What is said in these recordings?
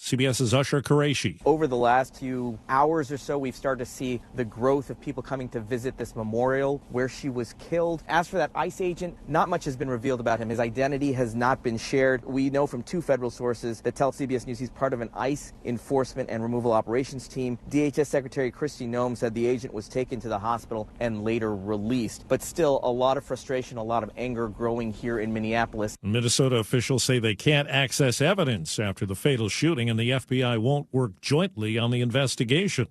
CBS's Usher Qureshi. Over the last few hours or so, we've started to see the growth of people coming to visit this memorial where she was killed. As for that ICE agent, not much has been revealed about him. His identity has not been shared. We know from two federal sources that tell CBS News he's part of an ICE enforcement and removal operations team. DHS Secretary Kristi Noem said the agent was taken to the hospital and later released. But still, a lot of frustration, a lot of anger growing here in Minneapolis. Minnesota officials say they can't access evidence after the fatal shooting, and the FBI won't work jointly on the investigation.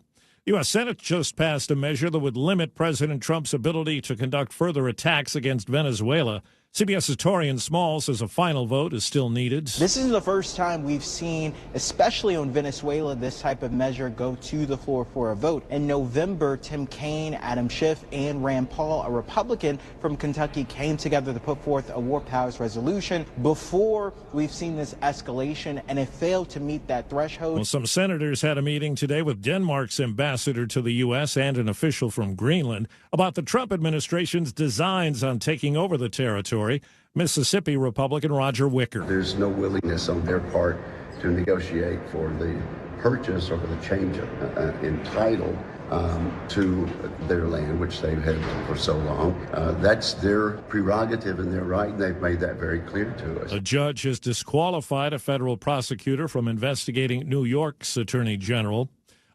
The U.S. Senate just passed a measure that would limit President Trump's ability to conduct further attacks against Venezuela. CBS's Torian Small says a final vote is still needed. This is the first time we've seen, especially on Venezuela, this type of measure go to the floor for a vote. In November, Tim Kaine, Adam Schiff, and Rand Paul, a Republican from Kentucky, came together to put forth a war powers resolution. Before, we've seen this escalation, and it failed to meet that threshold. Well, some senators had a meeting today with Denmark's ambassador to the U.S. and an official from Greenland about the Trump administration's designs on taking over the territory. Mississippi Republican Roger Wicker. There's no willingness on their part to negotiate for the purchase or the change in title to their land, which they've had for so long. That's their prerogative and their right, and they've made that very clear to us. A judge has disqualified a federal prosecutor from investigating New York's attorney general.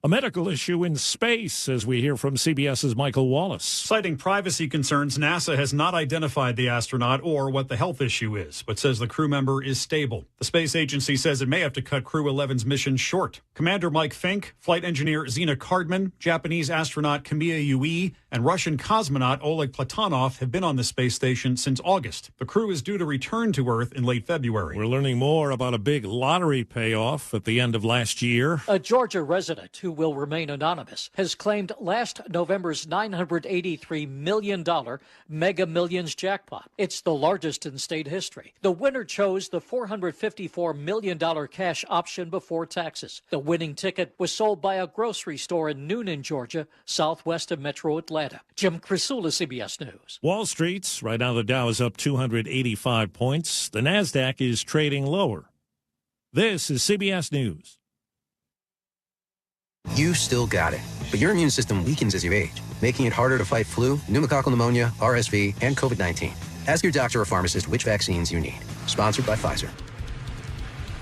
A medical issue in space, as we hear from CBS's Michael Wallace. Citing privacy concerns, NASA has not identified the astronaut or what the health issue is, but says the crew member is stable. The space agency says it may have to cut Crew 11's mission short. Commander Mike Fink, flight engineer Zina Cardman, Japanese astronaut Kamiya Yui, and Russian cosmonaut Oleg Platonov have been on the space station since August. The crew is due to return to Earth in late February. We're learning more about a big lottery payoff at the end of last year. A Georgia resident who will remain anonymous has claimed last November's $983 million Mega Millions jackpot. It's the largest in state history. The winner chose the $454 million cash option before taxes. The winning ticket was sold by a grocery store in Noonan, Georgia, southwest of Metro Atlanta. Jim Crisula, CBS News. Wall Street's right now the Dow is up 285 points. The NASDAQ is trading lower. This is CBS News. You still got it, but your immune system weakens as you age, making it harder to fight flu, pneumococcal pneumonia, RSV, and COVID-19. Ask your doctor or pharmacist which vaccines you need. Sponsored by Pfizer.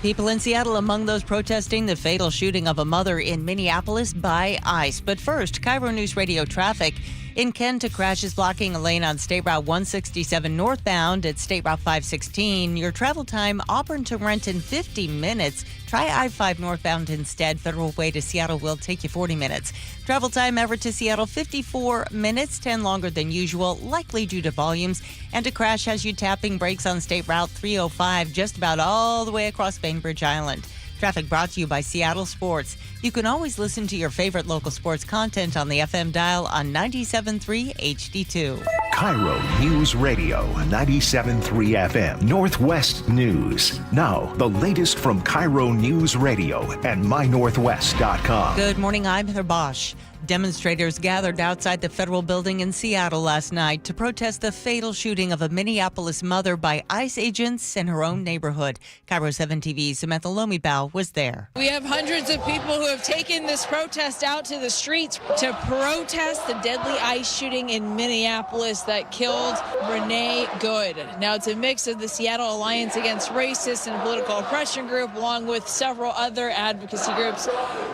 People in Seattle among those protesting the fatal shooting of a mother in Minneapolis by ICE. But first, KIRO Newsradio traffic. In Kent, a crash is blocking a lane on State Route 167 northbound at State Route 516. Your travel time, Auburn to Renton, 50 minutes. Try I-5 northbound instead. Federal Way to Seattle will take you 40 minutes. Travel time, Everett to Seattle, 54 minutes, 10 longer than usual, likely due to volumes. And a crash has you tapping brakes on State Route 305 just about all the way across Bainbridge Island. Traffic brought to you by Seattle Sports. You can always listen to your favorite local sports content on the FM dial on 97.3 HD2. KIRO Newsradio 97.3 FM Northwest News. Now, the latest from KIRO Newsradio and MyNorthwest.com. Good morning, I'm Heather Bosch. Demonstrators gathered outside the federal building in Seattle last night to protest the fatal shooting of a Minneapolis mother by ICE agents in her own neighborhood. KIRO 7 TV's Samantha Lomi-Bow was there. We have hundreds of people who have taken this protest out to the streets to protest the deadly ICE shooting in Minneapolis that killed Renee Good. Now, it's a mix of the Seattle Alliance Against Racist and Political Oppression group, along with several other advocacy groups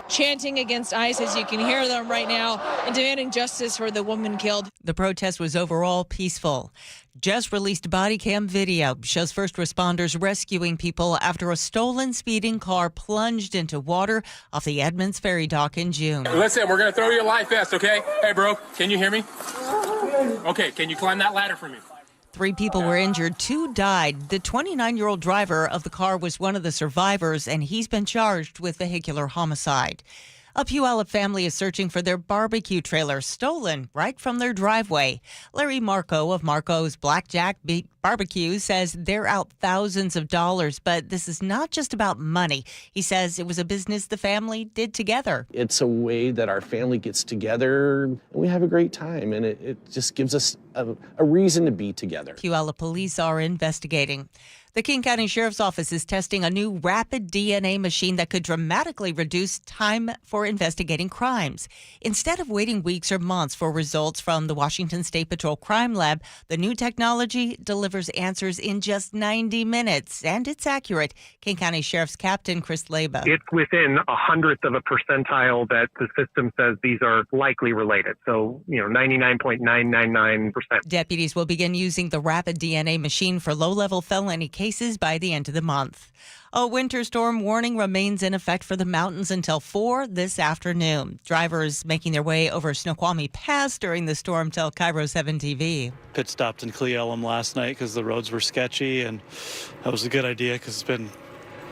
chanting against ICE, as you can hear them right now, and demanding justice for the woman killed. The protest was overall peaceful. Just released body cam video shows first responders rescuing people after a stolen speeding car plunged into water off the Edmonds Ferry dock in June. Listen, we're going to throw you a life vest, okay? Hey, bro, can you hear me? Okay, can you climb that ladder for me? 3 people were injured, 2 died. The 29-year-old driver of the car was one of the survivors, and he's been charged with vehicular homicide. A Puyallup family is searching for their barbecue trailer stolen right from their driveway. Larry Marco of Marco's Blackjack Barbecue says they're out thousands of dollars, but this is not just about money. He says it was a business the family did together. It's a way that our family gets together and we have a great time, and it just gives us a reason to be together. Puyallup police are investigating. The King County Sheriff's Office is testing a new rapid DNA machine that could dramatically reduce time for investigating crimes. Instead of waiting weeks or months for results from the Washington State Patrol Crime Lab, the new technology delivers answers in just 90 minutes, and it's accurate. King County Sheriff's Captain Chris Leba. It's within 100th of a percentile that the system says these are likely related. So, 99.999%. Deputies will begin using the rapid DNA machine for low-level felony cases by the end of the month. A winter storm warning remains in effect for the mountains until 4 this afternoon. Drivers making their way over Snoqualmie Pass during the storm tell KIRO 7 TV. Pit stopped in Cle Elum last night because the roads were sketchy, and that was a good idea because it's been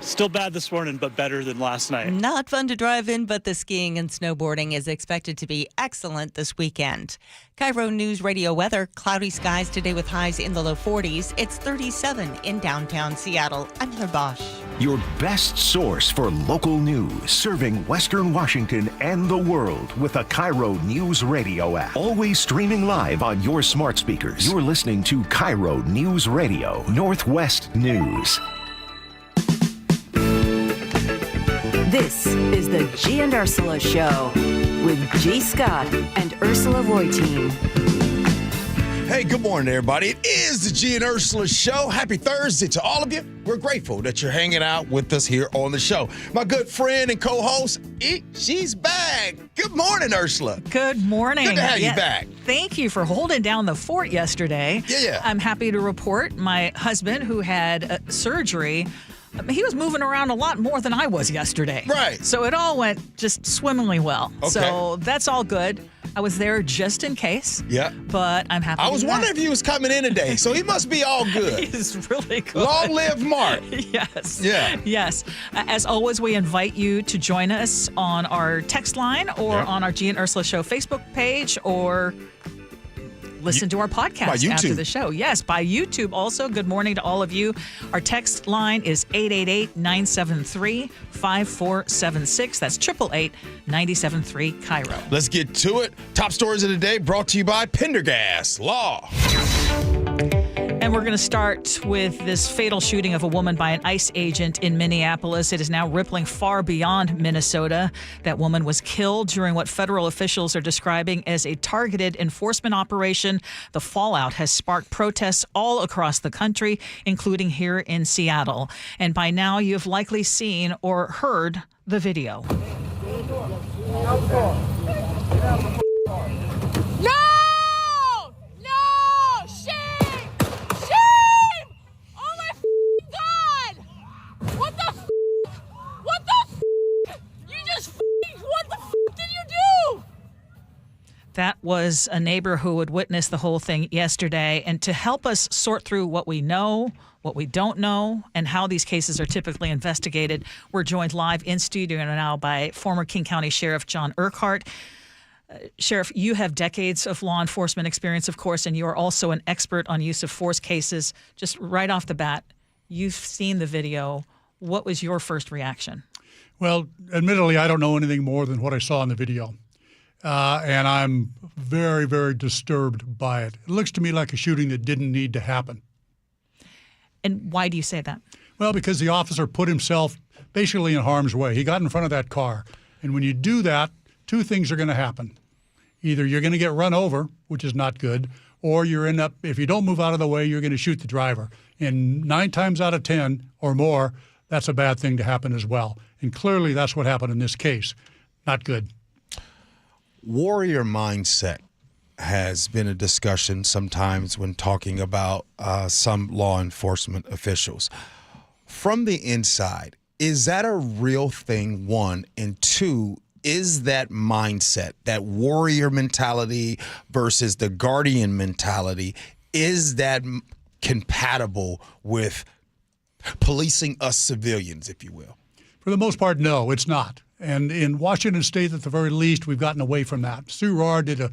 still bad this morning, but better than last night. Not fun to drive in, but the skiing and snowboarding is expected to be excellent this weekend. KIRO News Radio weather, cloudy skies today with highs in the low 40s. It's 37 in downtown Seattle. I'm Heather Bosch. Your best source for local news, serving Western Washington and the world with a KIRO News Radio app. Always streaming live on your smart speakers. You're listening to KIRO News Radio, Northwest News. This is the Gee and Ursula Show with G. Scott and Ursula Reutin. Hey, good morning, everybody. It is the Gee and Ursula Show. Happy Thursday to all of you. We're grateful that you're hanging out with us here on the show. My good friend and co-host, she's back. Good morning, Ursula. Good morning. Good to have you back. Thank you for holding down the fort yesterday. Yeah. I'm happy to report my husband, who had surgery, he was moving around a lot more than I was yesterday. Right. So it all went just swimmingly well. Okay. So that's all good. I was there just in case. Yeah. But I'm happy. I was wondering if he was coming in today, so he must be all good. He's really good. Long live Mark. Yes. Yeah. Yes. As always, we invite you to join us on our text line or on our Gee and Ursula Show Facebook page, or listen to our podcast after the show. Yes, by YouTube also. Good morning to all of you. Our text line is 888-973-5476. That's 888-973-KIRO. Let's get to it. Top stories of the day brought to you by Pendergast Law. And we're going to start with this fatal shooting of a woman by an ICE agent in Minneapolis. It is now rippling far beyond Minnesota. That woman was killed during what federal officials are describing as a targeted enforcement operation. The fallout has sparked protests all across the country, including here in Seattle. And by now, you've likely seen or heard the video. That was a neighbor who had witnessed the whole thing yesterday. And to help us sort through what we know, what we don't know, and how these cases are typically investigated, we're joined live in studio now by former King County Sheriff John Urquhart. Sheriff, you have decades of law enforcement experience, of course, and you are also an expert on use of force cases. Just right off the bat, you've seen the video. What was your first reaction? Well, admittedly, I don't know anything more than what I saw in the video. And I'm very, very disturbed by it. It looks to me like a shooting that didn't need to happen. And why do you say that? Well, because the officer put himself basically in harm's way. He got in front of that car. And when you do that, two things are going to happen. Either you're going to get run over, which is not good, or if you don't move out of the way, you're going to shoot the driver. And 9 times out of 10 or more, that's a bad thing to happen as well. And clearly that's what happened in this case. Not good. Warrior mindset has been a discussion sometimes when talking about some law enforcement officials. From the inside, is that a real thing, one? And two, is that mindset, that warrior mentality versus the guardian mentality, is that compatible with policing us civilians, if you will? For the most part, no, it's not. And in Washington State, at the very least, we've gotten away from that. Sue Rahr did a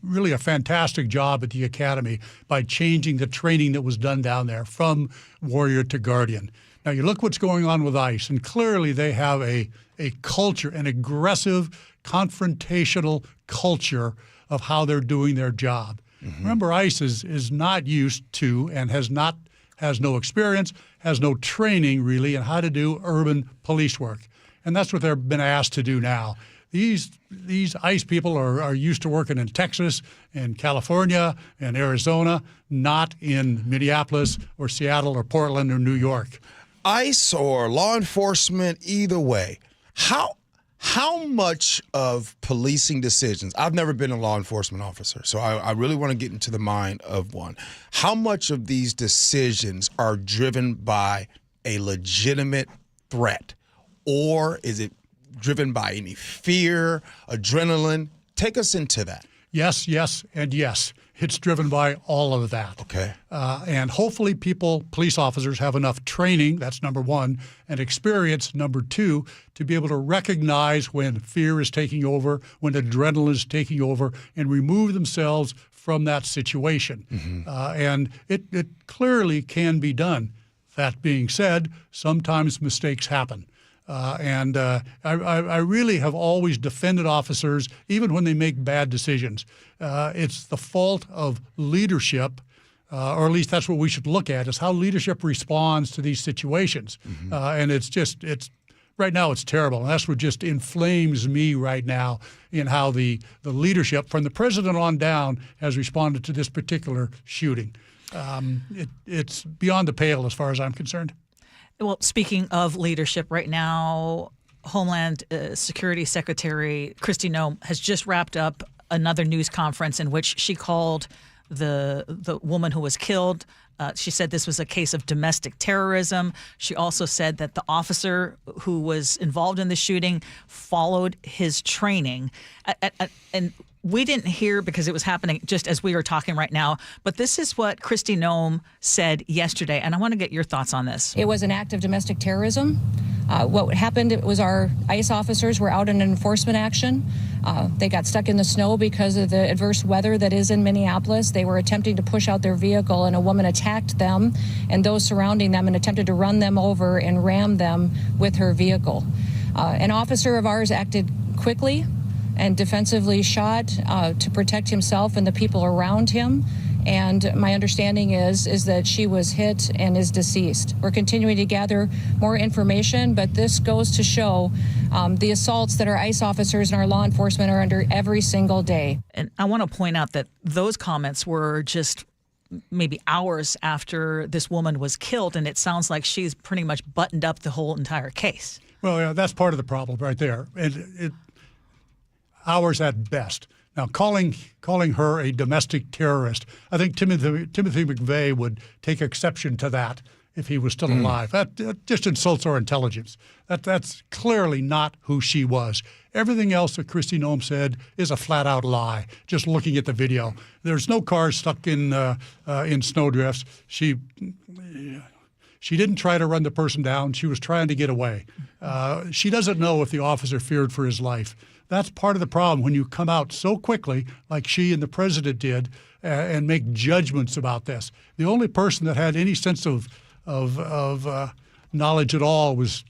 really fantastic job at the academy by changing the training that was done down there from warrior to guardian. Now, you look what's going on with ICE, and clearly they have a culture, an aggressive, confrontational culture of how they're doing their job. Mm-hmm. Remember, ICE is not used to and has not has no experience, has no training really in how to do urban police work. And that's what they've been asked to do now. These ICE people are used to working in Texas and California and Arizona, not in Minneapolis or Seattle or Portland or New York. ICE or law enforcement, either way, how much of policing decisions, I've never been a law enforcement officer, so I really want to get into the mind of one. How much of these decisions are driven by a legitimate threat, or is it driven by any fear, adrenaline? Take us into that. Yes, and yes. It's driven by all of that. Okay. And hopefully police officers have enough training, that's number one, and experience, number two, to be able to recognize when fear is taking over, when adrenaline is taking over, and remove themselves from that situation. Mm-hmm. And it clearly can be done. That being said, sometimes mistakes happen. I really have always defended officers, even when they make bad decisions. It's the fault of leadership, or at least that's what we should look at, is how leadership responds to these situations. Mm-hmm. And it's right now it's terrible. And that's what just inflames me right now in how the leadership from the president on down has responded to this particular shooting. It's beyond the pale as far as I'm concerned. Well, speaking of leadership, right now, Homeland Security Secretary Kristi Noem has just wrapped up another news conference in which she called the woman who was killed. She said this was a case of domestic terrorism. She also said that the officer who was involved in the shooting followed his training. And we didn't hear because it was happening just as we are talking right now, but this is what Kristi Noem said yesterday, and I want to get your thoughts on this. It was an act of domestic terrorism. What happened was our ICE officers were out in an enforcement action. They got stuck in the snow because of the adverse weather that is in Minneapolis. They were attempting to push out their vehicle, and a woman attacked them and those surrounding them and attempted to run them over and ram them with her vehicle. An officer of ours acted quickly and defensively shot to protect himself and the people around him. And my understanding is that she was hit and is deceased. We're continuing to gather more information, but this goes to show the assaults that our ICE officers and our law enforcement are under every single day. And I want to point out that those comments were just maybe hours after this woman was killed, and it sounds like she's pretty much buttoned up the whole entire case. Well, yeah, that's part of the problem right there. Hours at best. Now, calling her a domestic terrorist, I think Timothy McVeigh would take exception to that if he was still alive. That just insults our intelligence. That's clearly not who she was. Everything else that Kristi Noem said is a flat-out lie, just looking at the video. There's no cars stuck in snowdrifts. She didn't try to run the person down. She was trying to get away. She doesn't know if the officer feared for his life. That's part of the problem when you come out so quickly, like she and the president did, and make judgments about this. The only person that had any sense of knowledge at all was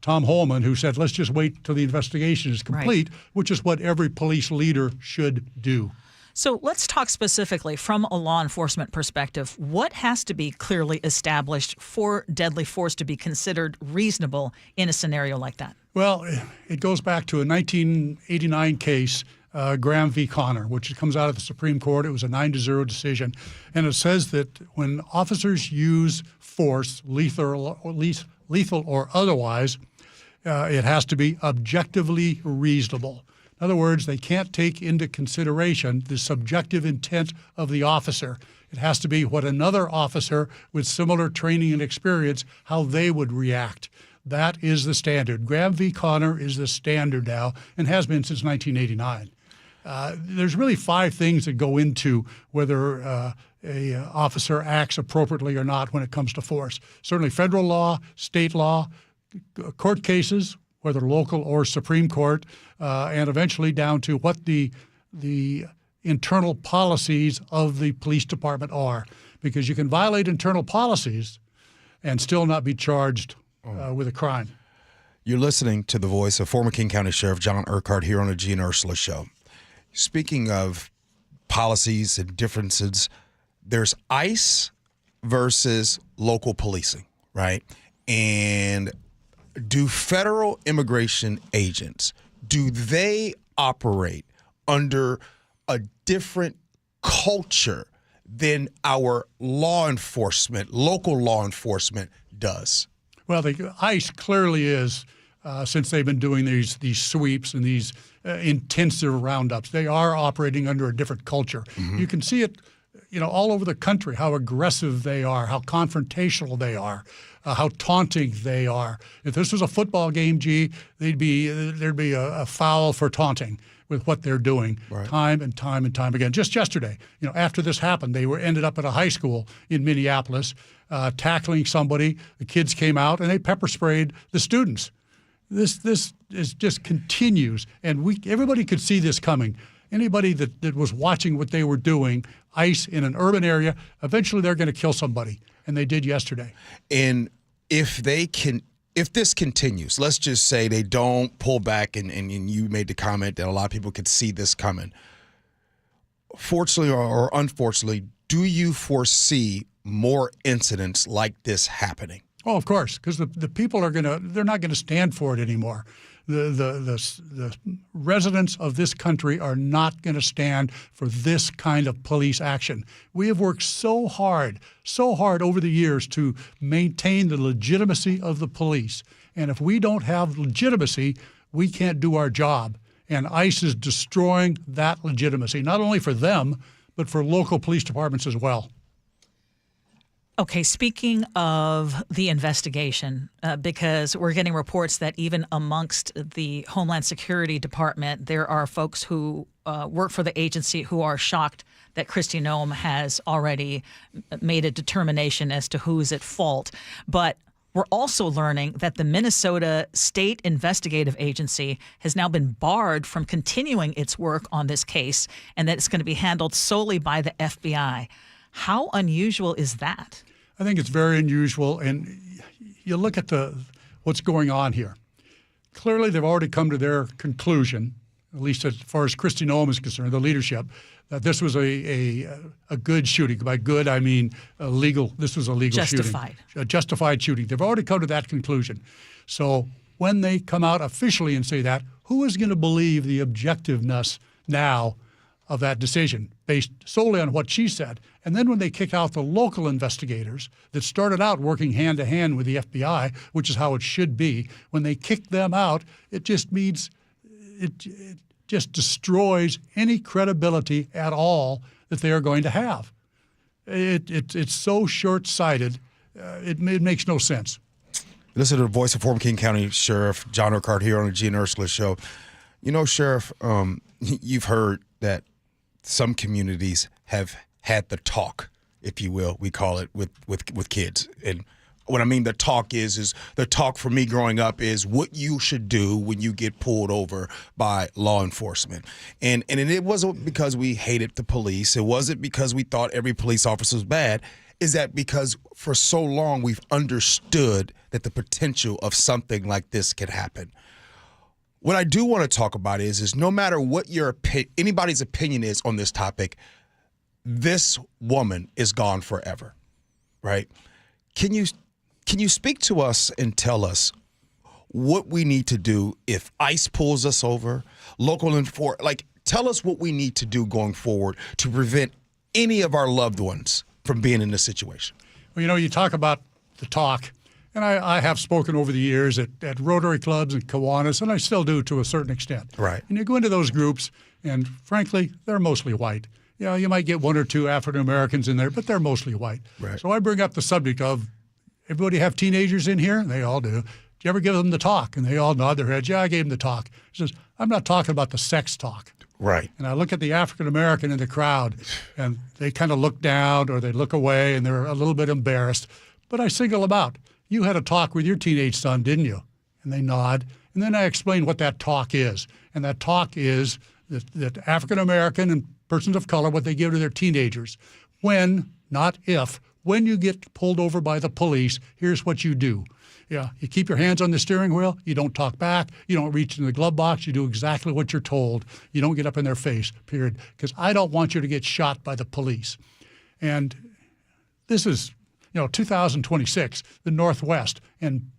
Tom Holman, who said, let's just wait till the investigation is complete, right, which is what every police leader should do. So let's talk specifically from a law enforcement perspective. What has to be clearly established for deadly force to be considered reasonable in a scenario like that? Well, it goes back to a 1989 case, Graham v. Connor, which comes out of the Supreme Court. It was a 9-0 decision. And it says that when officers use force, lethal or otherwise, it has to be objectively reasonable. In other words, they can't take into consideration the subjective intent of the officer. It has to be what another officer with similar training and experience, how they would react. That is the standard. Graham v. Connor is the standard now and has been since 1989. There's really 5 things that go into whether a officer acts appropriately or not when it comes to force. Certainly federal law, state law, court cases, whether local or Supreme Court, and eventually down to what the internal policies of the police department are. Because you can violate internal policies and still not be charged with a crime. You're listening to the voice of former King County Sheriff John Urquhart here on the Gee and Ursula Show. Speaking of policies and differences, there's ICE versus local policing, right? And do federal immigration agents, do they operate under a different culture than our law enforcement, local law enforcement does? Well, the ICE clearly is, since they've been doing these sweeps and these intensive roundups, they are operating under a different culture. Mm-hmm. You can see it, all over the country, how aggressive they are, how confrontational they are, how taunting they are. If this was a football game, there'd be a foul for taunting with what they're doing, right, time and time and time again. Just yesterday, after this happened, they ended up at a high school in Minneapolis, tackling somebody. The kids came out and they pepper sprayed the students. This is just continues, and everybody could see this coming. Anybody that was watching what they were doing, ICE in an urban area, eventually they're going to kill somebody, and they did yesterday. And if this continues, let's just say they don't pull back, and you made the comment that a lot of people could see this coming. Fortunately or unfortunately, do you foresee more incidents like this happening? Oh, of course, because the people they're not going to stand for it anymore. The residents of this country are not going to stand for this kind of police action. We have worked so hard over the years to maintain the legitimacy of the police. And if we don't have legitimacy, we can't do our job. And ICE is destroying that legitimacy, not only for them, but for local police departments as well. Okay, speaking of the investigation, because we're getting reports that even amongst the Homeland Security Department, there are folks who work for the agency who are shocked that Kristi Noem has already made a determination as to who's at fault. But we're also learning that the Minnesota State Investigative Agency has now been barred from continuing its work on this case, and that it's going to be handled solely by the FBI. How unusual is that? I think it's very unusual, and you look at what's going on here. Clearly, they've already come to their conclusion, at least as far as Kristi Noem is concerned, the leadership, that this was a good shooting. By good, I mean legal. This was a legal shooting. A justified shooting. They've already come to that conclusion. So when they come out officially and say that, who is going to believe the objectiveness now of that decision based solely on what she said? And then when they kick out the local investigators that started out working hand to hand with the FBI, which is how it should be, when they kick them out, it just means it just destroys any credibility at all that they are going to have. It's so short-sighted, it makes no sense. Listen to the voice of former King County Sheriff John Urquhart here on the Gee and Ursula Show. Sheriff, you've heard that some communities have had the talk, if you will, we call it, with kids. And what I mean the talk is the talk for me growing up is what you should do when you get pulled over by law enforcement. And it wasn't because we hated the police. It wasn't because we thought every police officer was bad. Is that because for so long we've understood that the potential of something like this could happen. What I do want to talk about is no matter what anybody's opinion is on this topic, this woman is gone forever, right? Can you speak to us and tell us what we need to do if ICE pulls us over, tell us what we need to do going forward to prevent any of our loved ones from being in this situation. Well, you talk about the talk. And I have spoken over the years at Rotary clubs and Kiwanis, and I still do to a certain extent. Right. And you go into those groups, and frankly, they're mostly white. You might get one or two African Americans in there, but they're mostly white. Right. So I bring up the subject of, everybody have teenagers in here? And they all do. Did you ever give them the talk? And they all nod their heads. Yeah, I gave them the talk. He says, I'm not talking about the sex talk. Right. And I look at the African American in the crowd, and they kind of look down or they look away, and they're a little bit embarrassed. But I single them out. You had a talk with your teenage son, didn't you? And they nod. And then I explain what that talk is. And that talk is that African-American and persons of color, what they give to their teenagers. When, not if, when you get pulled over by the police, here's what you do. Yeah, you keep your hands on the steering wheel. You don't talk back. You don't reach in the glove box. You do exactly what you're told. You don't get up in their face, period. Because I don't want you to get shot by the police. And this is... 2026, the Northwest, and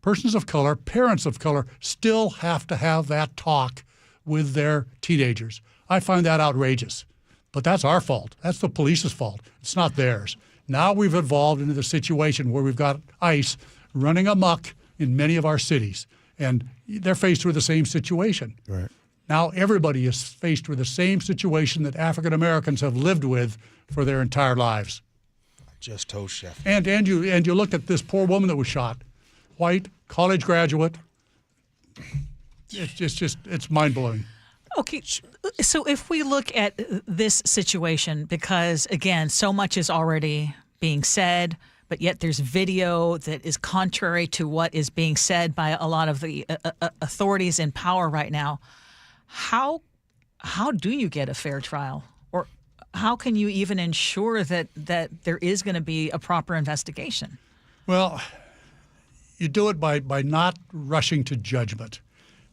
persons of color, parents of color, still have to have that talk with their teenagers. I find that outrageous. But that's our fault. That's the police's fault. It's not theirs. Now we've evolved into the situation where we've got ICE running amok in many of our cities, and they're faced with the same situation. Right. Now everybody is faced with the same situation that African Americans have lived with for their entire lives. I just told Chef. And you look at this poor woman that was shot, white, college graduate. It's mind-blowing. Okay, so if we look at this situation, because again, so much is already being said, but yet there's video that is contrary to what is being said by a lot of the authorities in power right now, how do you get a fair trial? Or how can you even ensure that there is going to be a proper investigation? Well, you do it by not rushing to judgment,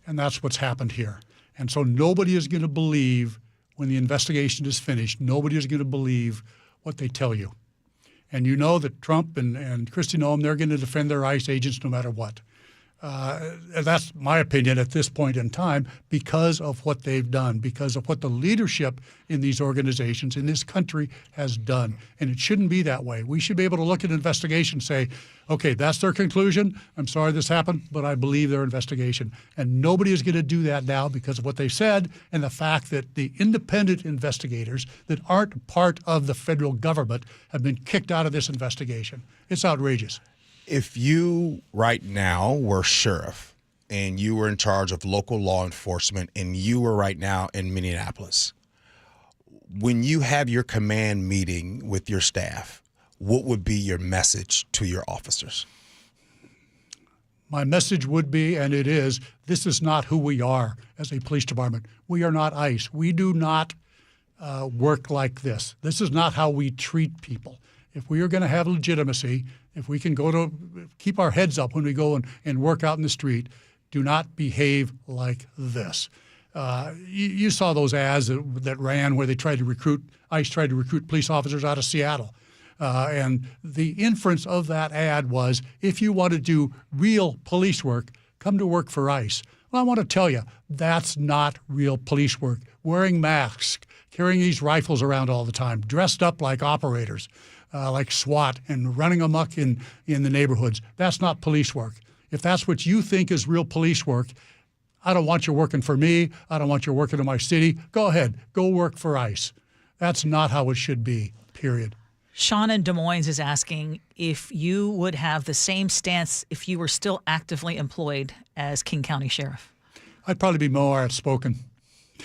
and that's what's happened here. And so nobody is going to believe when the investigation is finished, nobody is going to believe what they tell you. And you know that Trump and Kristi Noem, they're going to defend their ICE agents no matter what. That's my opinion at this point in time because of what they've done, because of what the leadership in these organizations in this country has done. And it shouldn't be that way. We should be able to look at an investigation and say, okay, that's their conclusion. I'm sorry this happened, but I believe their investigation. And nobody is going to do that now because of what they said and the fact that the independent investigators that aren't part of the federal government have been kicked out of this investigation. It's outrageous. If you right now were sheriff and you were in charge of local law enforcement and you were right now in Minneapolis, when you have your command meeting with your staff, what would be your message to your officers? My message would be, and it is, this is not who we are as a police department. We are not ICE. We do not work like this. This is not how we treat people. If we are going to have legitimacy, if we can keep our heads up when we go and work out in the street, do not behave like this. You saw those ads that ran where they ICE tried to recruit police officers out of Seattle. And the inference of that ad was, if you want to do real police work, come to work for ICE. Well, I want to tell you, that's not real police work. Wearing masks, carrying these rifles around all the time, dressed up like operators. Like SWAT and running amok in the neighborhoods. That's not police work. If that's what you think is real police work, I don't want you working for me. I don't want you working in my city. Go ahead. Go work for ICE. That's not how it should be, period. Sean in Des Moines is asking if you would have the same stance if you were still actively employed as King County Sheriff. I'd probably be more outspoken,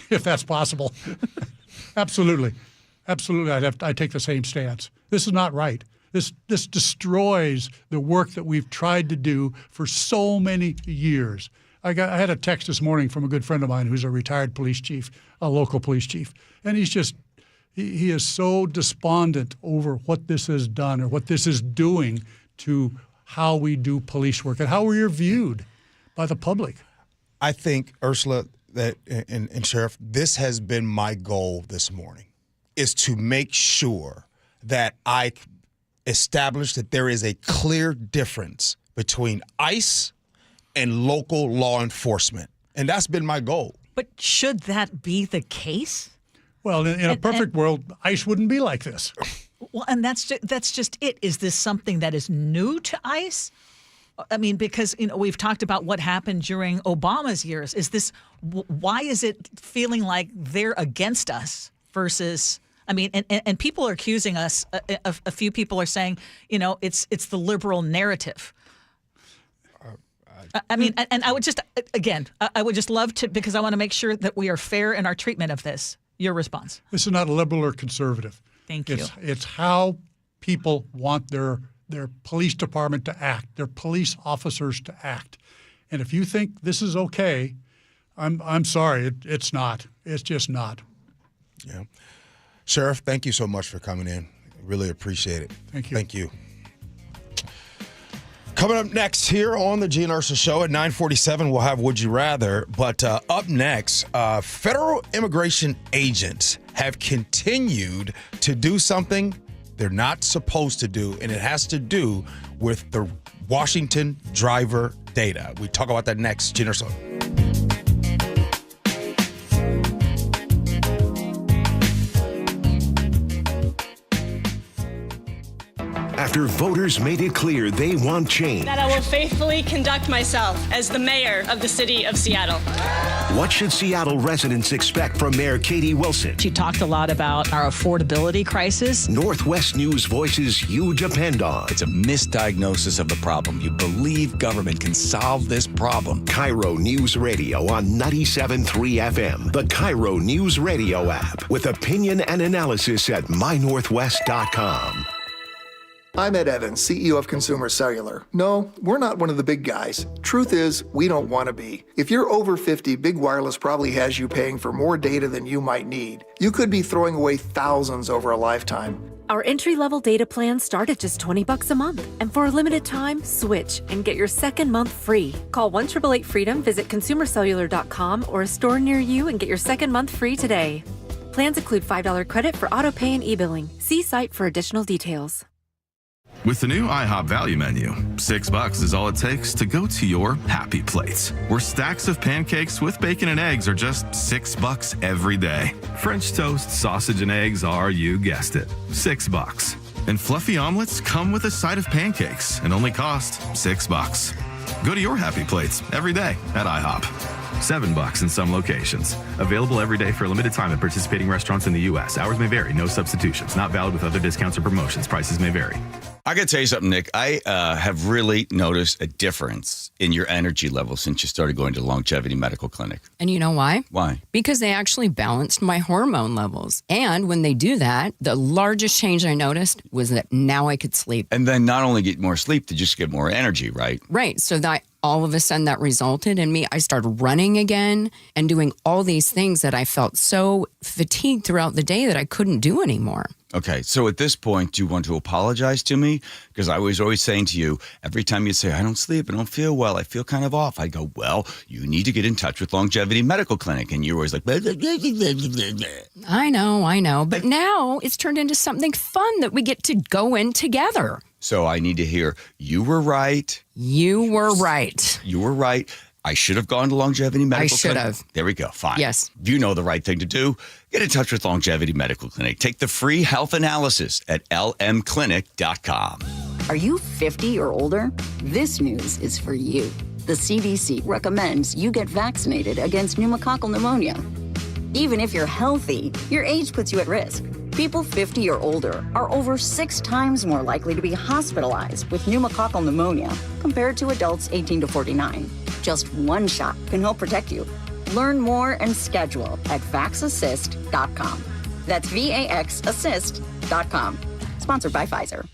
if that's possible. Absolutely. Absolutely, I'd take the same stance. This is not right. This destroys the work that we've tried to do for so many years. I had a text this morning from a good friend of mine who's a retired police chief, a local police chief, and he is so despondent over what this has done or what this is doing to how we do police work and how we are viewed by the public. I think, Ursula and Sheriff, this has been my goal this morning, is to make sure that I establish that there is a clear difference between ICE and local law enforcement. And that's been my goal. But should that be the case? Well, in a perfect world, ICE wouldn't be like this. Well, and that's just it. Is this something that is new to ICE? I mean, because we've talked about what happened during Obama's years. Why is it feeling like they're against us versus? I mean, and people are accusing us. A few people are saying, it's the liberal narrative. I mean, and I would just, again, I would just love to, because I want to make sure that we are fair in our treatment of this. Your response. This is not liberal or conservative. Thank you. It's how people want their police department to act, their police officers to act. And if you think this is okay, I'm sorry, it's not. It's just not. Yeah. Sheriff, thank you so much for coming in. Really appreciate it. Thank you. Thank you. Coming up next here on the Gee and Ursula Show at 9:47, we'll have Would You Rather. But up next, federal immigration agents have continued to do something they're not supposed to do, and it has to do with the Washington driver data. We talk about that next. Gee Ursula. After voters made it clear they want change. That I will faithfully conduct myself as the mayor of the city of Seattle. What should Seattle residents expect from Mayor Katie Wilson? She talked a lot about our affordability crisis. Northwest News voices you depend on. It's a misdiagnosis of the problem. You believe government can solve this problem. KIRO News Radio on 97.3 FM. The KIRO News Radio app with opinion and analysis at mynorthwest.com. I'm Ed Evans, CEO of Consumer Cellular. No, we're not one of the big guys. Truth is, we don't want to be. If you're over 50, Big Wireless probably has you paying for more data than you might need. You could be throwing away thousands over a lifetime. Our entry-level data plans start at just $20 a month. And for a limited time, switch and get your second month free. Call 1-888-FREEDOM, visit consumercellular.com or a store near you and get your second month free today. Plans include $5 credit for auto pay and e-billing. See site for additional details. With the new IHOP value menu, $6 is all it takes to go to your happy place, where stacks of pancakes with bacon and eggs are just $6 every day. French toast, sausage, and eggs are, you guessed it, $6. And fluffy omelets come with a side of pancakes and only cost $6. Go to your happy plates every day at IHOP. $7 in some locations. Available every day for a limited time at participating restaurants in the U.S. Hours may vary. No substitutions. Not valid with other discounts or promotions. Prices may vary. I got to tell you something, Nick. I have really noticed a difference in your energy level since you started going to the Longevity Medical Clinic. And you know why? Why? Because they actually balanced my hormone levels. And when they do that, the largest change I noticed was that now I could sleep. And then not only get more sleep, to just get more energy, right? Right. So that all of a sudden that resulted in me, I started running again and doing all these things that I felt so fatigued throughout the day that I couldn't do anymore. Okay, so at this point, do you want to apologize to me? Because I was always saying to you, every time you say, I don't sleep, I don't feel well, I feel kind of off, I go, well, you need to get in touch with Longevity Medical Clinic. And you're always like, blah, blah, blah, blah, blah, blah. I know. But now it's turned into something fun that we get to go in together. So I need to hear, you were right. You were right. You were right. I should have gone to Longevity Medical Clinic. I should have. There we go. Fine. Yes. You know the right thing to do. Get in touch with Longevity Medical Clinic. Take the free health analysis at lmclinic.com. Are you 50 or older? This news is for you. The CDC recommends you get vaccinated against pneumococcal pneumonia. Even if you're healthy, your age puts you at risk. People 50 or older are over 6 times more likely to be hospitalized with pneumococcal pneumonia compared to adults 18 to 49. Just one shot can help protect you. Learn more and schedule at vaxassist.com. That's VAXassist.com. Sponsored by Pfizer.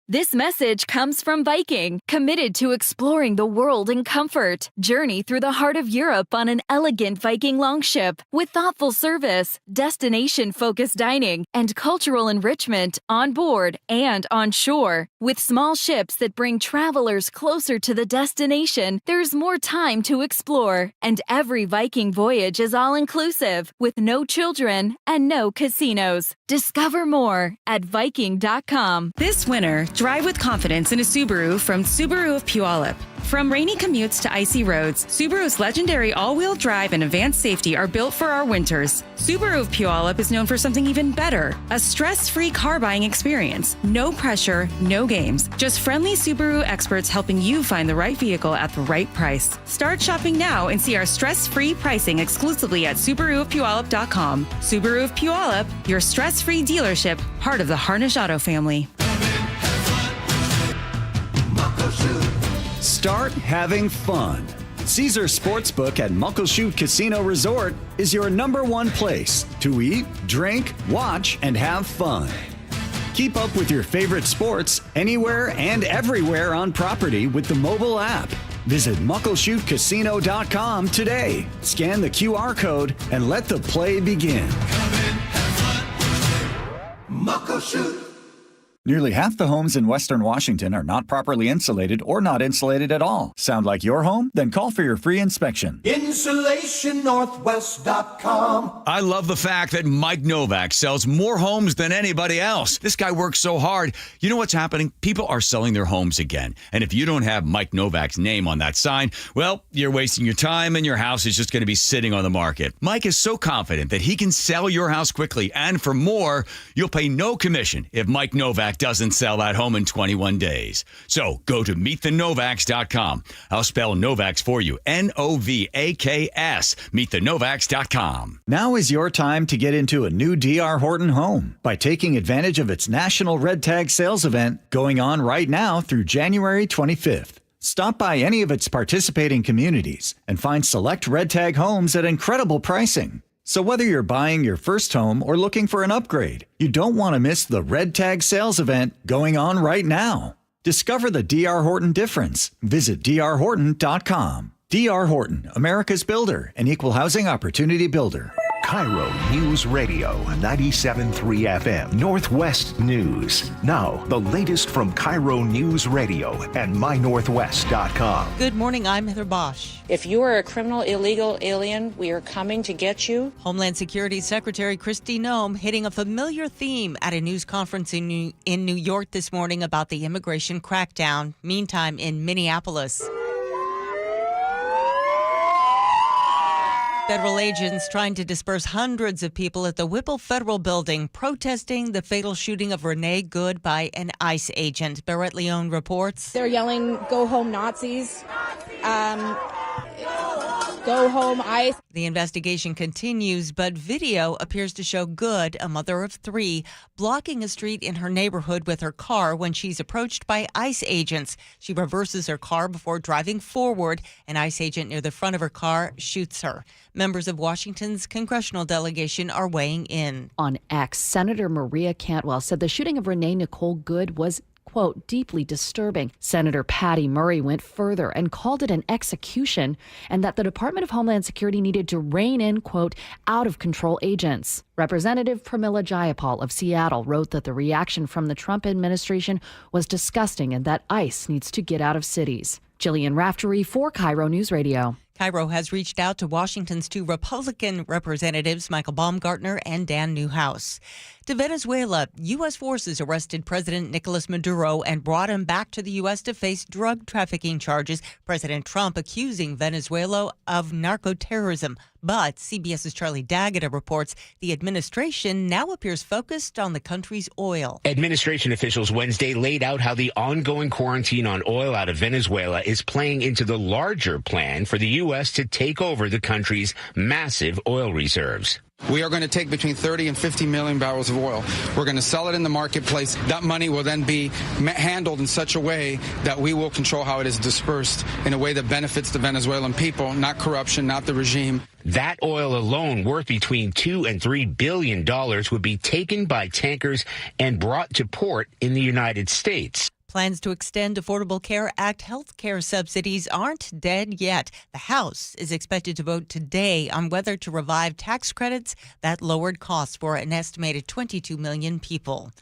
This message comes from Viking, committed to exploring the world in comfort. Journey through the heart of Europe on an elegant Viking longship with thoughtful service, destination-focused dining, and cultural enrichment on board and on shore. With small ships that bring travelers closer to the destination, there's more time to explore. And every Viking voyage is all-inclusive, with no children and no casinos. Discover more at Viking.com. This winter, drive with confidence in a Subaru from Subaru of Puyallup. From rainy commutes to icy roads, Subaru's legendary all-wheel drive and advanced safety are built for our winters. Subaru of Puyallup is known for something even better, a stress-free car buying experience. No pressure, no games. Just friendly Subaru experts helping you find the right vehicle at the right price. Start shopping now and see our stress-free pricing exclusively at SubaruofPuyallup.com. Subaru of Puyallup, your stress-free dealership, part of the Harnish Auto family. Start having fun. Caesar Sportsbook at Muckleshoot Casino Resort is your #1 place to eat, drink, watch, and have fun. Keep up with your favorite sports anywhere and everywhere on property with the mobile app. Visit muckleshootcasino.com today. Scan the QR code and let the play begin. Muckleshoot. Nearly half the homes in Western Washington are not properly insulated or not insulated at all. Sound like your home? Then call for your free inspection. InsulationNorthwest.com. I love the fact that Mike Novak sells more homes than anybody else. This guy works so hard. You know what's happening? People are selling their homes again. And if you don't have Mike Novak's name on that sign, well, you're wasting your time and your house is just going to be sitting on the market. Mike is so confident that he can sell your house quickly. And for more, you'll pay no commission if Mike Novak doesn't sell that home in 21 days. So go to meetthenovaks.com. I'll spell Novaks for you. Novaks. Meetthenovaks.com. Now is your time to get into a new D.R. Horton home by taking advantage of its National Red Tag Sales event going on right now through January 25th. Stop by any of its participating communities and find select Red Tag homes at incredible pricing. So whether you're buying your first home or looking for an upgrade, you don't want to miss the Red Tag Sales event going on right now. Discover the D.R. Horton difference. Visit drhorton.com. D.R. Horton, America's builder and equal housing opportunity builder. KIRO News Radio 97.3 FM Northwest News. Now, the latest from KIRO News Radio and mynorthwest.com. Good morning, I'm Heather Bosch. If you are a criminal illegal alien, we are coming to get you. Homeland Security Secretary Kristi Noem hitting a familiar theme at a news conference in New York this morning about the immigration crackdown. Meantime, in Minneapolis, federal agents trying to disperse hundreds of people at the Whipple Federal Building protesting the fatal shooting of Renee Good by an ICE agent. Barrett Leone reports. They're yelling, "Go home, Nazis." Go home, ICE. The investigation continues, but video appears to show Good, a mother of three, blocking a street in her neighborhood with her car when she's approached by ICE agents. She reverses her car before driving forward. An ICE agent near the front of her car shoots her. Members of Washington's congressional delegation are weighing in. On X, Senator Maria Cantwell said the shooting of Renee Nicole Good was, quote, deeply disturbing. Senator Patty Murray went further and called it an execution and that the Department of Homeland Security needed to rein in, quote, out-of-control agents. Representative Pramila Jayapal of Seattle wrote that the reaction from the Trump administration was disgusting and that ICE needs to get out of cities. Jillian Raftery for KIRO News Radio. KIRO has reached out to Washington's two Republican representatives, Michael Baumgartner and Dan Newhouse. To Venezuela, U.S. forces arrested President Nicolas Maduro and brought him back to the U.S. to face drug trafficking charges. President Trump accusing Venezuela of narco-terrorism. But CBS's Charlie D'Agata reports the administration now appears focused on the country's oil. Administration officials Wednesday laid out how the ongoing quarantine on oil out of Venezuela is playing into the larger plan for the U.S. to take over the country's massive oil reserves. We are going to take between 30 and 50 million barrels of oil. We're going to sell it in the marketplace. That money will then be handled in such a way that we will control how it is dispersed in a way that benefits the Venezuelan people, not corruption, not the regime. That oil alone, worth between $2 and $3 billion, would be taken by tankers and brought to port in the United States. Plans to extend Affordable Care Act health care subsidies aren't dead yet. The House is expected to vote today on whether to revive tax credits that lowered costs for an estimated 22 million people.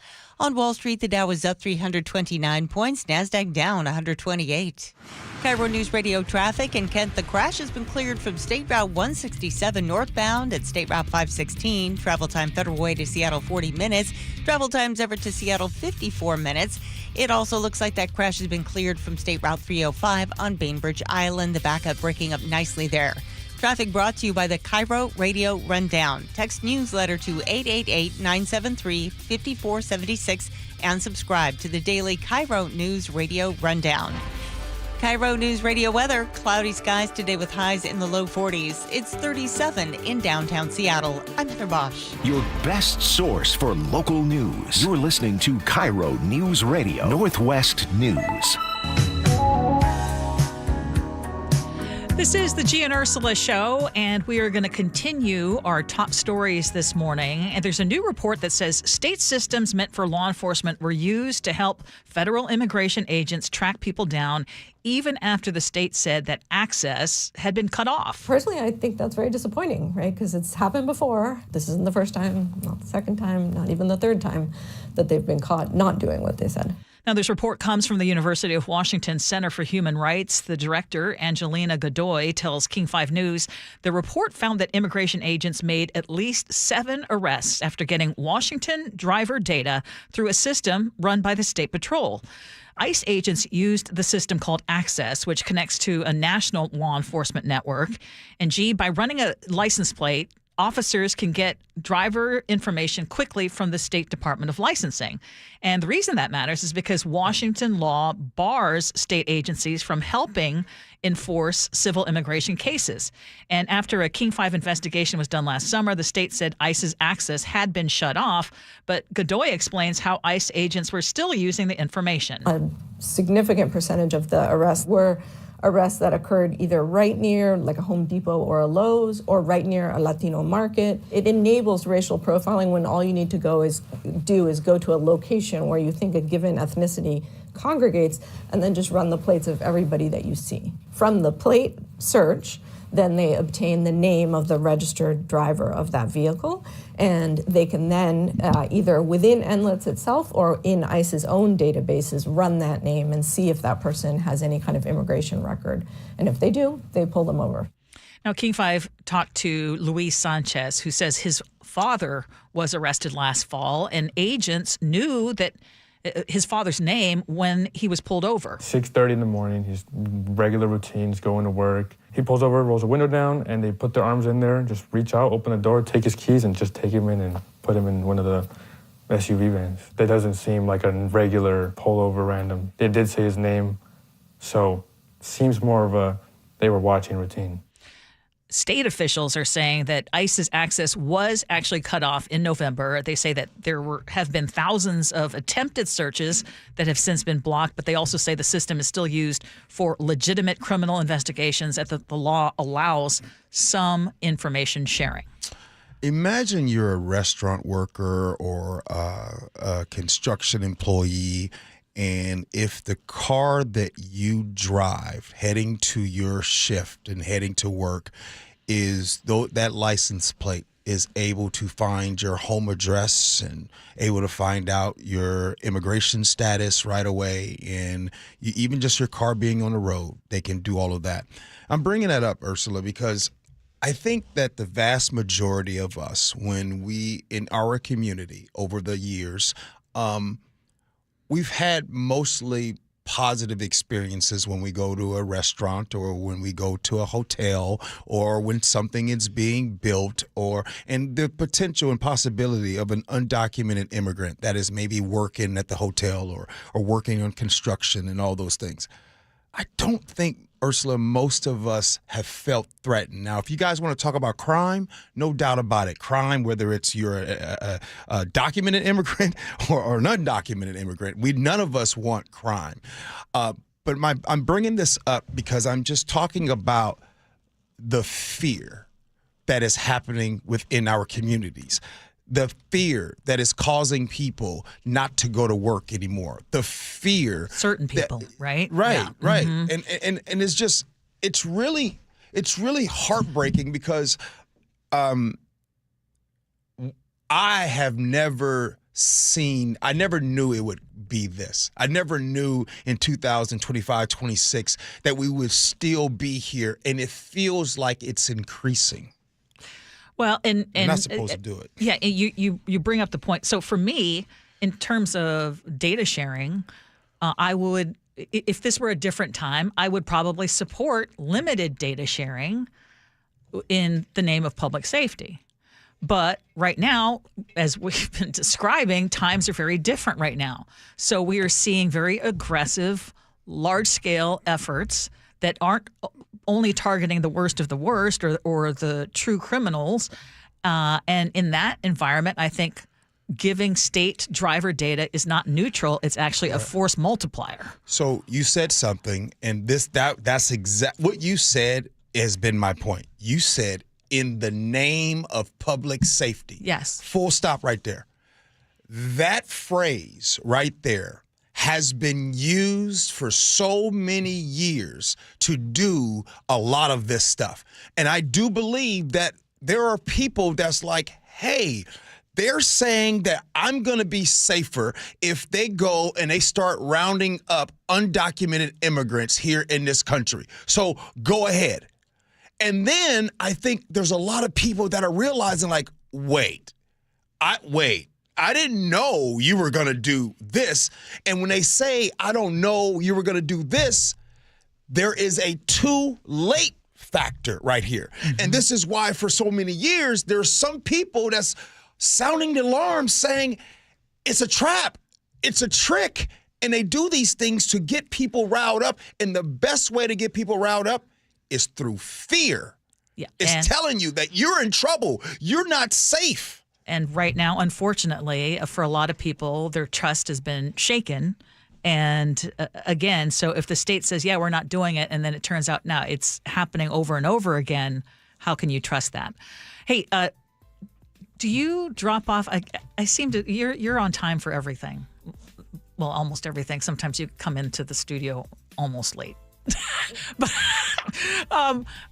On Wall Street, the Dow is up 329 points, NASDAQ down 128. KIRO News Radio traffic in Kent. The crash has been cleared from State Route 167 northbound at State Route 516. Travel time Federal Way to Seattle 40 minutes. Travel times Everett to Seattle 54 minutes. It also looks like that crash has been cleared from State Route 305 on Bainbridge Island. The backup breaking up nicely there. Traffic brought to you by the KIRO Radio Rundown. Text newsletter to 888-973-5476 and subscribe to the daily KIRO News Radio Rundown. KIRO News Radio weather. Cloudy skies today with highs in the low 40s. It's 37 in downtown Seattle. I'm Heather Bosch. Your best source for local news. You're listening to KIRO News Radio Northwest News. This is the Gee and Ursula Show, and we are going to continue our top stories this morning. And there's a new report that says state systems meant for law enforcement were used to help federal immigration agents track people down even after the state said that access had been cut off. Personally, I think that's very disappointing, right? Because it's happened before. This isn't the first time, not the second time, not even the third time that they've been caught not doing what they said. Now, this report comes from the University of Washington Center for Human Rights. The director, Angelina Godoy, tells King 5 News the report found that immigration agents made at least 7 arrests after getting Washington driver data through a system run by the State Patrol. ICE agents used the system called Access, which connects to a national law enforcement network. And by running a license plate, officers can get driver information quickly from the State Department of Licensing. And the reason that matters is because Washington law bars state agencies from helping enforce civil immigration cases. And after a King 5 investigation was done last summer, the state said ICE's access had been shut off. But Godoy explains how ICE agents were still using the information. A significant percentage of the arrests were arrests that occurred either right near like a Home Depot or a Lowe's or right near a Latino market. It enables racial profiling when all you need to go to a location where you think a given ethnicity congregates and then just run the plates of everybody that you see. From the plate search, then they obtain the name of the registered driver of that vehicle, and they can then either within NLITS itself or in ICE's own databases run that name and see if that person has any kind of immigration record. And if they do, they pull them over. Now, King 5 talked to Luis Sanchez, who says his father was arrested last fall, and agents knew that his father's name when he was pulled over. 6:30 in the morning, his regular routines, going to work. He pulls over, rolls the window down, and they put their arms in there, just reach out, open the door, take his keys, and just take him in and put him in one of the SUV vans. That doesn't seem like a regular pullover random. They did say his name, so seems more of they were watching routine. State officials are saying that ICE's access was actually cut off in November. They say that there have been thousands of attempted searches that have since been blocked, but they also say the system is still used for legitimate criminal investigations, that the law allows some information sharing. Imagine you're a restaurant worker or a construction employee, and if the car that you drive heading to your shift and heading to work that license plate is able to find your home address and able to find out your immigration status right away, and even just your car being on the road, they can do all of that. I'm bringing that up, Ursula, because I think that the vast majority of us, when we in our community over the years, we've had mostly positive experiences when we go to a restaurant or when we go to a hotel or when something is being built, and the potential and possibility of an undocumented immigrant that is maybe working at the hotel or working on construction and all those things. I don't think, Ursula, most of us have felt threatened. Now, if you guys want to talk about crime, no doubt about it. Crime, whether it's you're a documented immigrant or an undocumented immigrant, none of us want crime. But I'm bringing this up because I'm just talking about the fear that is happening within our communities. The fear that is causing people not to go to work anymore. The fear. Certain people, right? Right, yeah. right. Mm-hmm. And it's really heartbreaking because I never knew it would be this. I never knew in 2025, 26 that we would still be here, and it feels like it's increasing. Well, and you're not supposed to do it. Yeah, you bring up the point. So for me, in terms of data sharing, I would, if this were a different time, I would probably support limited data sharing in the name of public safety. But right now, as we've been describing, times are very different right now. So we are seeing very aggressive, large-scale efforts that aren't only targeting the worst of the worst or the true criminals. And in that environment, I think giving state driver data is not neutral. It's actually a force multiplier. So you said something, and that's exact what you said has been my point. You said, in the name of public safety. Yes. Full stop right there. That phrase right there has been used for so many years to do a lot of this stuff. And I do believe that there are people that's like, hey, they're saying that I'm going to be safer if they go and they start rounding up undocumented immigrants here in this country. So go ahead. And then I think there's a lot of people that are realizing like, I didn't know you were going to do this. And when they say, I don't know you were going to do this, there is a too late factor right here. Mm-hmm. And this is why for so many years, there's some people that's sounding the alarm saying it's a trap, it's a trick. And they do these things to get people riled up. And the best way to get people riled up is through fear. Yeah. It's telling you that you're in trouble. You're not safe. And right now, unfortunately, for a lot of people, their trust has been shaken. And again, so if the state says, yeah, we're not doing it, and then it turns out now it's happening over and over again, how can you trust that? Hey, do you drop off? I seem to, you're on time for everything. Well, almost everything. Sometimes you come into the studio almost late.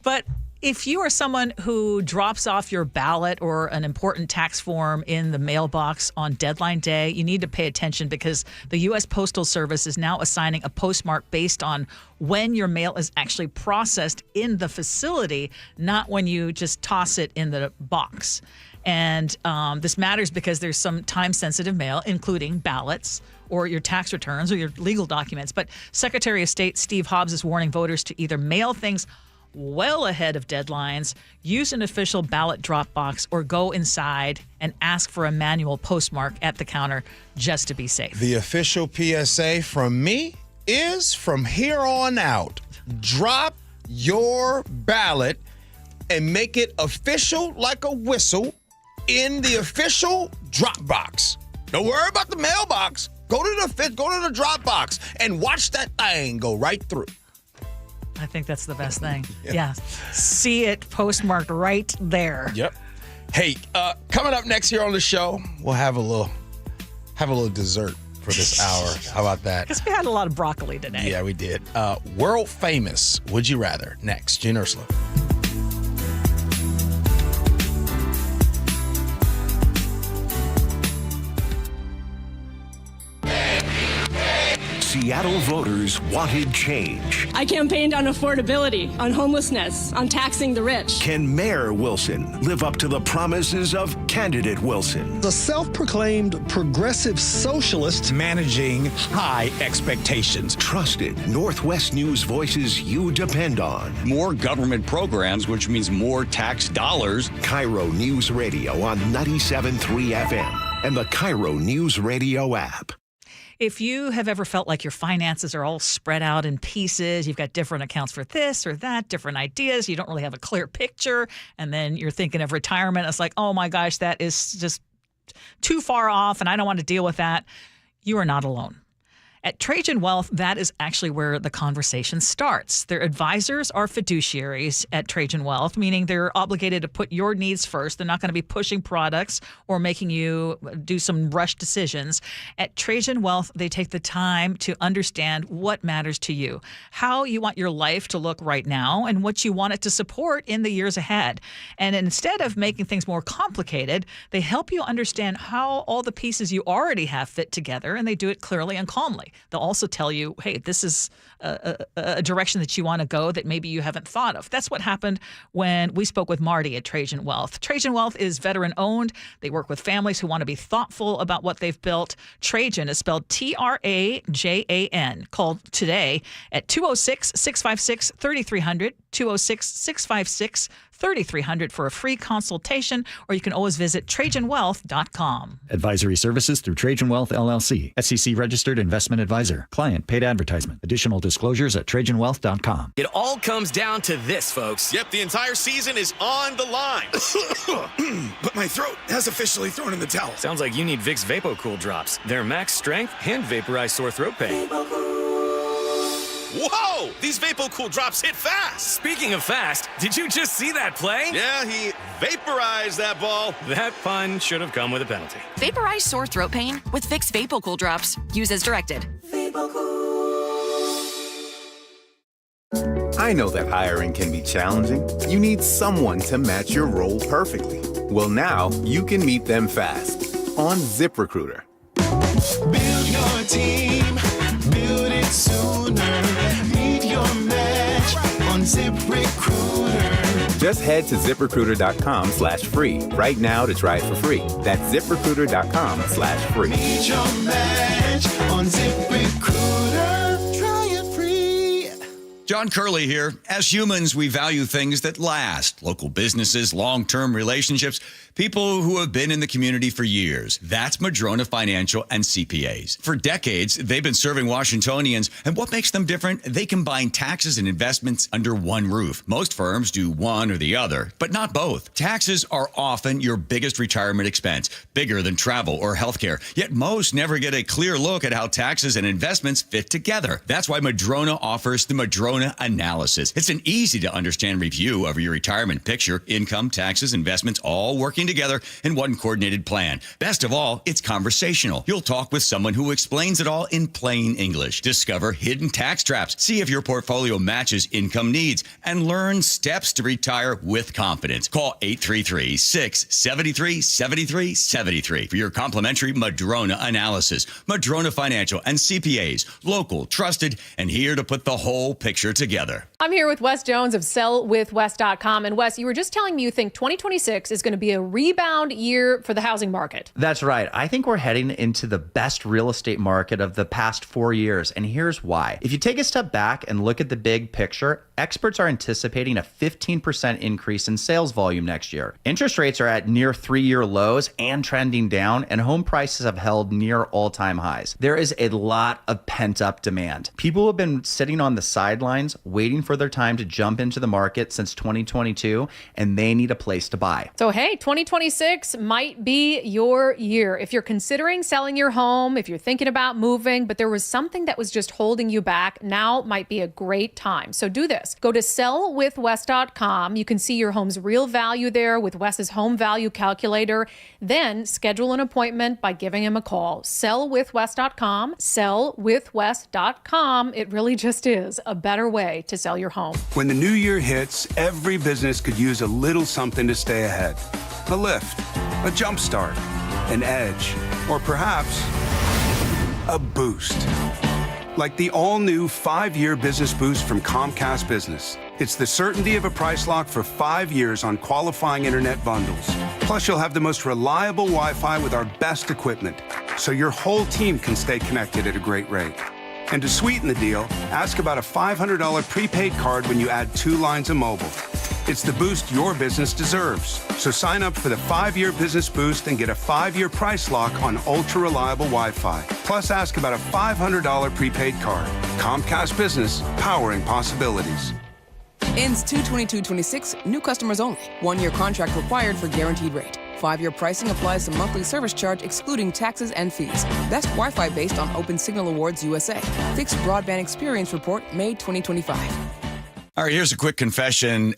But if you are someone who drops off your ballot or an important tax form in the mailbox on deadline day, you need to pay attention because the U.S. Postal Service is now assigning a postmark based on when your mail is actually processed in the facility, not when you just toss it in the box. And this matters because there's some time-sensitive mail, including ballots or your tax returns or your legal documents. But Secretary of State Steve Hobbs is warning voters to either mail things well ahead of deadlines, use an official ballot drop box, or go inside and ask for a manual postmark at the counter just to be safe. The official PSA from me is from here on out, drop your ballot and make it official like a whistle in the official drop box. Don't worry about the mailbox. Go to the drop box and watch that thing go right through. I think that's the best thing. Yeah. See it postmarked right there. Yep. Hey, coming up next here on the show, we'll have a little dessert for this hour. How about that? Because we had a lot of broccoli today. Yeah, we did. World famous Would You Rather next. Gee and Ursula. Seattle voters wanted change. I campaigned on affordability, on homelessness, on taxing the rich. Can Mayor Wilson live up to the promises of candidate Wilson? The self-proclaimed progressive socialist managing high expectations. Trusted Northwest News voices you depend on. More government programs, which means more tax dollars. KIRO News Radio on 97.3 FM and the KIRO News Radio app. If you have ever felt like your finances are all spread out in pieces, you've got different accounts for this or that, different ideas, you don't really have a clear picture, and then you're thinking of retirement, it's like, oh my gosh, that is just too far off and I don't want to deal with that, you are not alone. At Trajan Wealth, that is actually where the conversation starts. Their advisors are fiduciaries at Trajan Wealth, meaning they're obligated to put your needs first. They're not going to be pushing products or making you do some rushed decisions. At Trajan Wealth, they take the time to understand what matters to you, how you want your life to look right now, and what you want it to support in the years ahead. And instead of making things more complicated, they help you understand how all the pieces you already have fit together, and they do it clearly and calmly. They'll also tell you, hey, this is a direction that you want to go that maybe you haven't thought of. That's what happened when we spoke with Marty at Trajan Wealth. Trajan Wealth is veteran-owned. They work with families who want to be thoughtful about what they've built. Trajan is spelled Trajan. Call today at 206-656-3300, 206-656-3300 for a free consultation, or you can always visit TrajanWealth.com. Advisory services through Trajan Wealth, LLC. SEC registered investment advisor. Client paid advertisement. Additional disclosures at TrajanWealth.com. It all comes down to this, folks. Yep, the entire season is on the line. But my throat has officially thrown in the towel. Sounds like you need Vicks VapoCool drops. They're max strength and vaporize sore throat pain. Whoa! Whoa, these VapoCool drops hit fast. Speaking of fast, did you just see that play? Yeah, he vaporized that ball. That pun should have come with a penalty. Vaporize sore throat pain with Vicks VapoCool drops. Use as directed. I know that hiring can be challenging. You need someone to match your role perfectly. Well, now you can meet them fast on ZipRecruiter. Build your team, build it sooner. Meet your match on ZipRecruiter. Just head to ZipRecruiter.com/free right now to try it for free. That's ZipRecruiter.com/free. Meet your match on ZipRecruiter. Try it free. John Curley here. As humans, we value things that last. Local businesses, long-term relationships, people who have been in the community for years. That's Madrona Financial and CPAs. For decades, they've been serving Washingtonians, and what makes them different? They combine taxes and investments under one roof. Most firms do one or the other, but not both. Taxes are often your biggest retirement expense, bigger than travel or healthcare. Yet most never get a clear look at how taxes and investments fit together. That's why Madrona offers the Madrona Analysis. It's an easy-to-understand review of your retirement picture, income, taxes, investments, all working together in one coordinated plan. Best of all, it's conversational. You'll talk with someone who explains it all in plain English. Discover hidden tax traps, see if your portfolio matches income needs, and learn steps to retire with confidence. Call 833-673-7373 for your complimentary Madrona Analysis. Madrona Financial and CPAs, local, trusted, and here to put the whole picture together. I'm here with Wes Jones of sellwithwes.com. And Wes, you were just telling me you think 2026 is going to be a rebound year for the housing market. That's right. I think we're heading into the best real estate market of the past 4 years. And here's why. If you take a step back and look at the big picture, experts are anticipating a 15% increase in sales volume next year. Interest rates are at near 3-year lows and trending down, and home prices have held near all-time highs. There is a lot of pent-up demand. People have been sitting on the sidelines waiting for their time to jump into the market since 2022, and they need a place to buy. So, hey, 2026 might be your year. If you're considering selling your home, if you're thinking about moving, but there was something that was just holding you back, now might be a great time. So do this. Go to sellwithwes.com. You can see your home's real value there with Wes's home value calculator. Then schedule an appointment by giving him a call. Sellwithwes.com. Sellwithwes.com. It really just is a better way to sell your home. When the new year hits, every business could use a little something to stay ahead. A lift, a jump start, an edge, or perhaps a boost. Like the all-new 5-year business boost from Comcast Business. It's the certainty of a price lock for 5 years on qualifying internet bundles. Plus, you'll have the most reliable Wi-Fi with our best equipment, so your whole team can stay connected at a great rate. And to sweeten the deal, ask about a $500 prepaid card when you add 2 lines of mobile. It's the boost your business deserves. So sign up for the 5-year business boost and get a 5-year price lock on ultra-reliable Wi-Fi. Plus, ask about a $500 prepaid card. Comcast Business, powering possibilities. Ends 2/22/26, new customers only. 1-year contract required for guaranteed rate. 5-year pricing applies to monthly service charge excluding taxes and fees. Best Wi-Fi based on Open Signal Awards USA. Fixed Broadband Experience Report, May 2025. All right, here's a quick confession.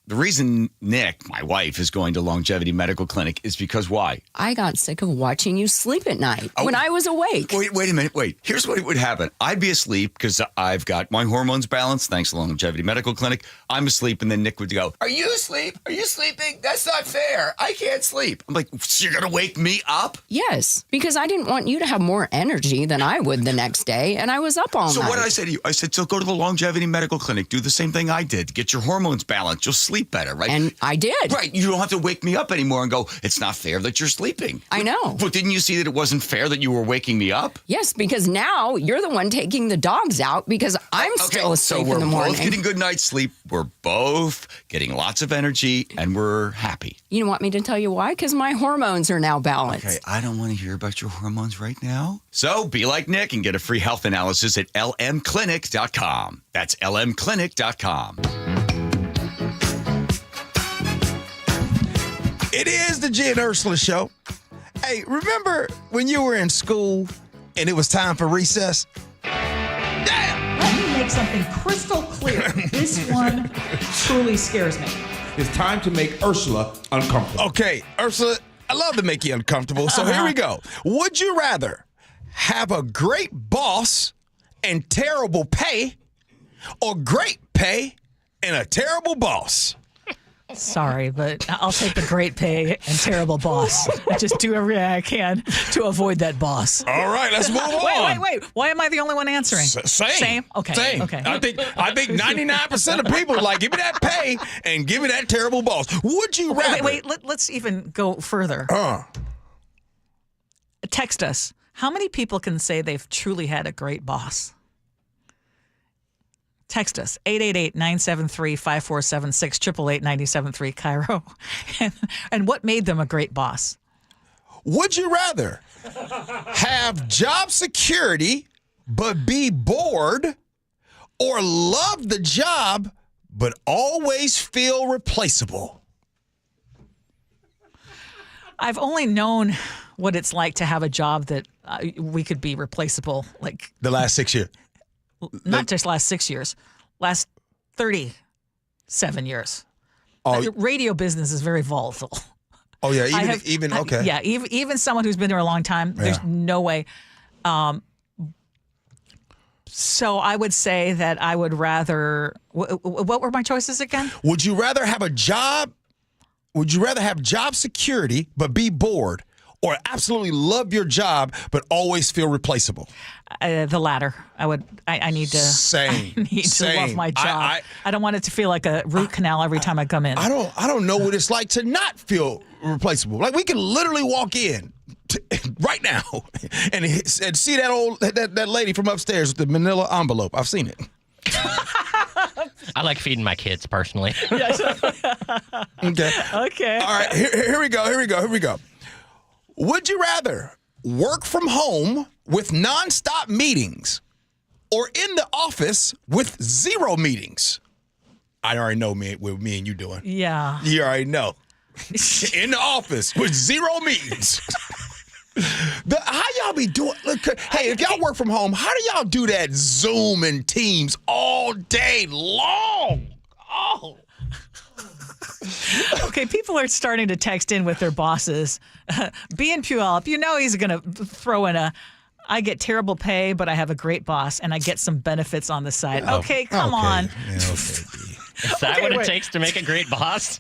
The reason Nick, my wife, is going to Longevity Medical Clinic is because why? I got sick of watching you sleep at night when I was awake. Wait a minute. Here's what would happen. I'd be asleep because I've got my hormones balanced thanks to Longevity Medical Clinic. I'm asleep, and then Nick would go, "Are you asleep? Are you sleeping? That's not fair. I can't sleep." I'm like, "So you're going to wake me up?" Yes, because I didn't want you to have more energy than I would the next day, and I was up all night. So what did I say to you? I said, so go to the Longevity Medical Clinic. Do the same thing I did. Get your hormones balanced. You'll sleep better, right? And I did. Right. You don't have to wake me up anymore and go, it's not fair that you're sleeping. I know. But didn't you see that it wasn't fair that you were waking me up? Yes, because now you're the one taking the dogs out because I'm still asleep in the morning. So we're both getting good night's sleep. We're both getting lots of energy, and we're happy. You want me to tell you why? Because my hormones are now balanced. Okay, I don't want to hear about your hormones right now. So be like Nick and get a free health analysis at lmclinic.com. That's lmclinic.com. It is the Gee and Ursula Show. Hey, remember when you were in school and it was time for recess? Damn! make something crystal clear. This one truly scares me. It's time to make Ursula uncomfortable. Okay, Ursula, I love to make you uncomfortable. So here we go. Would you rather have a great boss and terrible pay, or great pay and a terrible boss? Sorry, but I'll take the great pay and terrible boss. I just do everything I can to avoid that boss. All right, let's move on. Wait. Why am I the only one answering? Same. Okay. Same. Okay. I think 99% of people are like, give me that pay and give me that terrible boss. Would you rather? Wait. Let's even go further. Text us. How many people can say they've truly had a great boss? Text us, 888-973-5476, 888-973, KIRO. And what made them a great boss? Would you rather have job security but be bored, or love the job but always feel replaceable? I've only known what it's like to have a job that we could be replaceable. Like the last 6 years. Not just last 6 years, last 37 years. The radio business is very volatile. Oh yeah, okay. Yeah, even someone who's been there a long time, there's no way. So I would say that I would rather. What were my choices again? Would you rather have a job? Would you rather have job security but be bored, or absolutely love your job but always feel replaceable? The latter. I need to. Same. I need to love my job. I don't want it to feel like a root canal every time I come in. I don't know what it's like to not feel replaceable. Like we can literally walk in right now and see that lady from upstairs with the manila envelope. I've seen it. I like feeding my kids personally. Yes. Okay. Okay. All right. Here we go. Would you rather work from home with nonstop meetings, or in the office with 0 meetings? I already know what me and you doing. Yeah. You already know. In the office with 0 meetings. How y'all be doing? Look, hey, if y'all work from home, how do y'all do that Zoom and Teams all day long? Oh. Okay, people are starting to text in with their bosses. B and Puyallup, he's going to throw in I get terrible pay, but I have a great boss, and I get some benefits on the side. Okay, come on. Yeah, okay. Is that what it takes to make a great boss?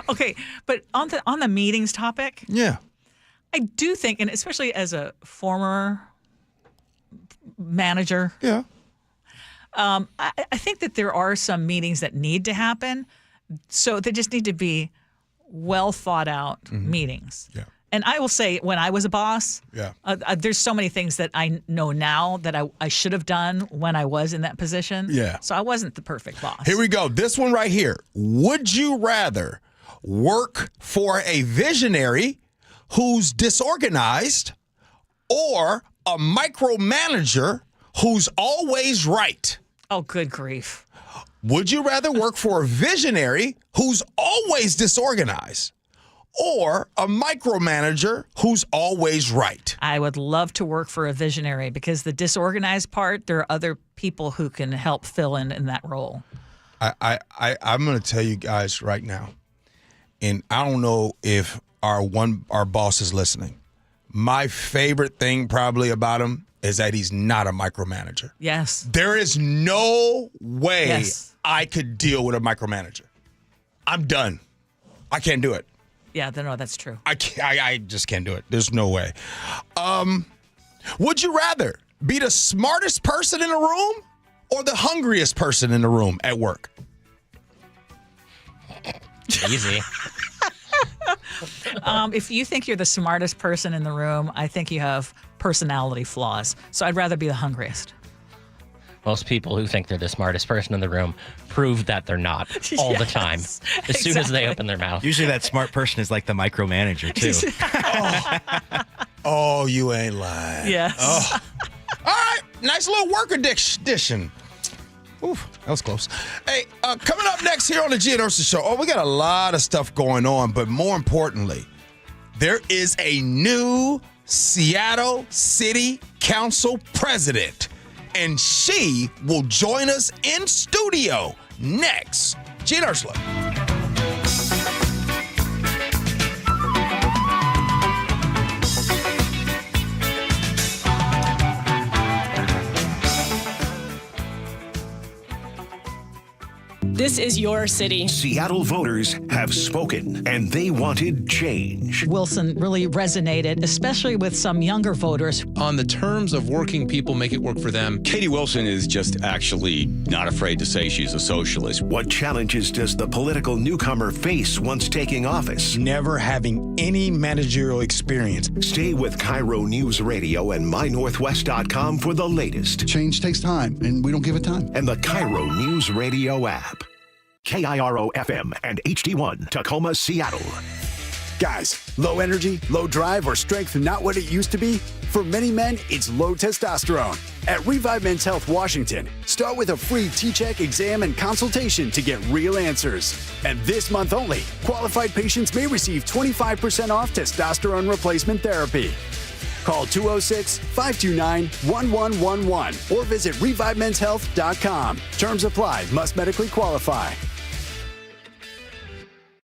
Okay, but on the meetings topic, yeah, I do think, and especially as a former manager, yeah, I think that there are some meetings that need to happen. So they just need to be well thought out meetings. Yeah. And I will say, when I was a boss, yeah, there's so many things that I know now that I should have done when I was in that position. Yeah. So I wasn't the perfect boss. Here we go. This one right here. Would you rather work for a visionary who's disorganized, or a micromanager who's always right? Oh, good grief. Would you rather work for a visionary who's always disorganized, or a micromanager who's always right? I would love to work for a visionary, because the disorganized part, there are other people who can help fill in that role. I'm going to tell you guys right now, and I don't know if our boss is listening. My favorite thing probably about him is that he's not a micromanager. Yes. There is no way I could deal with a micromanager. I'm done. I can't do it. Yeah, no, that's true. I just can't do it. There's no way. Would you rather be the smartest person in the room, or the hungriest person in the room at work? Easy. If you think you're the smartest person in the room, I think you have personality flaws. So I'd rather be the hungriest. Most people who think they're the smartest person in the room prove that they're not all the time, as soon as they open their mouth. Usually that smart person is like the micromanager, too. Oh, you ain't lying. Yes. Oh. All right, nice little work addition. Oof, that was close. Hey, coming up next here on the Gee Ursula Show. Oh, we got a lot of stuff going on, but more importantly, there is a new Seattle City Council president. and she will join us in studio next. Gee and Ursula. This is your city. Seattle voters have spoken, and they wanted change. Wilson really resonated, especially with some younger voters. On the terms of working people, make it work for them. Katie Wilson is just actually not afraid to say she's a socialist. What challenges does the political newcomer face once taking office? Never having any managerial experience. Stay with KIRO Newsradio and MyNorthwest.com for the latest. Change takes time, and we don't give it time. And the KIRO Newsradio app. KIRO FM and HD1, Tacoma, Seattle. Guys, low energy, low drive, or strength not what it used to be? For many men, it's low testosterone. At Revive Men's Health Washington, start with a free T-check exam and consultation to get real answers. And this month only, qualified patients may receive 25% off testosterone replacement therapy. Call 206-529-1111 or visit ReviveMen'sHealth.com. Terms apply. Must medically qualify.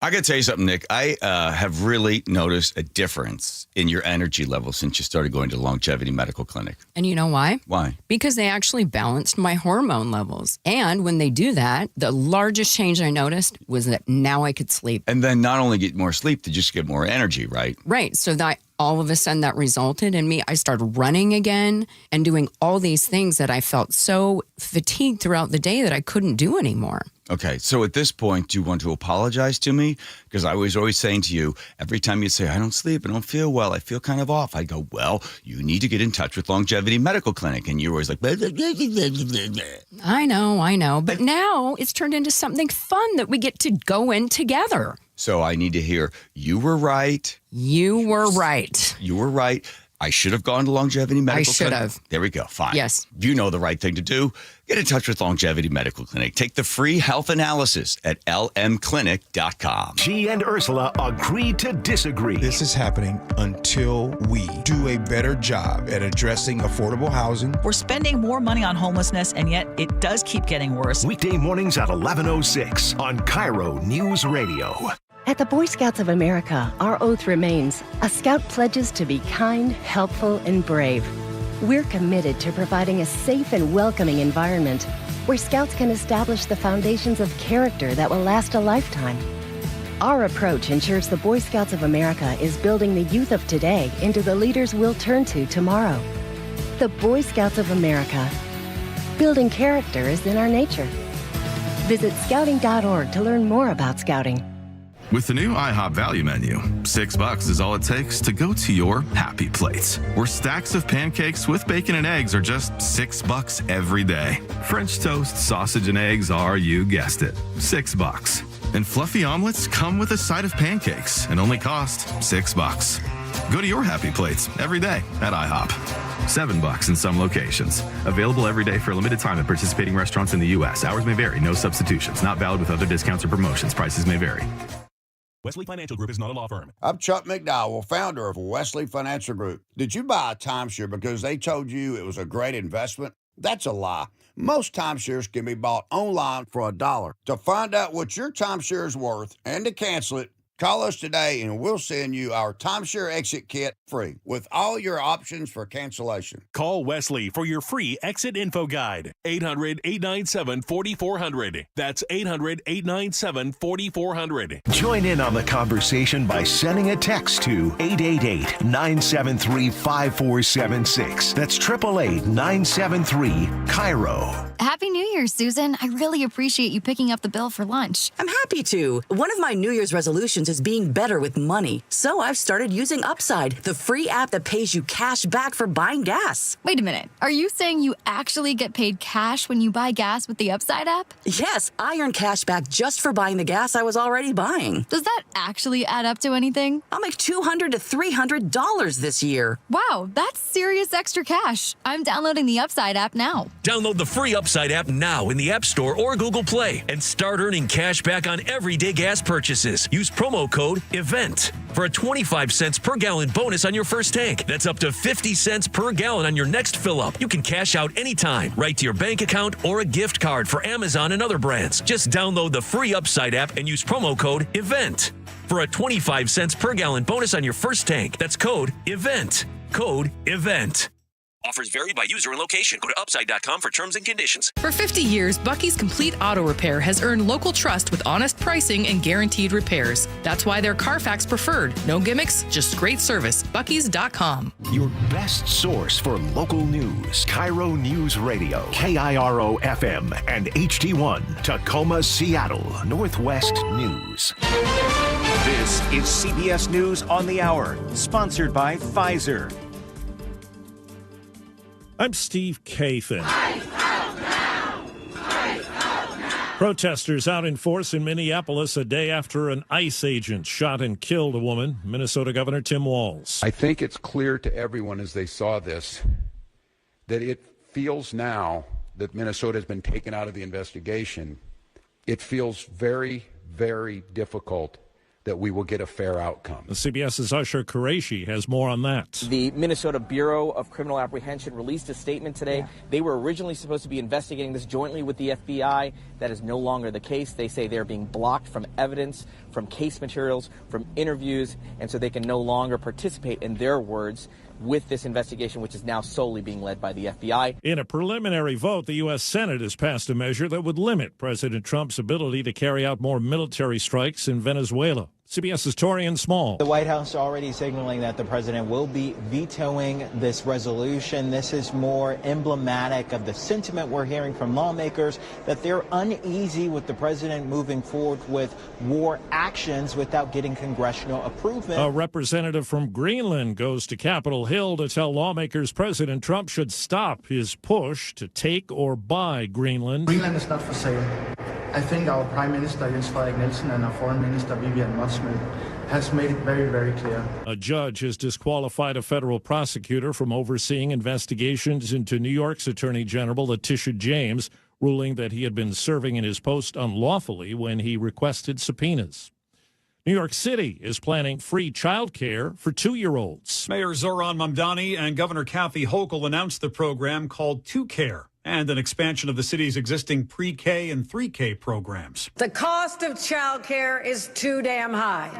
I got to tell you something, Nick. I have really noticed a difference in your energy level since you started going to the Longevity Medical Clinic. And you know why? Why? Because they actually balanced my hormone levels. And when they do that, the largest change I noticed was that now I could sleep. And then not only get more sleep, to just get more energy, right? Right. So that all of a sudden that resulted in me, I started running again and doing all these things that I felt so fatigued throughout the day that I couldn't do anymore. Okay, so at this point, do you want to apologize to me? Because I was always saying to you, every time you say, I don't sleep, I don't feel well, I feel kind of off, I go, well, you need to get in touch with Longevity Medical Clinic. And you're always like, blah, blah, blah, blah, blah, blah. I know. But now it's turned into something fun that we get to go in together. So I need to hear, you were right. You were right. You were right. I should have gone to Longevity Medical Clinic. I should have. There we go. Fine. Yes. You know the right thing to do. Get in touch with Longevity Medical Clinic. Take the free health analysis at lmclinic.com. Gee and Ursula agreed to disagree. This is happening until we do a better job at addressing affordable housing. We're spending more money on homelessness, and yet it does keep getting worse. Weekday mornings at 11:06 on KIRO News Radio. At the Boy Scouts of America, our oath remains. A Scout pledges to be kind, helpful, and brave. We're committed to providing a safe and welcoming environment where Scouts can establish the foundations of character that will last a lifetime. Our approach ensures the Boy Scouts of America is building the youth of today into the leaders we'll turn to tomorrow. The Boy Scouts of America. Building character is in our nature. Visit scouting.org to learn more about Scouting. With the new IHOP value menu, $6 is all it takes to go to your happy place, where stacks of pancakes with bacon and eggs are just $6 every day. French toast, sausage, and eggs are, you guessed it, $6. And fluffy omelets come with a side of pancakes and only cost $6. Go to your happy plates every day at IHOP. $7 in some locations. Available every day for a limited time at participating restaurants in the U.S. Hours may vary. No substitutions. Not valid with other discounts or promotions. Prices may vary. Wesley Financial Group is not a law firm. I'm Chuck McDowell, founder of Wesley Financial Group. Did you buy a timeshare because they told you it was a great investment? That's a lie. Most timeshares can be bought online for $1. To find out what your timeshare is worth and to cancel it, call us today and we'll send you our timeshare exit kit free with all your options for cancellation. Call Wesley for your free exit info guide. 800-897-4400. That's 800-897-4400. Join in on the conversation by sending a text to 888-973-5476. That's 888-973-KIRO. Happy New Year, Susan. I really appreciate you picking up the bill for lunch. I'm happy to. One of my New Year's resolutions is being better with money. So I've started using Upside, the free app that pays you cash back for buying gas. Wait a minute. Are you saying you actually get paid cash when you buy gas with the Upside app? Yes, I earn cash back just for buying the gas I was already buying. Does that actually add up to anything? I'll make $200 to $300 this year. Wow, that's serious extra cash. I'm downloading the Upside app now. Download the free Upside app now in the App Store or Google Play and start earning cash back on everyday gas purchases. Use promo promo code EVENT for a 25 cents per gallon bonus on your first tank. That's up to 50 cents per gallon on your next fill up. You can cash out anytime, right to your bank account or a gift card for Amazon and other brands. Just download the free Upside app and use promo code EVENT for a 25 cents per gallon bonus on your first tank. That's code EVENT. Code EVENT. Offers vary by user and location. Go to upside.com for terms and conditions. For 50 years, Bucky's Complete Auto Repair has earned local trust with honest pricing and guaranteed repairs. That's why they're Carfax preferred. No gimmicks, just great service. Bucky's.com. Your best source for local news. KIRO News Radio, KIRO FM, and HD1, Tacoma, Seattle, Northwest News. This is CBS News on the Hour, sponsored by Pfizer. I'm Steve Kathan. Protesters out in force in Minneapolis a day after an ICE agent shot and killed a woman. Minnesota Governor Tim Walz. I think it's clear to everyone as they saw this that it feels now that Minnesota has been taken out of the investigation. It feels very, very difficult that we will get a fair outcome. CBS's Usher Qureshi has more on that. The Minnesota Bureau of Criminal Apprehension released a statement today. They were originally supposed to be investigating this jointly with the FBI. That is no longer the case. They say they're being blocked from evidence, from case materials, from interviews, and so they can no longer participate, in their words, with this investigation, which is now solely being led by the FBI. In a preliminary vote, the U.S. Senate has passed a measure that would limit President Trump's ability to carry out more military strikes in Venezuela. CBS's Torian Small. The White House already signaling that the president will be vetoing this resolution. This is more emblematic of the sentiment we're hearing from lawmakers that they're uneasy with the president moving forward with war actions without getting congressional approval. A representative from Greenland goes to Capitol Hill to tell lawmakers President Trump should stop his push to take or buy Greenland. Greenland is not for sale. I think our Prime Minister Jens Frederik Nielsen and our Foreign Minister Vivian Motzman has made it very, very clear. A judge has disqualified a federal prosecutor from overseeing investigations into New York's Attorney General Letitia James, ruling that he had been serving in his post unlawfully when he requested subpoenas. New York City is planning free child care for 2-year-olds. Mayor Zoran Mamdani and Governor Kathy Hochul announced the program called 2Care and an expansion of the city's existing pre-K and 3K programs. The cost of child care is too damn high.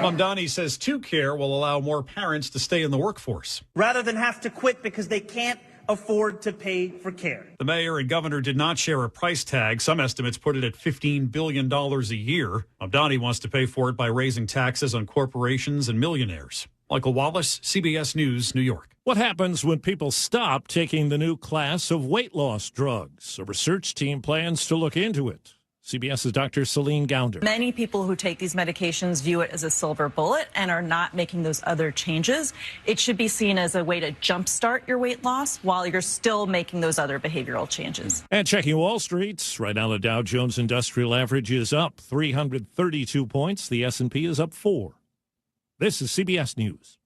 Mamdani says 2Care will allow more parents to stay in the workforce, rather than have to quit because they can't afford to pay for care. The mayor and governor did not share a price tag. Some estimates put it at $15 billion a year. Mamdani wants to pay for it by raising taxes on corporations and millionaires. Michael Wallace, CBS News, New York. What happens when people stop taking the new class of weight loss drugs? A research team plans to look into it. CBS's Dr. Celine Gounder. Many people who take these medications view it as a silver bullet and are not making those other changes. It should be seen as a way to jumpstart your weight loss while you're still making those other behavioral changes. And checking Wall Street, right now the Dow Jones Industrial Average is up 332 points. The S&P is up 4. This is CBS News.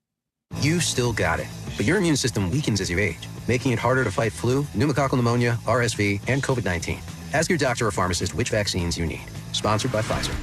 You still got it, but your immune system weakens as you age, making it harder to fight flu, pneumococcal pneumonia, RSV, and COVID-19. Ask your doctor or pharmacist which vaccines you need. Sponsored by Pfizer.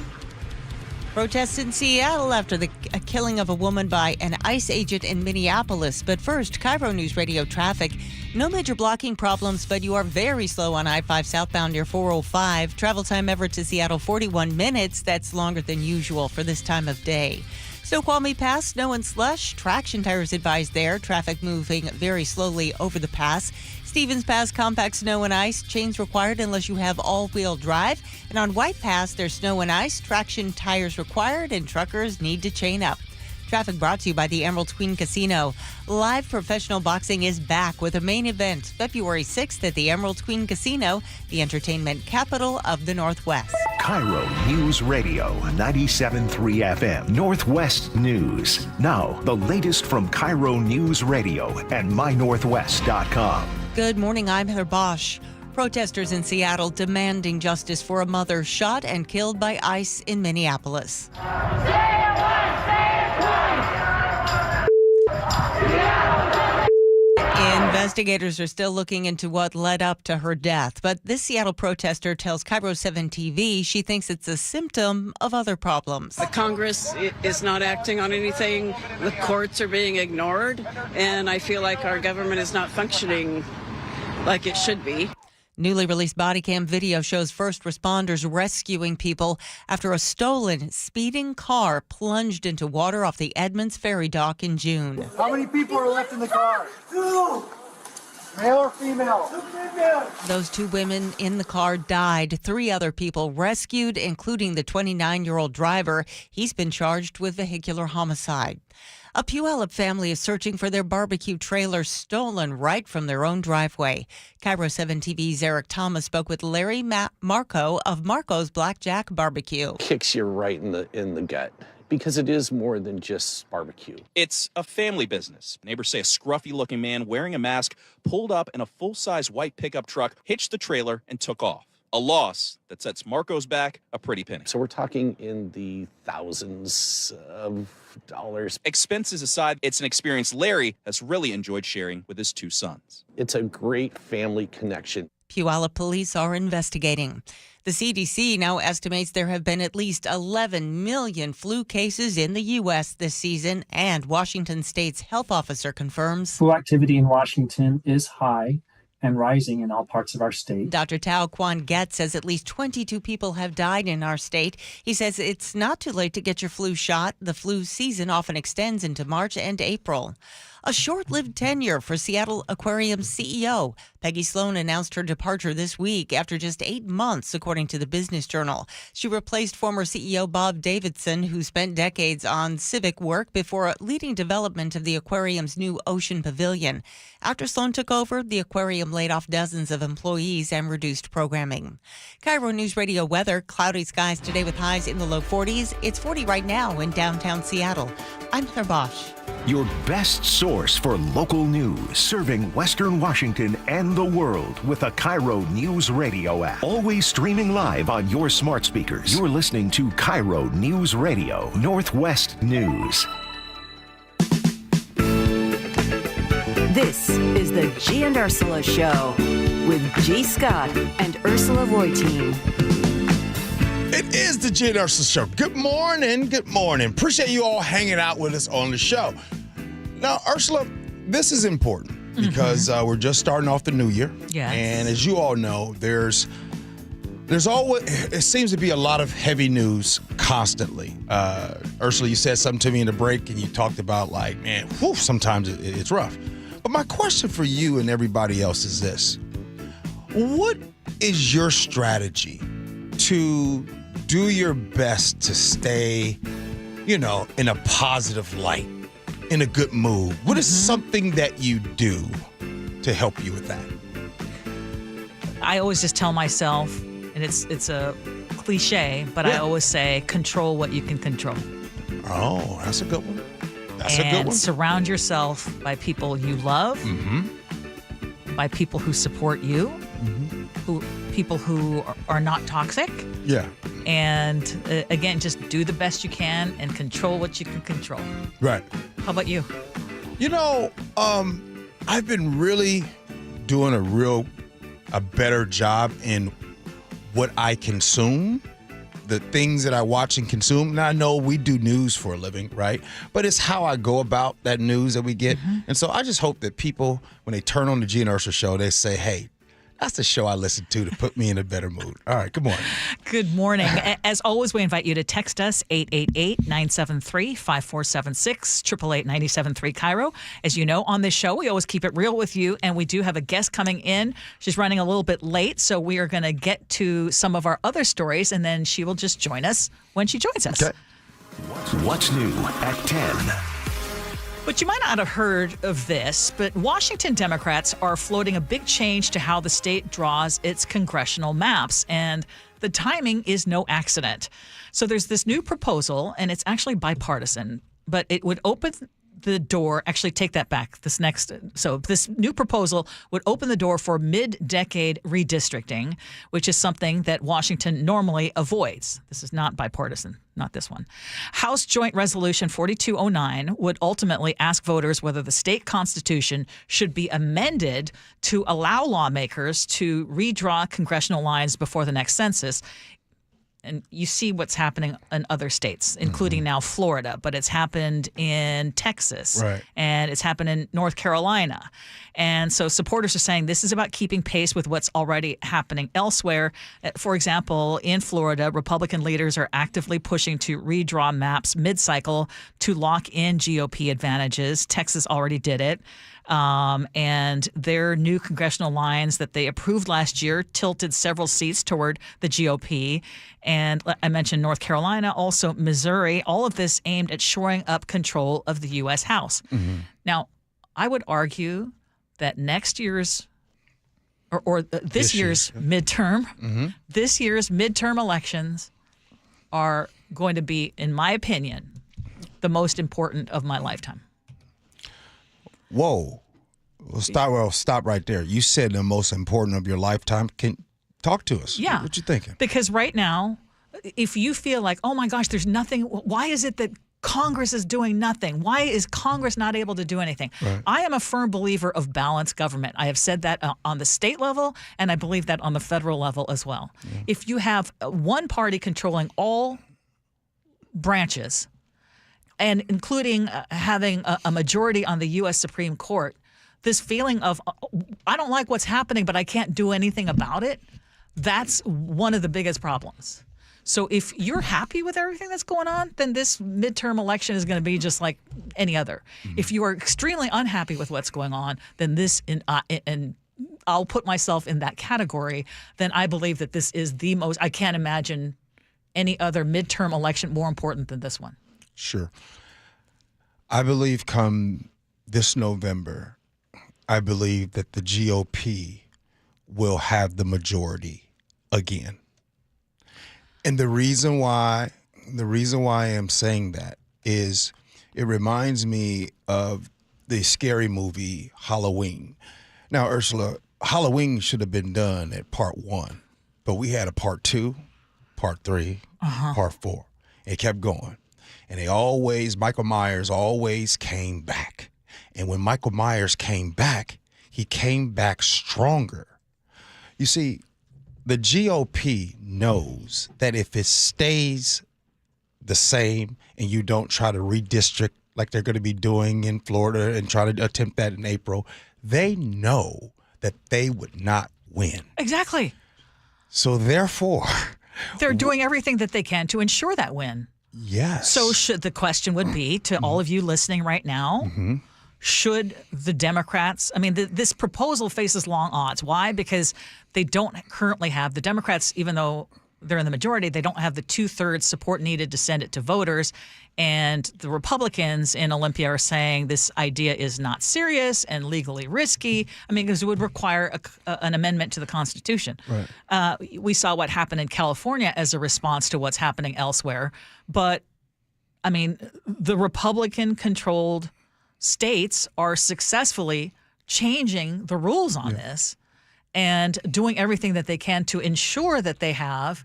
Protests in Seattle after the killing of a woman by an ICE agent in Minneapolis. But first, KIRO News Radio traffic. No major blocking problems, but you are very slow on I-5 southbound near 405. Travel time Everett to Seattle, 41 minutes. That's longer than usual for this time of day. Snoqualmie Pass, snow and slush. Traction tires advised there. Traffic moving very slowly over the pass. Stevens Pass, compact snow and ice. Chains required unless you have all-wheel drive. And on White Pass, there's snow and ice. Traction tires required, and truckers need to chain up. Traffic brought to you by the Emerald Queen Casino. Live professional boxing is back with a main event February 6th at the Emerald Queen Casino, the entertainment capital of the Northwest. KIRO News Radio, 97.3 FM, Northwest News. Now, the latest from KIRO News Radio and mynorthwest.com. Good morning, I'm Heather Bosch. Protesters in Seattle demanding justice for a mother shot and killed by ICE in Minneapolis. Investigators are still looking into what led up to her death, but this Seattle protester tells KIRO 7 TV she thinks it's a symptom of other problems. The Congress is not acting on anything. The courts are being ignored, and I feel like our government is not functioning like it should be. Newly released body cam video shows first responders rescuing people after a stolen, speeding car plunged into water off the Edmonds Ferry dock in June. How many people are left in the car? 2. Male or female? 2 females. Those 2 women in the car died. 3 other people rescued, including the 29-year-old driver. He's been charged with vehicular homicide. A Puyallup family is searching for their barbecue trailer stolen right from their own driveway. KIRO 7 TV's Eric Thomas spoke with Larry Marco of Marco's Blackjack Barbecue. Kicks you right in the gut because it is more than just barbecue. It's a family business. Neighbors say a scruffy-looking man wearing a mask pulled up in a full-size white pickup truck, hitched the trailer, and took off. A loss that sets Marco's back a pretty penny. So we're talking in the thousands of dollars. Expenses aside, it's an experience Larry has really enjoyed sharing with his 2 sons. It's a great family connection. Puyallup police are investigating. The CDC now estimates there have been at least 11 million flu cases in the U.S. this season, and Washington State's health officer confirms flu activity in Washington is high and rising in all parts of our state. Dr. Tao Kwan Get says at least 22 people have died in our state. He says it's not too late to get your flu shot. The flu season often extends into March and April. A short-lived tenure for Seattle Aquarium's CEO. Peggy Sloan announced her departure this week after just 8 months, according to the Business Journal. She replaced former CEO Bob Davidson, who spent decades on civic work before leading development of the aquarium's new Ocean Pavilion. After Sloan took over, the aquarium laid off dozens of employees and reduced programming. KIRO Newsradio weather, cloudy skies today with highs in the low 40s. It's 40 right now in downtown Seattle. I'm Claire Bosch. Your best source for local news, serving Western Washington and the world with a KIRO Newsradio app. Always streaming live on your smart speakers. You're listening to KIRO Newsradio, Northwest News. This is the Gee and Ursula Show with G. Scott and Ursula Reutin. It is the Gee and Ursula Show. Good morning. Good morning. Appreciate you all hanging out with us on the show. Now, Ursula, this is important because we're just starting off the new year. Yes. And as you all know, there's always, it seems to be a lot of heavy news constantly. Ursula, you said something to me in the break and you talked about like, man, sometimes it's rough. But my question for you and everybody else is this. What is your strategy to do your best to stay, in a positive light, in a good mood? What is something that you do to help you with that? I always just tell myself, and it's a cliche, but I always say, control what you can control. Oh, that's a good one. And surround yourself by people you love, by people who support you, people who are not toxic. Yeah. And again, just do the best you can and control what you can control. Right. How about you? I've been really doing a better job in what I consume, the things that I watch and consume. Now, I know we do news for a living, right? But it's how I go about that news that we get. And so I just hope that people, when they turn on the Gee and Ursula Show, they say, hey, that's the show I listen to put me in a better mood. All right, good morning. Good morning. As always, we invite you to text us 888-973-5476, 888-973 KIRO. As you know, on this show, we always keep it real with you, and we do have a guest coming in. She's running a little bit late, so we are going to get to some of our other stories, and then she will just join us when she joins us. Okay. What's new at 10? But you might not have heard of this, but Washington Democrats are floating a big change to how the state draws its congressional maps, and the timing is no accident. So there's this new proposal, and it's actually bipartisan, but it would open the door, actually take that back. This new proposal would open the door for mid-decade redistricting, which is something that Washington normally avoids. This is not bipartisan, not this one. House Joint Resolution 4209 would ultimately ask voters whether the state constitution should be amended to allow lawmakers to redraw congressional lines before the next census. And you see what's happening in other states, including now Florida, but it's happened in Texas, Right. and it's happened in North Carolina. And so supporters are saying this is about keeping pace with what's already happening elsewhere. For example, in Florida, Republican leaders are actively pushing to redraw maps mid-cycle to lock in GOP advantages. Texas already did it. And their new congressional lines that they approved last year tilted several seats toward the GOP. And I mentioned North Carolina, also Missouri, all of this aimed at shoring up control of the U.S. House. Now, I would argue that next year's or this year's midterm, this year's midterm elections are going to be, in my opinion, the most important of my lifetime. Whoa. Well, stop right there. You said the most important of your lifetime. Can talk to us. Yeah. What you thinking? Because right now, if you feel like, oh my gosh, there's nothing, why is it that Congress is doing nothing? Why is Congress not able to do anything? Right. I am a firm believer of balanced government. I have said that on the state level, and I believe that on the federal level as well. Yeah. If you have one party controlling all branches, and including having a majority on the U.S. Supreme Court, this feeling of, I don't like what's happening, but I can't do anything about it, that's one of the biggest problems. So if you're happy with everything that's going on, then this midterm election is going to be just like any other. If you are extremely unhappy with what's going on, then this, and I'll put myself in that category, then I believe that this is the most, I can't imagine any other midterm election more important than this one. Sure. I believe come this November, I believe that the GOP will have the majority again. And the reason why I am saying that is it reminds me of the scary movie Halloween. Now, Ursula, Halloween should have been done at part 1, but we had a part 2, part 3, part 4. It kept going. And Michael Myers always came back. And when Michael Myers came back, he came back stronger. You see, the GOP knows that if it stays the same and you don't try to redistrict like they're going to be doing in Florida and try to attempt that in April, they know that they would not win. Exactly. So therefore, they're doing everything that they can to ensure that win. Yes. So the question would be to all of you listening right now, should the Democrats, this proposal faces long odds. Why? Because they don't currently have, the Democrats, even though they're in the majority, they don't have the 2/3 support needed to send it to voters. And the Republicans in Olympia are saying this idea is not serious and legally risky. Because it would require an amendment to the Constitution. Right. We saw what happened in California as a response to what's happening elsewhere. But, the Republican-controlled states are successfully changing the rules on this and doing everything that they can to ensure that they have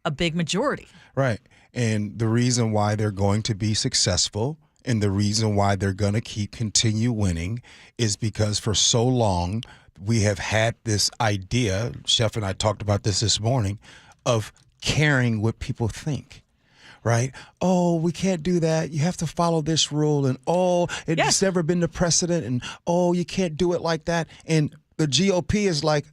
a big majority. Right. And the reason why they're going to be successful and the reason why they're going to continue winning is because for so long we have had this idea, Chef and I talked about this morning, of caring what people think. Right? Oh, we can't do that. You have to follow this rule. And it's never been the precedent. And you can't do it like that. And the GOP is like,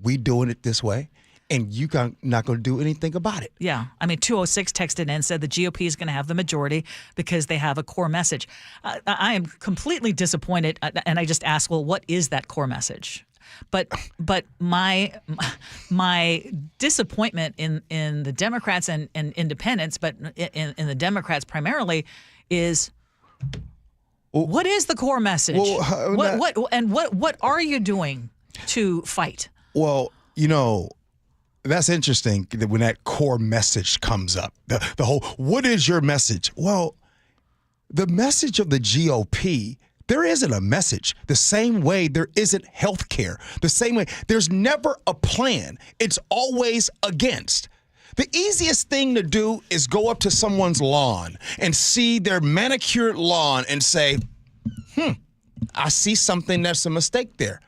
we doing it this way. And you not going to do anything about it. Yeah. 206 texted in and said the GOP is going to have the majority because they have a core message. I am completely disappointed. And I just asked, well, what is that core message? But my disappointment in the Democrats and independents, but in the Democrats primarily, is what is the core message? What are you doing to fight? Well, that's interesting that when that core message comes up, the whole, what is your message? Well, the message of the GOP, there isn't a message. The same way there isn't health care. The same way there's never a plan. It's always against. The easiest thing to do is go up to someone's lawn and see their manicured lawn and say, I see something that's a mistake there.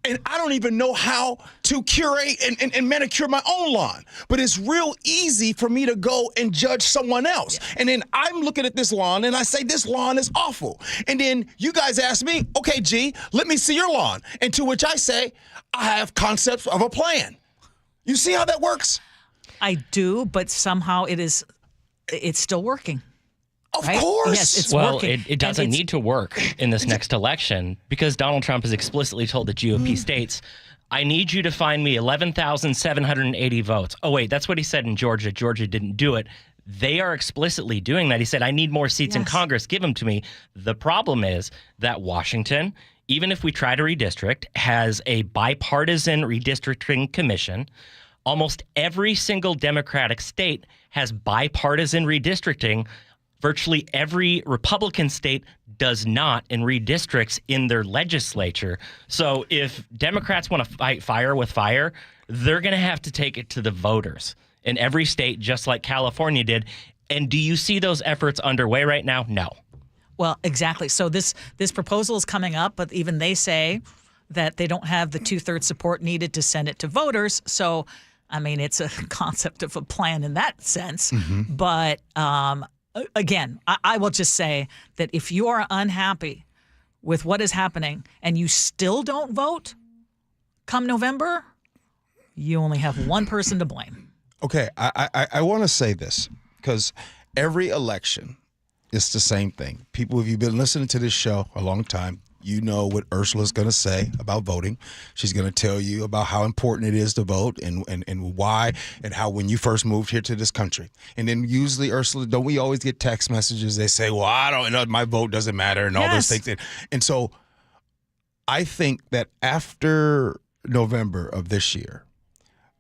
And I don't even know how to curate and manicure my own lawn. But it's real easy for me to go and judge someone else. Yeah. And then I'm looking at this lawn and I say, this lawn is awful. And then you guys ask me, okay, G, let me see your lawn. And to which I say, I have concepts of a plan. You see how that works? I do, but somehow it's still working. Of course. Yes, it's well, working. it doesn't need to work in this next election because Donald Trump has explicitly told the GOP states, I need you to find me 11,780 votes. Oh, wait, that's what he said in Georgia. Georgia didn't do it. They are explicitly doing that. He said, I need more seats in Congress. Give them to me. The problem is that Washington, even if we try to redistrict, has a bipartisan redistricting commission. Almost every single Democratic state has bipartisan redistricting. Virtually every Republican state does not and redistricts in their legislature. So if Democrats want to fight fire with fire, they're going to have to take it to the voters in every state, just like California did. And do you see those efforts underway right now? No. Well, exactly. So this proposal is coming up, but even they say that they don't have the 2/3 support needed to send it to voters. So, I mean, it's a concept of a plan in that sense. Mm-hmm. But again, I will just say that if you are unhappy with what is happening and you still don't vote come November, you only have one person to blame. Okay, I want to say this because every election is the same thing. People, if you've been listening to this show a long time, you know what Ursula's going to say about voting. She's going to tell you about how important it is to vote and why and how when you first moved here to this country. And then usually, Ursula, don't we always get text messages? They say, well, I don't know, my vote doesn't matter and all those things. And so I think that after November of this year,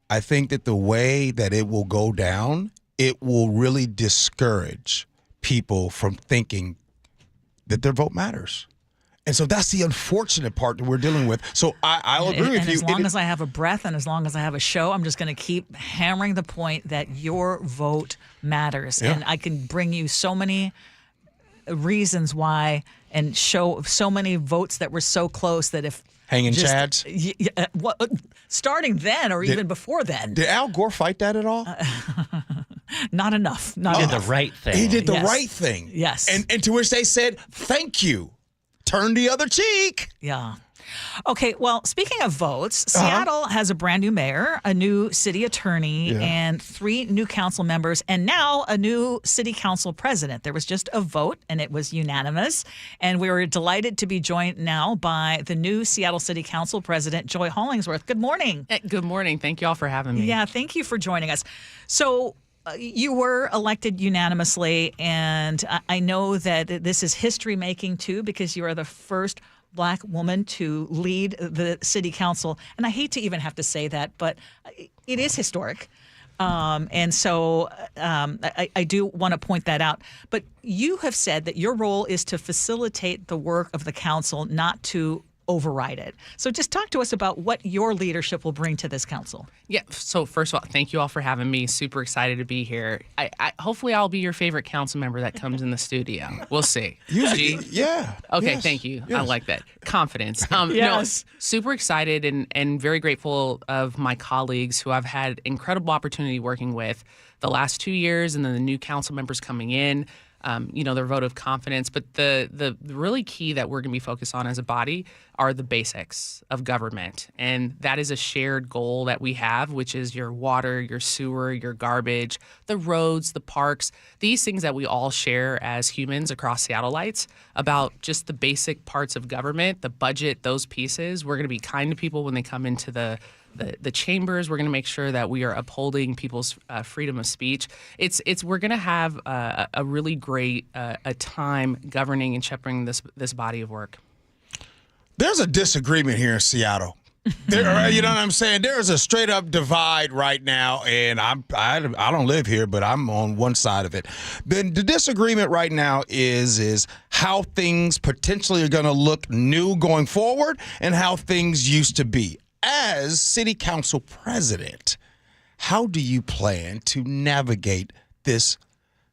I think that the way that it will go down, it will really discourage people from thinking that their vote matters. And so that's the unfortunate part that we're dealing with. So I'll agree with you. As long as I have a breath and as long as I have a show, I'm just going to keep hammering the point that your vote matters. Yeah. And I can bring you so many reasons why and show so many votes that were so close that if hanging chads? Starting then or even before then. Did Al Gore fight that at all? Not enough. He did the right thing. He did the right thing. Yes. And to which they said, thank you. Turn the other cheek. Yeah. Okay, well, speaking of votes, Seattle has a brand new mayor, a new city attorney, and 3 new council members, and now a new city council president. There was just a vote, and it was unanimous. And we were delighted to be joined now by the new Seattle City Council president, Joy Hollingsworth. Good morning. Good morning. Thank you all for having me. Yeah, thank you for joining us. So you were elected unanimously, and I know that this is history-making, too, because you are the first Black woman to lead the city council. And I hate to even have to say that, but it is historic. And so I do want to point that out. But you have said that your role is to facilitate the work of the council, not to override it. So just talk to us about what your leadership will bring to this council. Yeah. So first of all, thank you all for having me. Super excited to be here. Hopefully I'll be your favorite council member that comes in the studio. We'll see. Yeah. Okay. Yes. Thank you. Yes. I like that. Confidence. Yes. No, super excited and very grateful of my colleagues who I've had incredible opportunity working with the last 2 years, and then the new council members coming in. Their vote of confidence. But the really key that we're going to be focused on as a body are the basics of government. And that is a shared goal that we have, which is your water, your sewer, your garbage, the roads, the parks, these things that we all share as humans across Seattleites about just the basic parts of government, the budget, those pieces. We're going to be kind to people when they come into the chambers. We're going to make sure that we are upholding people's freedom of speech. We're going to have a really great a time governing and shepherding this body of work. There's a disagreement here in Seattle You know what I'm saying? There's a straight up divide right now, and I don't live here, but I'm on one side of it. The disagreement right now is how things potentially are going to look new going forward and how things used to be. As city council president, how do you plan to navigate this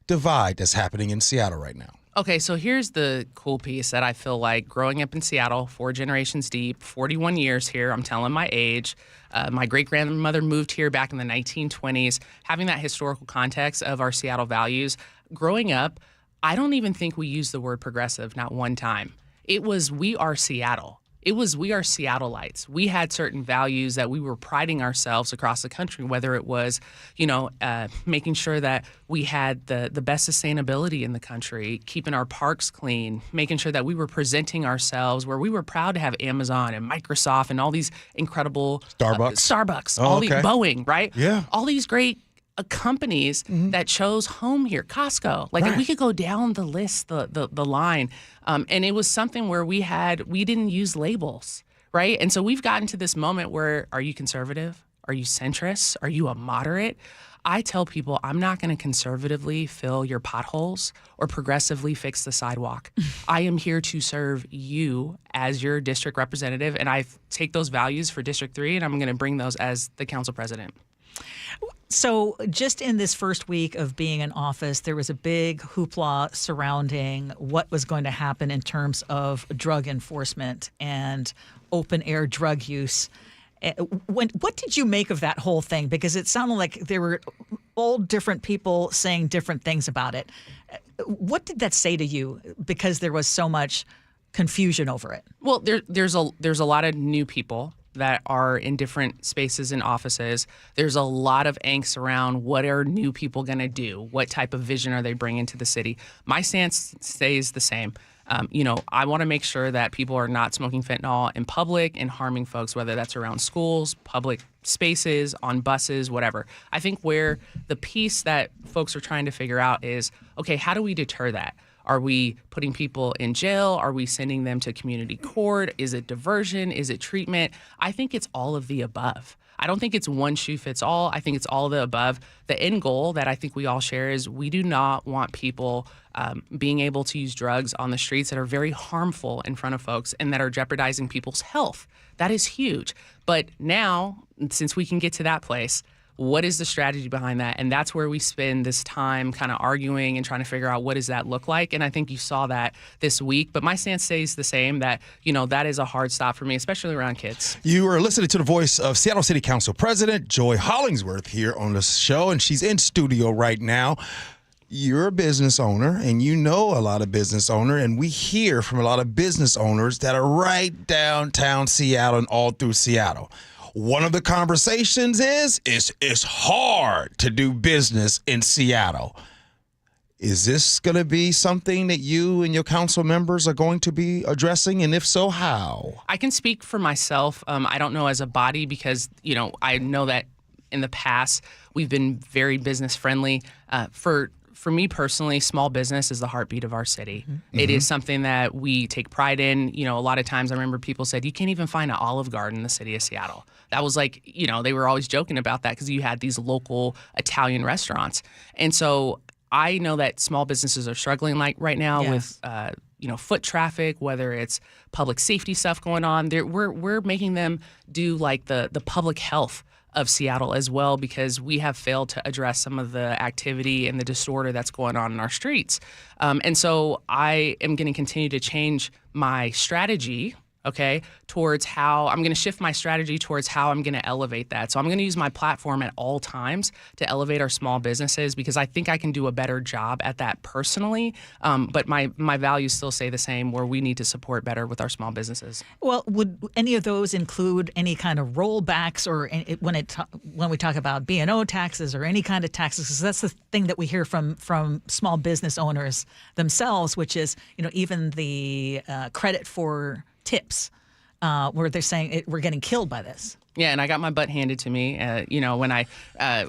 divide that's happening in Seattle right now? Okay, so here's the cool piece that I feel like growing up in Seattle, 4 generations deep, 41 years here, I'm telling my age. My great-grandmother moved here back in the 1920s. Having that historical context of our Seattle values, growing up, I don't even think we used the word progressive, not one time. It was, we are Seattle. It was, we are Seattleites. We had certain values that we were priding ourselves across the country, whether it was, making sure that we had the best sustainability in the country, keeping our parks clean, making sure that we were presenting ourselves where we were proud to have Amazon and Microsoft and all these incredible Starbucks, all these Boeing, right? Yeah. All these great companies that chose home here, Costco. Like we could go down the list, the line. And it was something where we didn't use labels, right? And so we've gotten to this moment where, are you conservative? Are you centrist? Are you a moderate? I tell people I'm not going to conservatively fill your potholes or progressively fix the sidewalk. I am here to serve you as your district representative, and I take those values for District 3, and I'm going to bring those as the council president. So just in this first week of being in office, there was a big hoopla surrounding what was going to happen in terms of drug enforcement and open-air drug use. What did you make of that whole thing? Because it sounded like there were all different people saying different things about it. What did that say to you? Because there was so much confusion over it. Well, there's a lot of new people that are in different spaces and offices. There's a lot of angst around what are new people going to do? What type of vision are they bringing to the city? My stance stays the same. I want to make sure that people are not smoking fentanyl in public and harming folks, whether that's around schools, public spaces, on buses, whatever. I think where the piece that folks are trying to figure out is, okay, how do we deter that? Are we putting people in jail? Are we sending them to community court? Is it diversion? Is it treatment? I think it's all of the above. I don't think it's one shoe fits all. I think it's all of the above. The end goal that I think we all share is we do not want people being able to use drugs on the streets that are very harmful in front of folks and that are jeopardizing people's health. That is huge. But now, since we can get to that place, what is the strategy behind that? And that's where we spend this time kind of arguing and trying to figure out what does that look like. And I think you saw that this week. But my stance stays the same, that, that is a hard stop for me, especially around kids. You are listening to the voice of Seattle City Council President Joy Hollingsworth here on the show, and she's in studio right now. You're a business owner, and you know a lot of business owners, and we hear from a lot of business owners that are right downtown Seattle and all through Seattle. One of the conversations is it's hard to do business in Seattle. Is this going to be something that you and your council members are going to be addressing? And if so, how? I can speak for myself. I don't know as a body because, I know that in the past we've been very business friendly. For me personally, small business is the heartbeat of our city. Mm-hmm. It is something that we take pride in. A lot of times I remember people said, you can't even find an Olive Garden in the city of Seattle. That was like, they were always joking about that because you had these local Italian restaurants. And so I know that small businesses are struggling right now with, foot traffic, whether it's public safety stuff going on. We're making them do like the public health of Seattle as well, because we have failed to address some of the activity and the disorder that's going on in our streets. And so I am going to continue to change my strategy, towards how I'm going to shift my strategy towards how I'm going to elevate that. So I'm going to use my platform at all times to elevate our small businesses because I think I can do a better job at that personally. But my values still stay the same, where we need to support better with our small businesses. Well, would any of those include any kind of rollbacks or when we talk about B&O taxes or any kind of taxes? Because that's the thing that we hear from small business owners themselves, which is, even the credit for tips, where they're saying we're getting killed by this. Yeah, and I got my butt handed to me. When I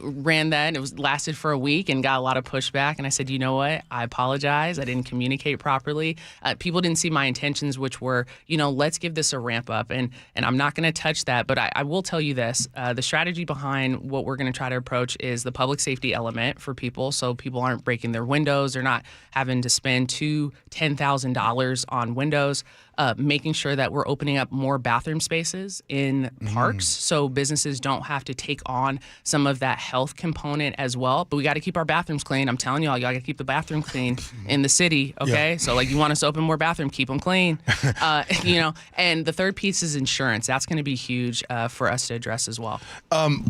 ran that, it lasted for a week and got a lot of pushback. And I said, you know what? I apologize. I didn't communicate properly. People didn't see my intentions, which were, let's give this a ramp up. And I'm not going to touch that. But I will tell you this. The strategy behind what we're going to try to approach is the public safety element for people. So people aren't breaking their windows. They're not having to spend $10,000 on windows. Making sure that we're opening up more bathroom spaces in parks so businesses don't have to take on some of that health component as well. But we got to keep our bathrooms clean. I'm telling y'all got to keep the bathroom clean in the city, okay? Yeah. So, you want us to open more bathroom, keep them clean. And the third piece is insurance. That's going to be huge for us to address as well.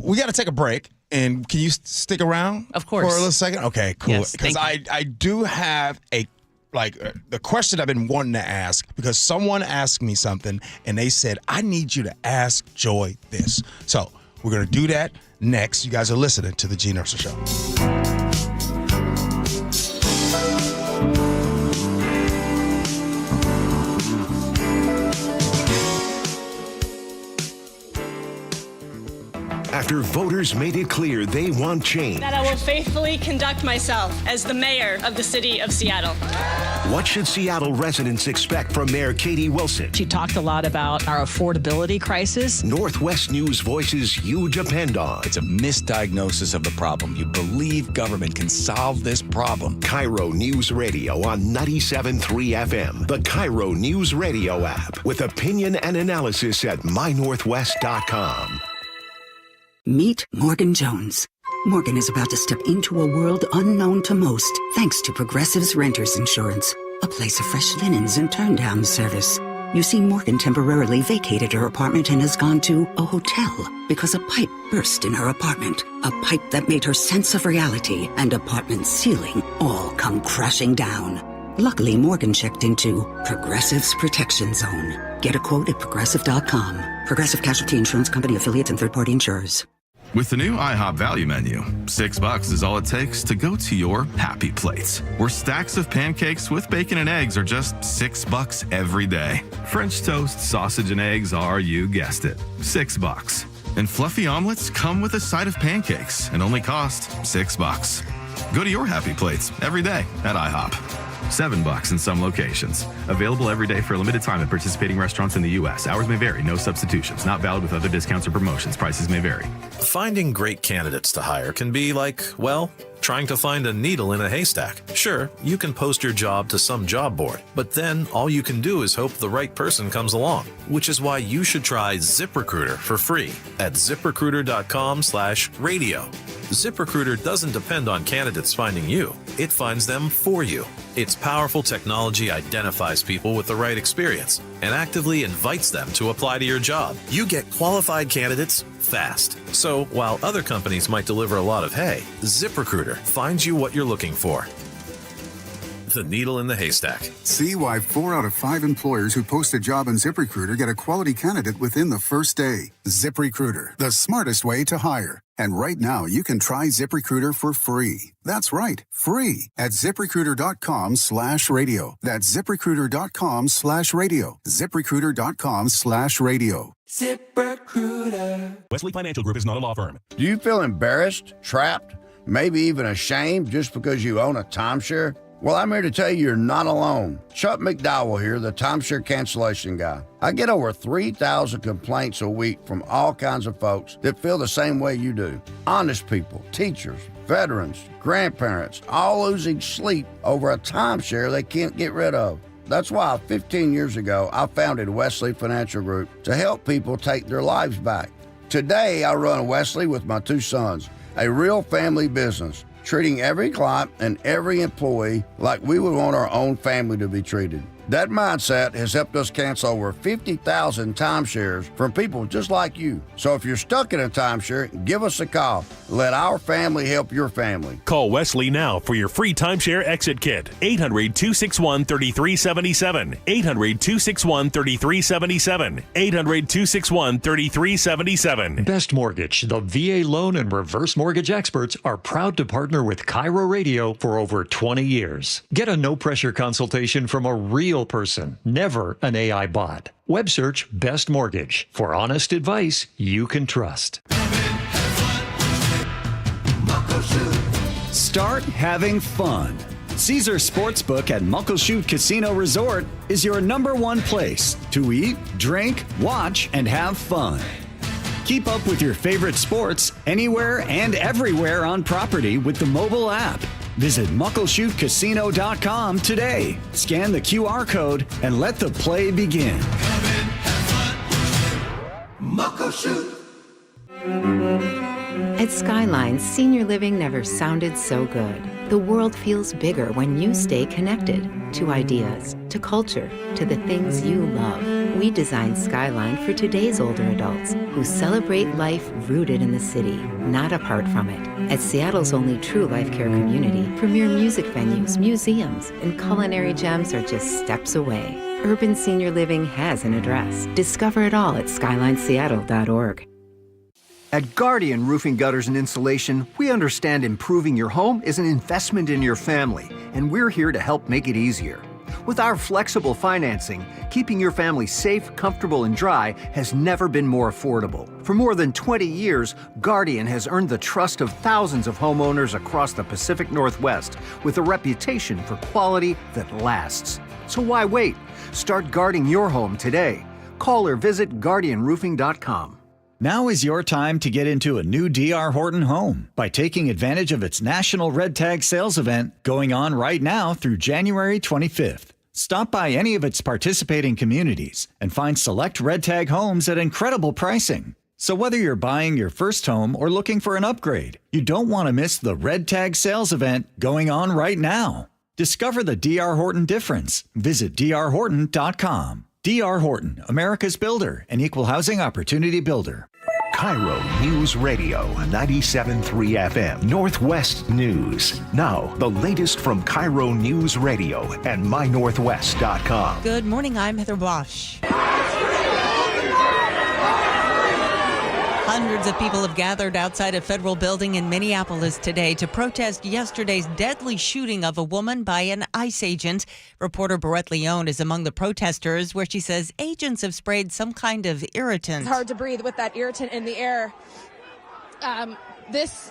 We got to take a break. And can you stick around? Of course. For a little second? Okay, cool. Because yes, I do have the question I've been wanting to ask, because someone asked me something and they said, I need you to ask Joy this. So we're going to do that next. You guys are listening to the Gee Ursula Show. After voters made it clear they want change. That I will faithfully conduct myself as the mayor of the city of Seattle. What should Seattle residents expect from Mayor Katie Wilson? She talked a lot about our affordability crisis. Northwest News voices you depend on. It's a misdiagnosis of the problem. You believe government can solve this problem. KIRO News Radio on 97.3 FM. The KIRO Newsradio App with opinion and analysis at mynorthwest.com. Meet Morgan Jones. Morgan is about to step into a world unknown to most, thanks to Progressive's Renters Insurance, a place of fresh linens and turn-down service. You see, Morgan temporarily vacated her apartment and has gone to a hotel because a pipe burst in her apartment. A pipe that made her sense of reality and apartment ceiling all come crashing down. Luckily, Morgan checked into Progressive's Protection Zone. Get a quote at Progressive.com. Progressive Casualty Insurance Company affiliates and third-party insurers. With the new IHOP value menu, $6 is all it takes to go to your happy place, where stacks of pancakes with bacon and eggs are just $6 every day. French toast, sausage, and eggs are, you guessed it, $6. And fluffy omelets come with a side of pancakes and only cost $6. Go to your happy plates every day at IHOP. $7 in some locations. Available every day for a limited time at participating restaurants in the U.S. Hours may vary. No substitutions. Not valid with other discounts or promotions. Prices may vary. Finding great candidates to hire can be like, well, trying to find a needle in a haystack. Sure, you can post your job to some job board, but then all you can do is hope the right person comes along, which is why you should try ZipRecruiter for free at ZipRecruiter.com/radio. ZipRecruiter doesn't depend on candidates finding you. It finds them for you. Its powerful technology identifies people with the right experience and actively invites them to apply to your job. You get qualified candidates fast. So while other companies might deliver a lot of hay, ZipRecruiter finds you what you're looking for. The needle in the haystack. See why 4 out of 5 employers who post a job on ZipRecruiter get a quality candidate within the first day. ZipRecruiter, the smartest way to hire. And right now, you can try ZipRecruiter for free. That's right, free at ZipRecruiter.com/radio. That's ZipRecruiter.com/radio. ZipRecruiter.com/radio. ZipRecruiter. Wesley Financial Group is not a law firm. Do you feel embarrassed, trapped, maybe even ashamed just because you own a timeshare? Well, I'm here to tell you you're not alone. Chuck McDowell here, the timeshare cancellation guy. I get over 3,000 complaints a week from all kinds of folks that feel the same way you do. Honest people, teachers, veterans, grandparents, all losing sleep over a timeshare they can't get rid of. That's why 15 years ago, I founded Wesley Financial Group to help people take their lives back. Today, I run Wesley with my 2 sons, a real family business, treating every client and every employee like we would want our own family to be treated. That mindset has helped us cancel over 50,000 timeshares from people just like you. So if you're stuck in a timeshare, give us a call. Let our family help your family. Call Wesley now for your free timeshare exit kit. 800-261-3377. 800-261-3377. 800-261-3377. Best Mortgage, the VA loan and reverse mortgage experts, are proud to partner with KIRO Radio for over 20 years. Get a no-pressure consultation from a real real person, never an AI bot. Web search Best Mortgage for honest advice you can trust. Start having fun. Caesar Sportsbook at Muckleshoot Casino Resort is your #1 place to eat, drink, watch, and have fun. Keep up with your favorite sports anywhere and everywhere on property with the mobile app. Visit muckleshootcasino.com today. Scan the QR code and let the play begin. Muckleshoot. At Skyline, senior living never sounded so good. The world feels bigger when you stay connected to ideas, to culture, to the things you love. We designed Skyline for today's older adults who celebrate life rooted in the city, not apart from it. At Seattle's only true life care community, premier music venues, museums, and culinary gems are just steps away. Urban senior living has an address. Discover it all at SkylineSeattle.org. At Guardian Roofing, Gutters, and Insulation, we understand improving your home is an investment in your family, and we're here to help make it easier. With our flexible financing, keeping your family safe, comfortable, and dry has never been more affordable. For more than 20 years, Guardian has earned the trust of thousands of homeowners across the Pacific Northwest with a reputation for quality that lasts. So why wait? Start guarding your home today. Call or visit guardianroofing.com. Now is your time to get into a new D.R. Horton home by taking advantage of its National Red Tag Sales event going on right now through January 25th. Stop by any of its participating communities and find select Red Tag homes at incredible pricing. So whether you're buying your first home or looking for an upgrade, you don't want to miss the Red Tag Sales event going on right now. Discover the D.R. Horton difference. Visit drhorton.com. D.R. Horton, America's builder and equal housing opportunity builder. KIRO News Radio 97.3 FM, Northwest News. Now, the latest from KIRO News Radio and mynorthwest.com. Good morning, I'm Heather Bosch. Hundreds of people have gathered outside a federal building in Minneapolis today to protest yesterday's deadly shooting of a woman by an ICE agent. Reporter Barrett Leone is among the protesters, where she says agents have sprayed some kind of irritant. It's hard to breathe with that irritant in the air. This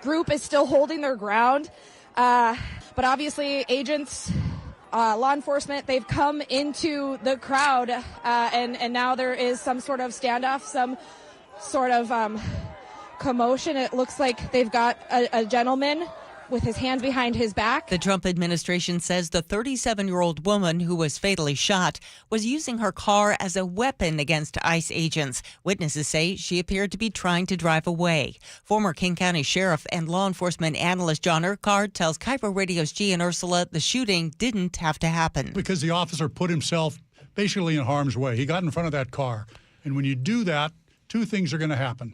group is still holding their ground, but obviously agents, law enforcement, they've come into the crowd, and now there is some sort of standoff, some sort of commotion. It looks like they've got a gentleman with his hands behind his back. The Trump administration says the 37-year-old woman who was fatally shot was using her car as a weapon against ICE agents. Witnesses say she appeared to be trying to drive away. Former King County Sheriff and law enforcement analyst John Urquhart tells KIRO Radio's Gee and Ursula the shooting didn't have to happen. Because the officer put himself basically in harm's way. He got in front of that car. And when you do that, two things are going to happen.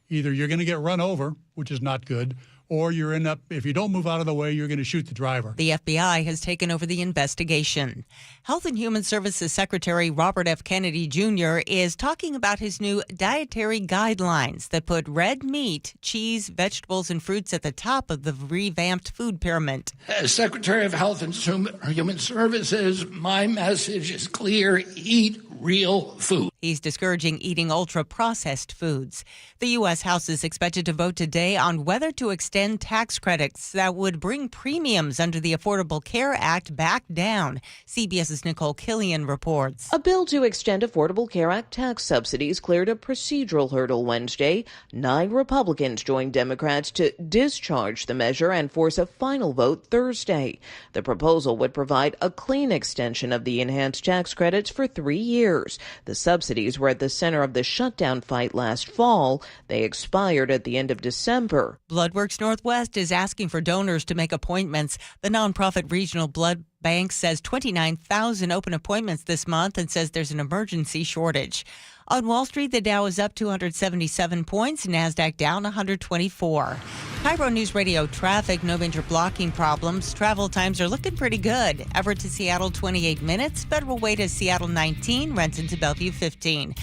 Either you're going to get run over, which is not good, or if you don't move out of the way, you're going to shoot the driver. The FBI has taken over the investigation. Health and Human Services Secretary Robert F. Kennedy Jr. is talking about his new dietary guidelines that put red meat, cheese, vegetables, and fruits at the top of the revamped food pyramid. As Secretary of Health and Human Services, my message is clear: eat real food. He's discouraging eating ultra-processed foods. The U.S. House is expected to vote today on whether to extend tax credits that would bring premiums under the Affordable Care Act back down. CBS's Nicole Killian reports. A bill to extend Affordable Care Act tax subsidies cleared a procedural hurdle Wednesday. 9 Republicans joined Democrats to discharge the measure and force a final vote Thursday. The proposal would provide a clean extension of the enhanced tax credits for 3 years. The subsidies were at the center of the shutdown fight last fall. They expired at the end of December. Bloodworks Northwest is asking for donors to make appointments. The nonprofit Regional Blood Bank says 29,000 open appointments this month and says there's an emergency shortage. On Wall Street, the Dow is up 277 points, NASDAQ down 124. KIRO News Radio traffic, no major blocking problems. Travel times are looking pretty good. Everett to Seattle, 28 minutes. Federal Way to Seattle, 19. Renton to Bellevue, 15.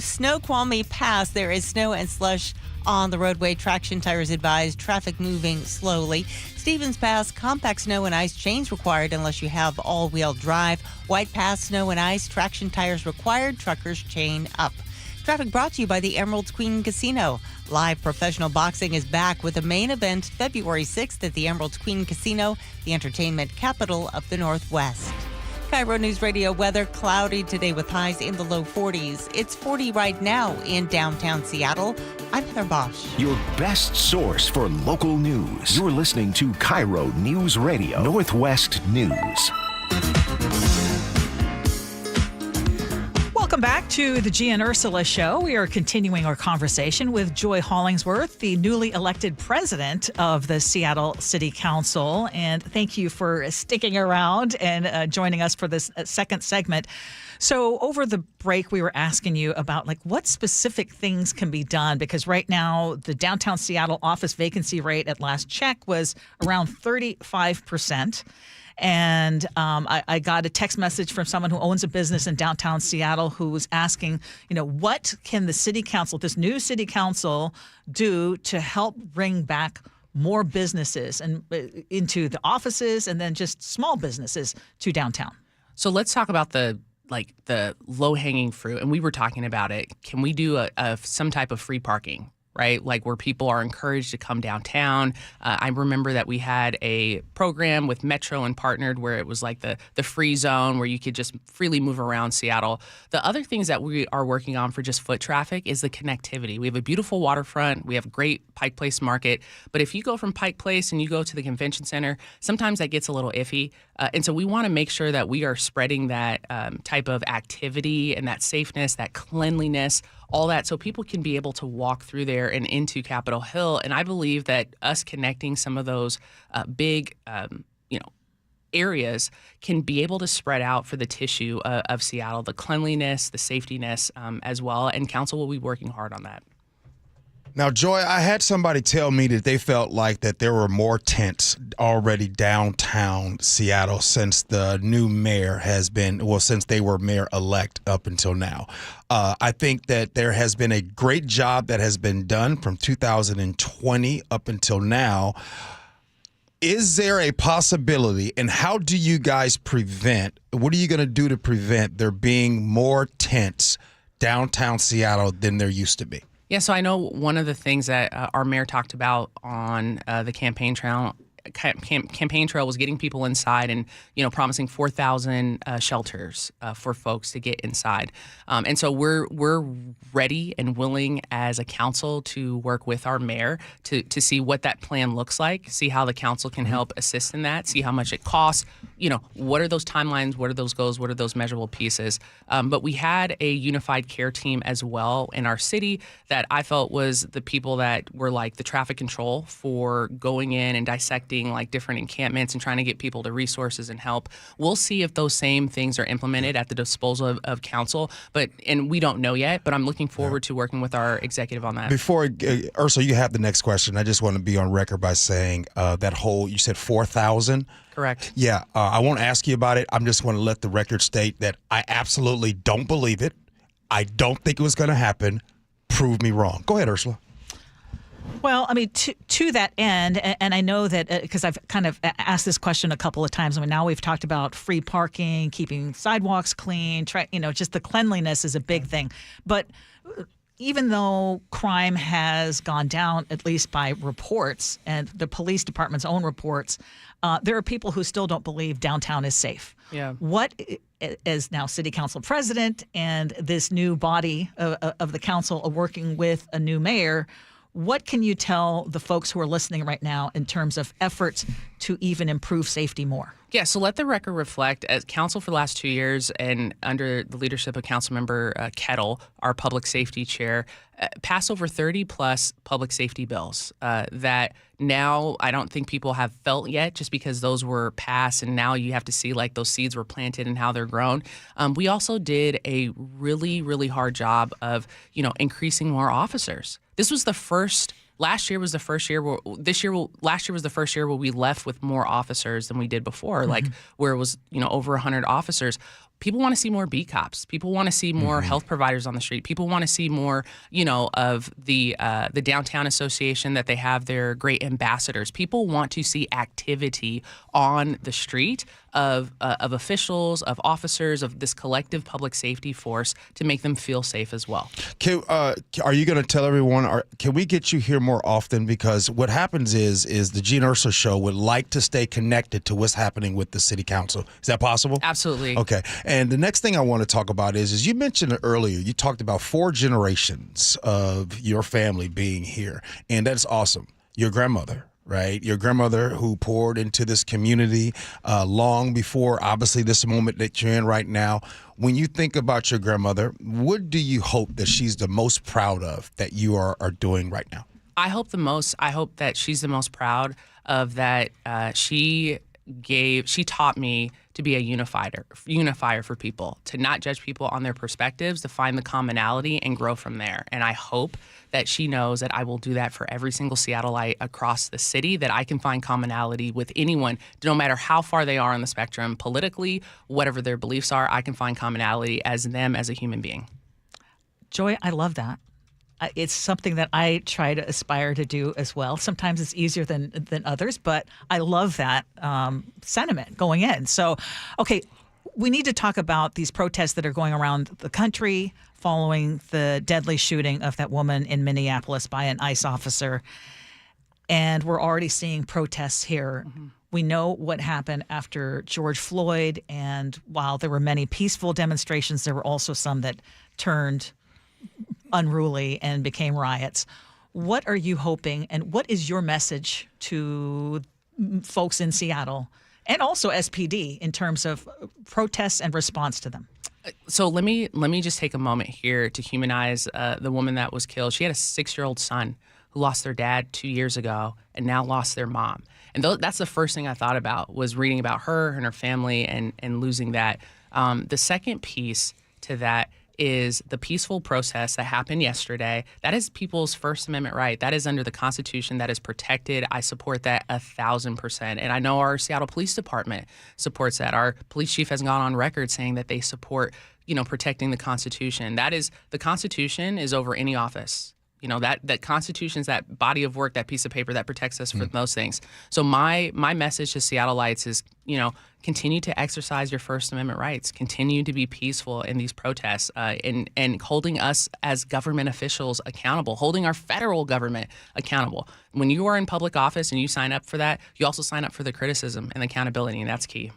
Snoqualmie Pass, there is snow and slush On the roadway, Traction Tires advise traffic moving slowly. Stevens Pass, compact snow and ice, chains required unless you have all-wheel drive. White Pass, snow and ice, Traction Tires required, truckers chain up. Traffic brought to you by the Emerald's Queen Casino. Live professional boxing is back with a main event February 6th at the Emerald's Queen Casino, the entertainment capital of the Northwest. KIRO News Radio weather, cloudy today with highs in the low 40s. It's 40 right now in downtown Seattle. I'm Heather Bosch. Your best source for local news. You're listening to KIRO News Radio, Northwest News. Welcome back to the Gee and Ursula Show. We are continuing our conversation with Joy Hollingsworth, the newly elected president of the Seattle City Council. And thank you for sticking around and joining us for this second segment. So over the break, we were asking you about what specific things can be done, because right now the downtown Seattle office vacancy rate at last check was around 35%. And I got a text message from someone who owns a business in downtown Seattle who was asking, what can the city council, this new city council, do to help bring back more businesses and into the offices and then just small businesses to downtown? So let's talk about the low-hanging fruit. And we were talking about it. Can we do some type of free parking? Right? Where people are encouraged to come downtown. I remember that we had a program with Metro and partnered where it was the free zone where you could just freely move around Seattle. The other things that we are working on for just foot traffic is the connectivity. We have a beautiful waterfront. We have a great Pike Place market. But if you go from Pike Place and you go to the convention center, sometimes that gets a little iffy. And so we want to make sure that we are spreading that type of activity and that safeness, that cleanliness, all that, so people can be able to walk through there and into Capitol Hill. And I believe that us connecting some of those big, areas can be able to spread out for the tissue of Seattle, the cleanliness, the safetyness as well. And council will be working hard on that. Now, Joy, I had somebody tell me that they felt like that there were more tents already downtown Seattle since the new mayor since they were mayor-elect up until now. I think that there has been a great job that has been done from 2020 up until now. Is there a possibility, and how do you guys what are you going to do to prevent there being more tents downtown Seattle than there used to be? Yeah, so I know one of the things that our mayor talked about on the campaign trail was getting people inside and, promising 4,000 shelters for folks to get inside. And so we're ready and willing as a council to work with our mayor to see what that plan looks like, see how the council can help assist in that, see how much it costs, what are those timelines, what are those goals, what are those measurable pieces. But we had a unified care team as well in our city that I felt was the people that were the traffic control for going in and dissecting different encampments and trying to get people to resources and help. We'll see if those same things are implemented at the disposal of council, and we don't know yet, but I'm looking forward to working with our executive on that. Before, Ursula, you have the next question. I just want to be on record by saying you said 4,000? Correct. Yeah, I won't ask you about it. I'm just going to let the record state that I absolutely don't believe it. I don't think it was going to happen. Prove me wrong. Go ahead, Ursula. Well, I mean, to that end, and I know that because I've kind of asked this question a couple of times. I mean, now we've talked about free parking, keeping sidewalks clean, just the cleanliness is a big thing. But even though crime has gone down, at least by reports and the police department's own reports, there are people who still don't believe downtown is safe. Yeah. What, as now city council president and this new body of the council working with a new mayor, what can you tell the folks who are listening right now in terms of efforts to even improve safety more? Yeah, so let the record reflect, as council for the last 2 years and under the leadership of Councilmember Kettle, our public safety chair, passed over 30-plus public safety bills that now I don't think people have felt yet just because those were passed and now you have to see those seeds were planted and how they're grown. We also did a really, really hard job of, increasing more officers. This was the first. Last year was the first year where last year was the first year where we left with more officers than we did before, where it was, over 100 officers. people want to see more beat cops. People want to see more health providers on the street. People want to see more, of the downtown association that they have their great ambassadors. People want to see activity on the street of officials, of officers, of this collective public safety force to make them feel safe as well. Are you going to tell everyone, can we get you here more often? Because what happens is the Gee and Ursula Show would like to stay connected to what's happening with the city council. Is that possible? Absolutely. Okay. And the next thing I want to talk about is you mentioned it earlier, you talked about 4 generations of your family being here, and that's awesome. Your grandmother, right? Your grandmother who poured into this community long before, obviously, this moment that you're in right now. When you think about your grandmother, what do you hope that she's the most proud of that you are doing right now? I hope that she's the most proud of that. She taught me to be a unifier for people, to not judge people on their perspectives, to find the commonality and grow from there. And I hope that she knows that I will do that for every single Seattleite across the city, that I can find commonality with anyone, no matter how far they are on the spectrum, politically, whatever their beliefs are, I can find commonality as them as a human being. Joy, I love that. It's something that I try to aspire to do as well. Sometimes it's easier than others, but I love that sentiment going in. So, okay, we need to talk about these protests that are going around the country following the deadly shooting of that woman in Minneapolis by an ICE officer. And we're already seeing protests here. Mm-hmm. We know what happened after George Floyd, and while there were many peaceful demonstrations, there were also some that turned unruly and became riots. What are you hoping, and what is your message to folks in Seattle and also SPD in terms of protests and response to them? So let me just take a moment here to humanize the woman that was killed. She had a 6-year-old son who lost their dad 2 years ago and now lost their mom. And that's the first thing I thought about, was reading about her and her family and losing that. The second piece to that is the peaceful protest that happened yesterday. That is people's First Amendment right. That is under the Constitution. That is protected. I support that 1,000%. And I know our Seattle Police Department supports that. Our police chief has gone on record saying that they support, protecting the Constitution. The Constitution is over any office. That Constitution's that body of work, that piece of paper that protects us from those things. So my message to Seattleites is, continue to exercise your First Amendment rights. Continue to be peaceful in these protests and holding us as government officials accountable, holding our federal government accountable. When you are in public office and you sign up for that, you also sign up for the criticism and accountability, and that's key.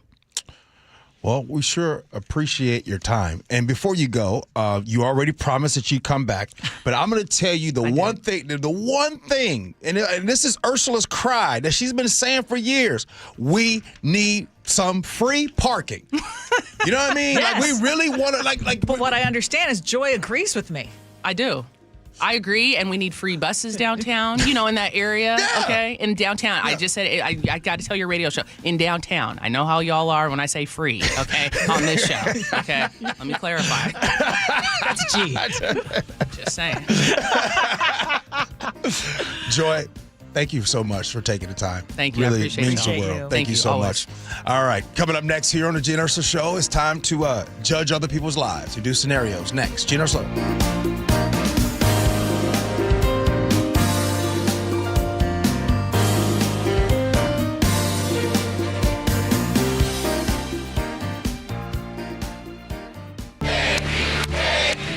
Well, we sure appreciate your time. And before you go, you already promised that you'd come back, but I'm going to tell you the one thing, and this is Ursula's cry that she's been saying for years. We need some free parking. You know what I mean? Yes. Like, we really want to, But what I understand is Joy agrees with me. I do. I agree, and we need free buses downtown, in that area, okay? In downtown. Yeah. I just said, I got to tell your radio show, in downtown. I know how y'all are when I say free, okay, on this show, okay? Let me clarify. That's G. Just saying. Joy, thank you so much for taking the time. Thank you. Really I appreciate means it. the world. Thank you so always. much. All right, coming up next here on the Gee and Ursula Show, it's time to judge other people's lives. We do scenarios next. Gee and Ursula.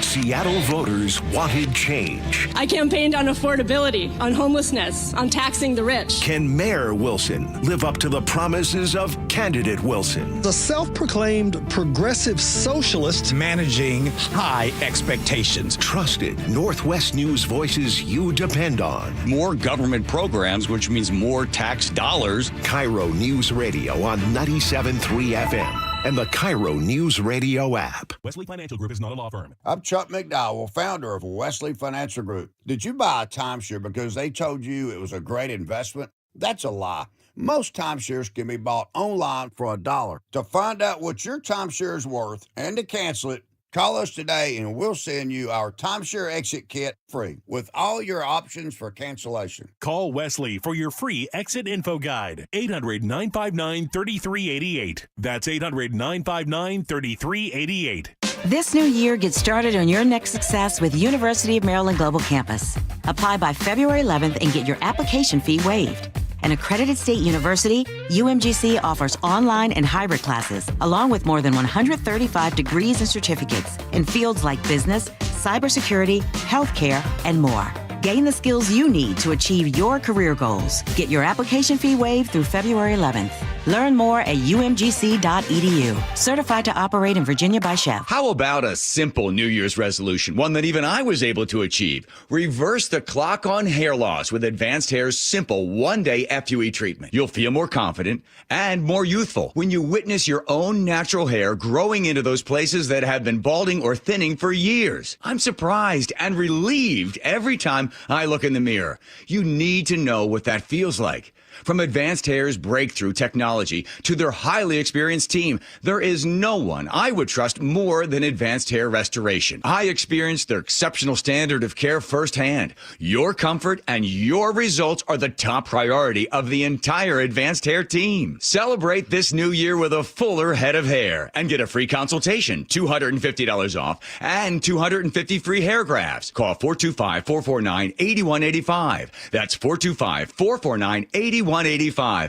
Seattle voters wanted change. I campaigned on affordability, on homelessness, on taxing the rich. Can Mayor Wilson live up to the promises of candidate Wilson? The self-proclaimed progressive socialist managing high expectations. Trusted Northwest News voices you depend on. More government programs, which means more tax dollars. KIRO News Radio on 97.3 FM. And the KIRO Newsradio App. Wesley Financial Group is not a law firm. I'm Chuck McDowell, founder of Wesley Financial Group. Did you buy a timeshare because they told you it was a great investment? That's a lie. Most timeshares can be bought online for $1. To find out what your timeshare is worth and to cancel it, Call us today and we'll send you our timeshare exit kit free with all your options for cancellation. Call Wesley for your free exit info guide. 800-959-3388. That's 800-959-3388. This new year, get started on your next success with University of Maryland Global Campus. Apply by February 11th and get your application fee waived. An accredited state university, UMGC offers online and hybrid classes, along with more than 135 degrees and certificates in fields like business, cybersecurity, healthcare, and more. Gain the skills you need to achieve your career goals. Get your application fee waived through February 11th. Learn more at umgc.edu. Certified to operate in Virginia by Chef. How about a simple New Year's resolution, one that even I was able to achieve? Reverse the clock on hair loss with Advanced Hair's simple one-day FUE treatment. You'll feel more confident and more youthful when you witness your own natural hair growing into those places that have been balding or thinning for years. I'm surprised and relieved every time I look in the mirror. You need to know what that feels like. From Advanced Hair's breakthrough technology to their highly experienced team, there is no one I would trust more than Advanced Hair Restoration. I experienced their exceptional standard of care firsthand. Your comfort and your results are the top priority of the entire Advanced Hair team. Celebrate this new year with a fuller head of hair and get a free consultation, $250 off, and 250 free hair grafts. Call 425-449-8185. That's 425-449-8185.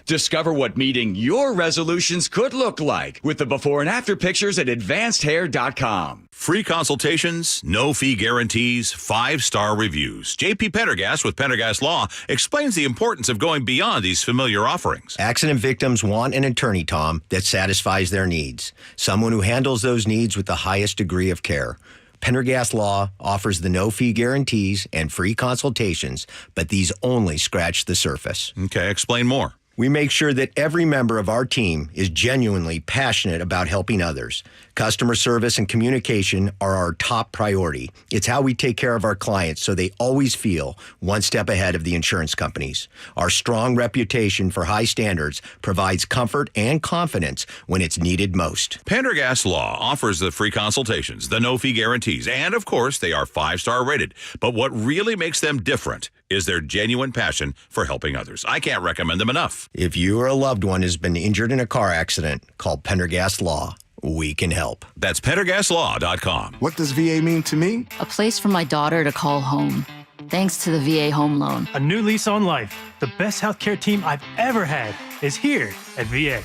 Discover what meeting your resolutions could look like with the before and after pictures at advancedhair.com. Free consultations, no fee guarantees, 5-star reviews. JP Pendergast with Pendergast Law explains the importance of going beyond these familiar offerings. Accident victims want an attorney, Tom, that satisfies their needs. Someone who handles those needs with the highest degree of care. Pendergast Law offers the no-fee guarantees and free consultations, but these only scratch the surface. Okay, explain more. We make sure that every member of our team is genuinely passionate about helping others. Customer service and communication are our top priority. It's how we take care of our clients so they always feel one step ahead of the insurance companies. Our strong reputation for high standards provides comfort and confidence when it's needed most. Pendergast Law offers the free consultations, the no-fee guarantees, and of course, they are 5-star rated. But what really makes them different is their genuine passion for helping others. I can't recommend them enough. If you or a loved one has been injured in a car accident, call Pendergast Law. We can help. That's PendergastLaw.com. What does VA mean to me? A place for my daughter to call home. Thanks to the VA Home Loan. A new lease on life. The best healthcare team I've ever had is here at VA.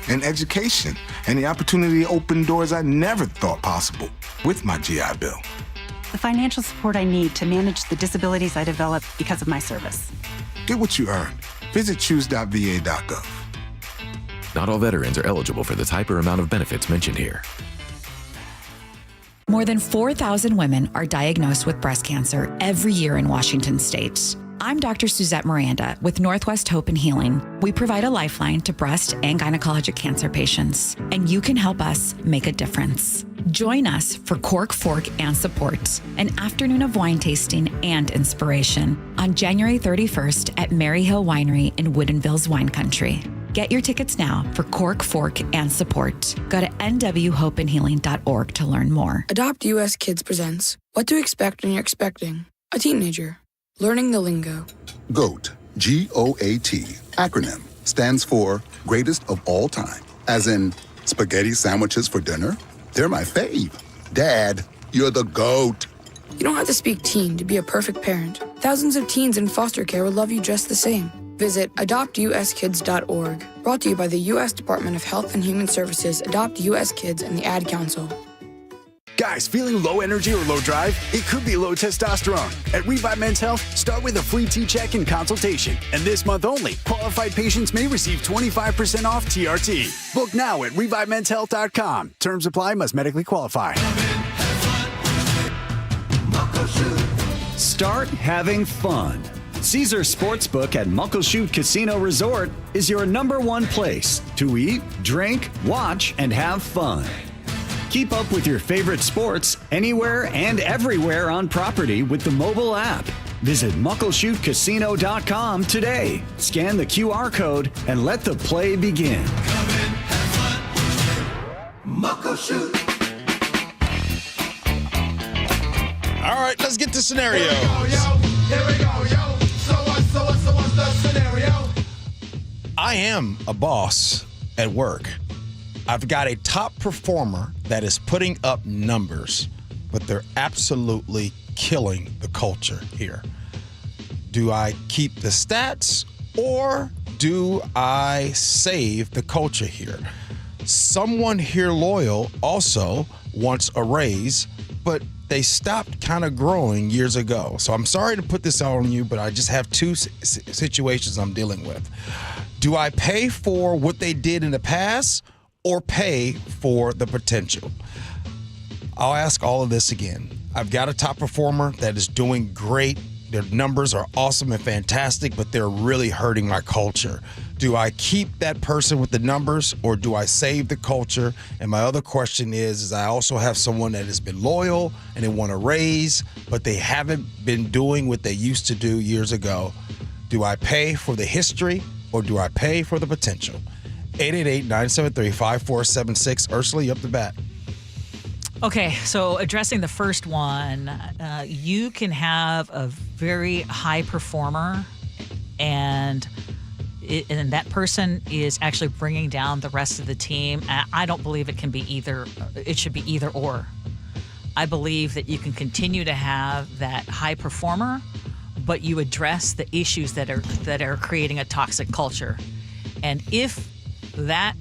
And education and the opportunity to open doors I never thought possible with my GI Bill. The financial support I need to manage the disabilities I developed because of my service. Get what you earned. Visit choose.va.gov. Not all veterans are eligible for the type or amount of benefits mentioned here. More than 4,000 women are diagnosed with breast cancer every year in Washington state. I'm Dr. Suzette Miranda with Northwest Hope and Healing. We provide a lifeline to breast and gynecologic cancer patients, and you can help us make a difference. Join us for Cork, Fork, and Support, an afternoon of wine tasting and inspiration on January 31st at Mary Hill Winery in Woodinville's Wine Country. Get your tickets now for Cork, Fork, and Support. Go to nwhopeandhealing.org to learn more. Adopt US Kids presents What to Expect When You're Expecting a Teenager. Learning the lingo. GOAT, G-O-A-T, acronym, stands for Greatest of All Time. As in, spaghetti sandwiches for dinner? They're my fave. Dad, you're the GOAT. You don't have to speak teen to be a perfect parent. Thousands of teens in foster care will love you just the same. Visit adoptuskids.org. Brought to you by the U.S. Department of Health and Human Services, Adopt U.S. Kids, and the Ad Council. Guys, feeling low energy or low drive? It could be low testosterone. At Revive Men's Health, start with a free T-check and consultation. And this month only, qualified patients may receive 25% off TRT. Book now at ReviveMen'sHealth.com. Terms apply, must medically qualify. Start having fun. Caesar Sportsbook at Muckleshoot Casino Resort is your #1 place to eat, drink, watch, and have fun. Keep up with your favorite sports anywhere and everywhere on property with the mobile app. Visit MuckleshootCasino.com today. Scan the QR code and let the play begin. Muckleshoot. right, let's get to scenario. Here we go, yo. So what's the scenario? I am a boss at work. I've got a top performer that is putting up numbers, but they're absolutely killing the culture here. Do I keep the stats or do I save the culture here? Someone here loyal also wants a raise, but they stopped kind of growing years ago. So I'm sorry to put this on you, but I just have two situations I'm dealing with. Do I pay for what they did in the past or pay for the potential? I'll ask all of this again. I've got a top performer that is doing great. Their numbers are awesome and fantastic, but they're really hurting my culture. Do I keep that person with the numbers or do I save the culture? And my other question is I also have someone that has been loyal and they want to raise, but they haven't been doing what they used to do years ago. Do I pay for the history or do I pay for the potential? 888-973-5476. Ursula, you up to bat. Okay, so addressing the first one, you can have a very high performer and that person is actually bringing down the rest of the team. I don't believe it can be either. It should be either or. I believe that you can continue to have that high performer, but you address the issues that are creating a toxic culture. And if that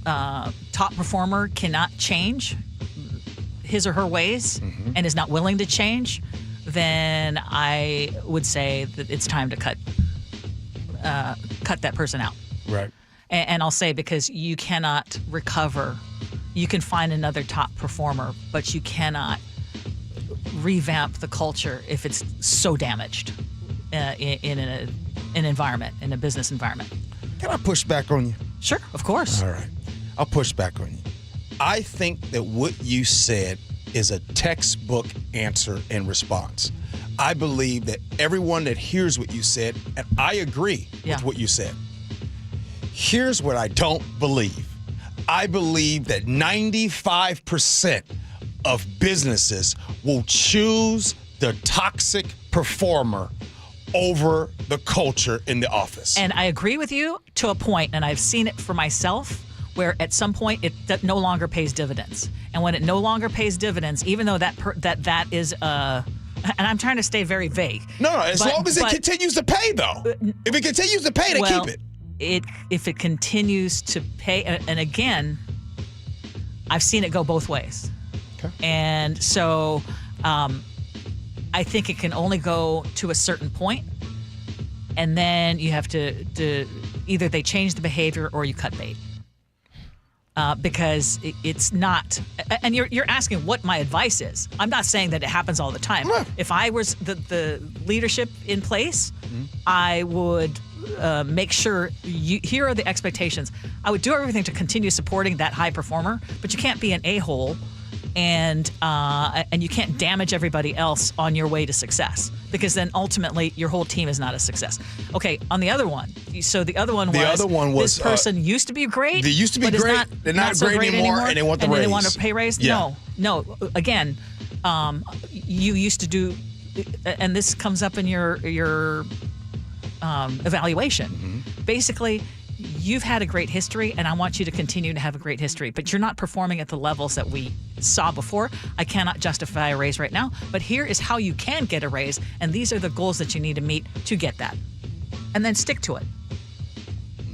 top performer cannot change his or her ways and is not willing to change, then I would say that it's time to cut that person out. Right. And I'll say because you cannot recover. You can find another top performer, but you cannot revamp the culture if it's so damaged in an environment, in a business environment. Can I push back on you? Sure, of course. All right. I'll push back on you. I think that what you said is a textbook answer and response. I believe that everyone that hears what you said, and I agree with what you said. Here's what I don't believe. I believe that 95% of businesses will choose the toxic performer over the culture in the office. And I agree with you to a point, and I've seen it for myself, where at some point it no longer pays dividends. And when it no longer pays dividends, even though that is and I'm trying to stay very vague. No, as long as it continues to pay, though. If it continues to pay, then keep it. If it continues to pay, and again, I've seen it go both ways. Okay. And so I think it can only go to a certain point, and then you have to either they change the behavior or you cut bait. Because it's not, and you're asking what my advice is. I'm not saying that it happens all the time. If I was the leadership in place, I would make sure here are the expectations. I would do everything to continue supporting that high performer, but you can't be an a-hole and you can't damage everybody else on your way to success, because then ultimately your whole team is not a success. Okay, on the other one. So the other one was this person used to be great. They used to be great. They're not so great anymore, and they want the raise. And they want a pay raise? Yeah. No. Again, you used to do, and this comes up in your evaluation. Basically, you've had a great history, and I want you to continue to have a great history, but you're not performing at the levels that we saw before. I cannot justify a raise right now, but here is how you can get a raise, and these are the goals that you need to meet to get that. And then stick to it.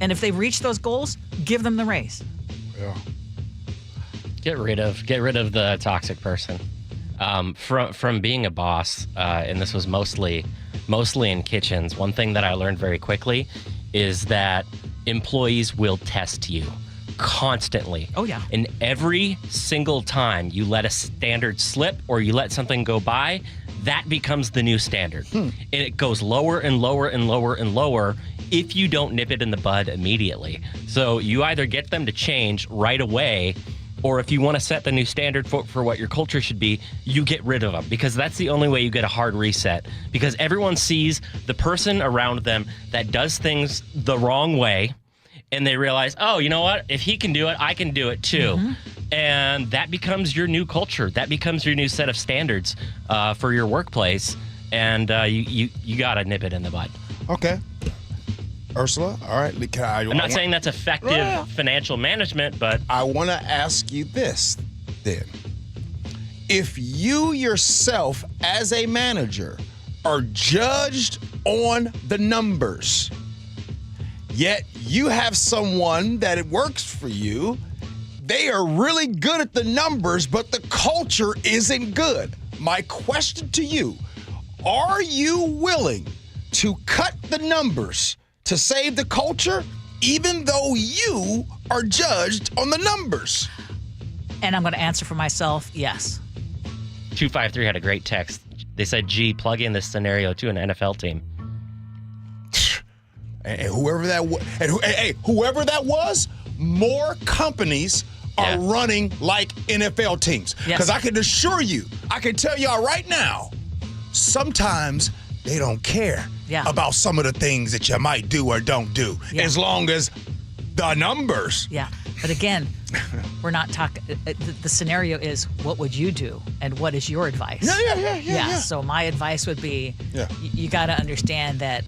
And if they reach those goals, give them the raise. Yeah. Get rid of the toxic person. From being a boss, and this was mostly in kitchens, one thing that I learned very quickly is that employees will test you constantly. Oh, yeah. And every single time you let a standard slip or you let something go by, that becomes the new standard. And it goes lower and lower and lower and lower if you don't nip it in the bud immediately. So you either get them to change right away, or if you want to set the new standard for what your culture should be, you get rid of them, because that's the only way you get a hard reset. Because everyone sees the person around them that does things the wrong way, and they realize, oh, you know what? If he can do it, I can do it too. And that becomes your new culture. That becomes your new set of standards for your workplace. And you got to nip it in the bud. Okay. Ursula, all right. I'm not saying that's effective financial management, but I want to ask you this then. If you yourself as a manager are judged on the numbers, yet you have someone that it works for you, they are really good at the numbers, but the culture isn't good. My question to you, are you willing to cut the numbers to save the culture, even though you are judged on the numbers? And I'm going to answer for myself, yes. 253 had a great text. They said, "Gee, plug in this scenario to an NFL team." And whoever that was, more companies are running like NFL teams. Because I can assure you, I can tell y'all right now, sometimes they don't care about some of the things that you might do or don't do, as long as the numbers. Yeah. But again, we're not talking. The scenario is, what would you do, and what is your advice? Yeah. So my advice would be, you got to understand that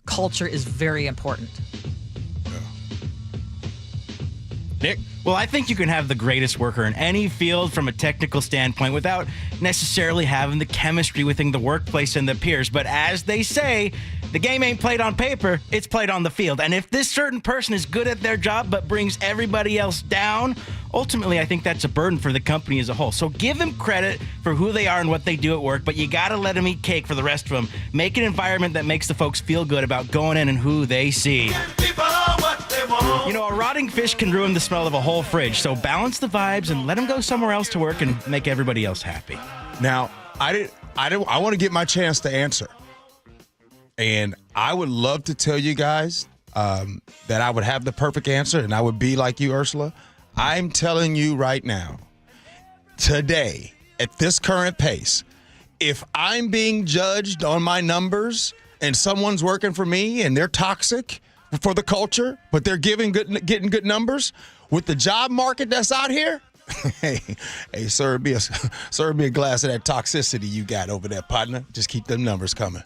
culture is very important. Nick? Well, I think you can have the greatest worker in any field from a technical standpoint without necessarily having the chemistry within the workplace and the peers. But as they say, the game ain't played on paper, it's played on the field. And if this certain person is good at their job but brings everybody else down, ultimately I think that's a burden for the company as a whole. So give them credit for who they are and what they do at work, but you got to let them eat cake for the rest of them. Make an environment that makes the folks feel good about going in and who they see. You know, a rotting fish can ruin the smell of a whole fridge, so balance the vibes and let them go somewhere else to work and make everybody else happy. Now, I want to get my chance to answer. And I would love to tell you guys that I would have the perfect answer and I would be like you, Ursula. I'm telling you right now, today, at this current pace, if I'm being judged on my numbers and someone's working for me and they're toxic for the culture, but they're getting good numbers with the job market that's out here, hey, serve me a glass of that toxicity you got over there, partner. Just keep them numbers coming.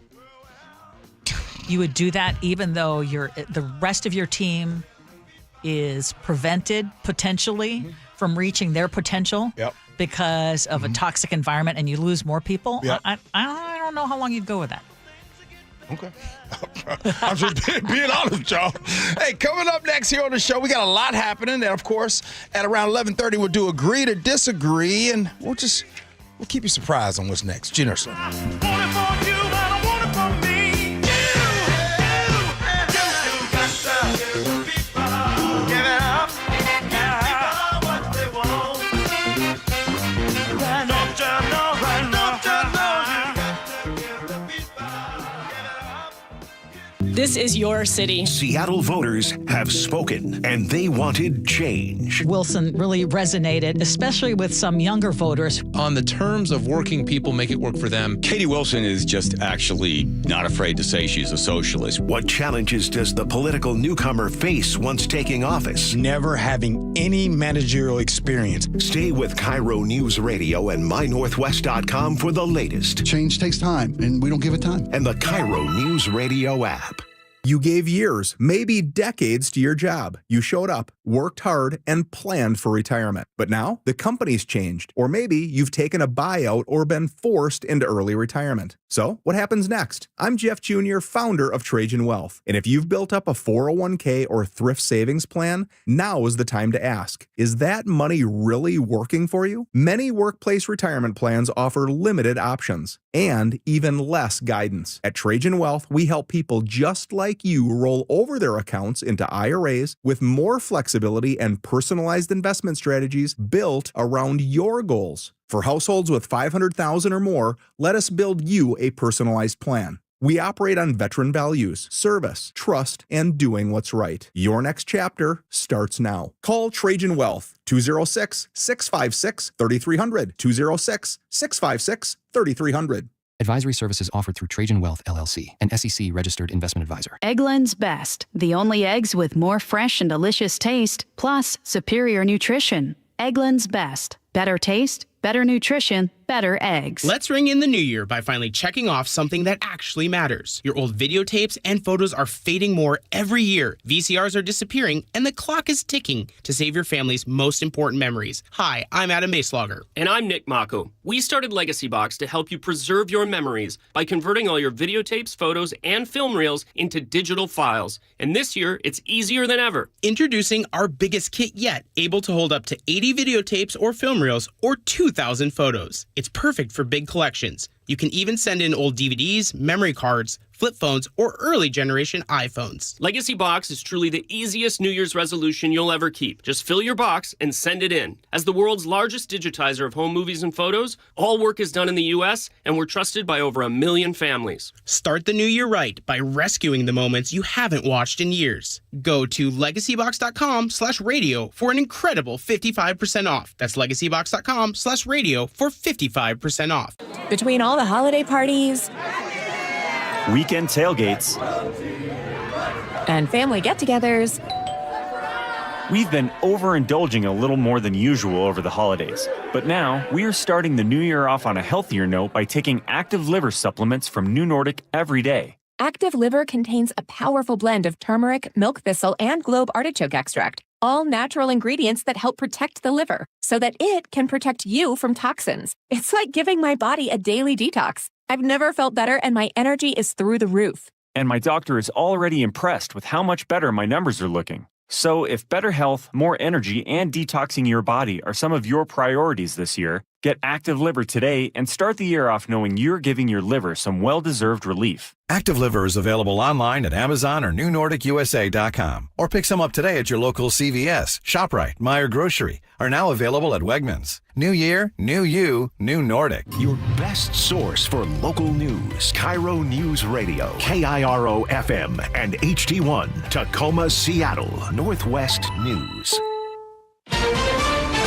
You would do that even though the rest of your team is prevented potentially from reaching their potential because of a toxic environment, and you lose more people. I don't know how long you'd go with that. Okay. I'm just being honest, y'all. Hey, coming up next here on the show, we got a lot happening. And, of course, at around 11:30, we'll do Agree to Disagree, and we'll keep you surprised on what's next. Gee Ursula. This is your city. Seattle voters have spoken, and they wanted change. Wilson really resonated, especially with some younger voters. On the terms of working people, make it work for them. Katie Wilson is just actually not afraid to say she's a socialist. What challenges does the political newcomer face once taking office? Never having any managerial experience. Stay with KIRO Newsradio and MyNorthwest.com for the latest. Change takes time, and we don't give it time. And the KIRO Newsradio app. You gave years, maybe decades to your job. You showed up, worked hard, and planned for retirement. But now the company's changed, or maybe you've taken a buyout or been forced into early retirement. So what happens next? I'm Jeff Jr., founder of Trajan Wealth. And if you've built up a 401k or thrift savings plan, now is the time to ask, is that money really working for you? Many workplace retirement plans offer limited options and even less guidance. At Trajan Wealth, we help people just like you roll over their accounts into IRAs with more flexibility and personalized investment strategies built around your goals. For households with $500,000 or more, let us build you a personalized plan. We operate on veteran values, service, trust, and doing what's right. Your next chapter starts now. Call Trajan Wealth, 206-656-3300, 206-656-3300. Advisory services offered through Trajan Wealth, LLC, an SEC-registered investment advisor. Eggland's Best, the only eggs with more fresh and delicious taste, plus superior nutrition. Eggland's Best. Better taste, better nutrition, better eggs. Let's ring in the new year by finally checking off something that actually matters. Your old videotapes and photos are fading more every year. VCRs are disappearing, and the clock is ticking to save your family's most important memories. Hi, I'm Adam Baselogger. And I'm Nick Mako. We started Legacy Box to help you preserve your memories by converting all your videotapes, photos, and film reels into digital files. And this year, it's easier than ever. Introducing our biggest kit yet, able to hold up to 80 videotapes or film reels or 2,000 photos. It's perfect for big collections. You can even send in old DVDs, memory cards, flip phones, or early generation iPhones. Legacy Box is truly the easiest New Year's resolution you'll ever keep. Just fill your box and send it in. As the world's largest digitizer of home movies and photos, all work is done in the U.S., and we're trusted by over 1 million families. Start the new year right by rescuing the moments you haven't watched in years. Go to legacybox.com/radio for an incredible 55% off. That's legacybox.com/radio for 55% off. Between all the holiday parties, weekend tailgates, and family get-togethers, we've been overindulging a little more than usual over the holidays. But now, we are starting the new year off on a healthier note by taking Active Liver supplements from New Nordic every day. Active Liver contains a powerful blend of turmeric, milk thistle, and globe artichoke extract, all natural ingredients that help protect the liver so that it can protect you from toxins. It's like giving my body a daily detox. I've never felt better, and my energy is through the roof. And my doctor is already impressed with how much better my numbers are looking. So if better health, more energy, and detoxing your body are some of your priorities this year, get Active Liver today and start the year off knowing you're giving your liver some well-deserved relief. Active Liver is available online at Amazon or NewNordicUSA.com. Or pick some up today at your local CVS, ShopRite, Meijer Grocery. Are now available at Wegmans. New year, new you, new Nordic. Your best source for local news. KIRO News Radio, KIRO FM and HD1, Tacoma, Seattle, Northwest News.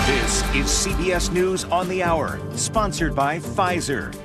This is CBS News on the Hour, sponsored by Pfizer.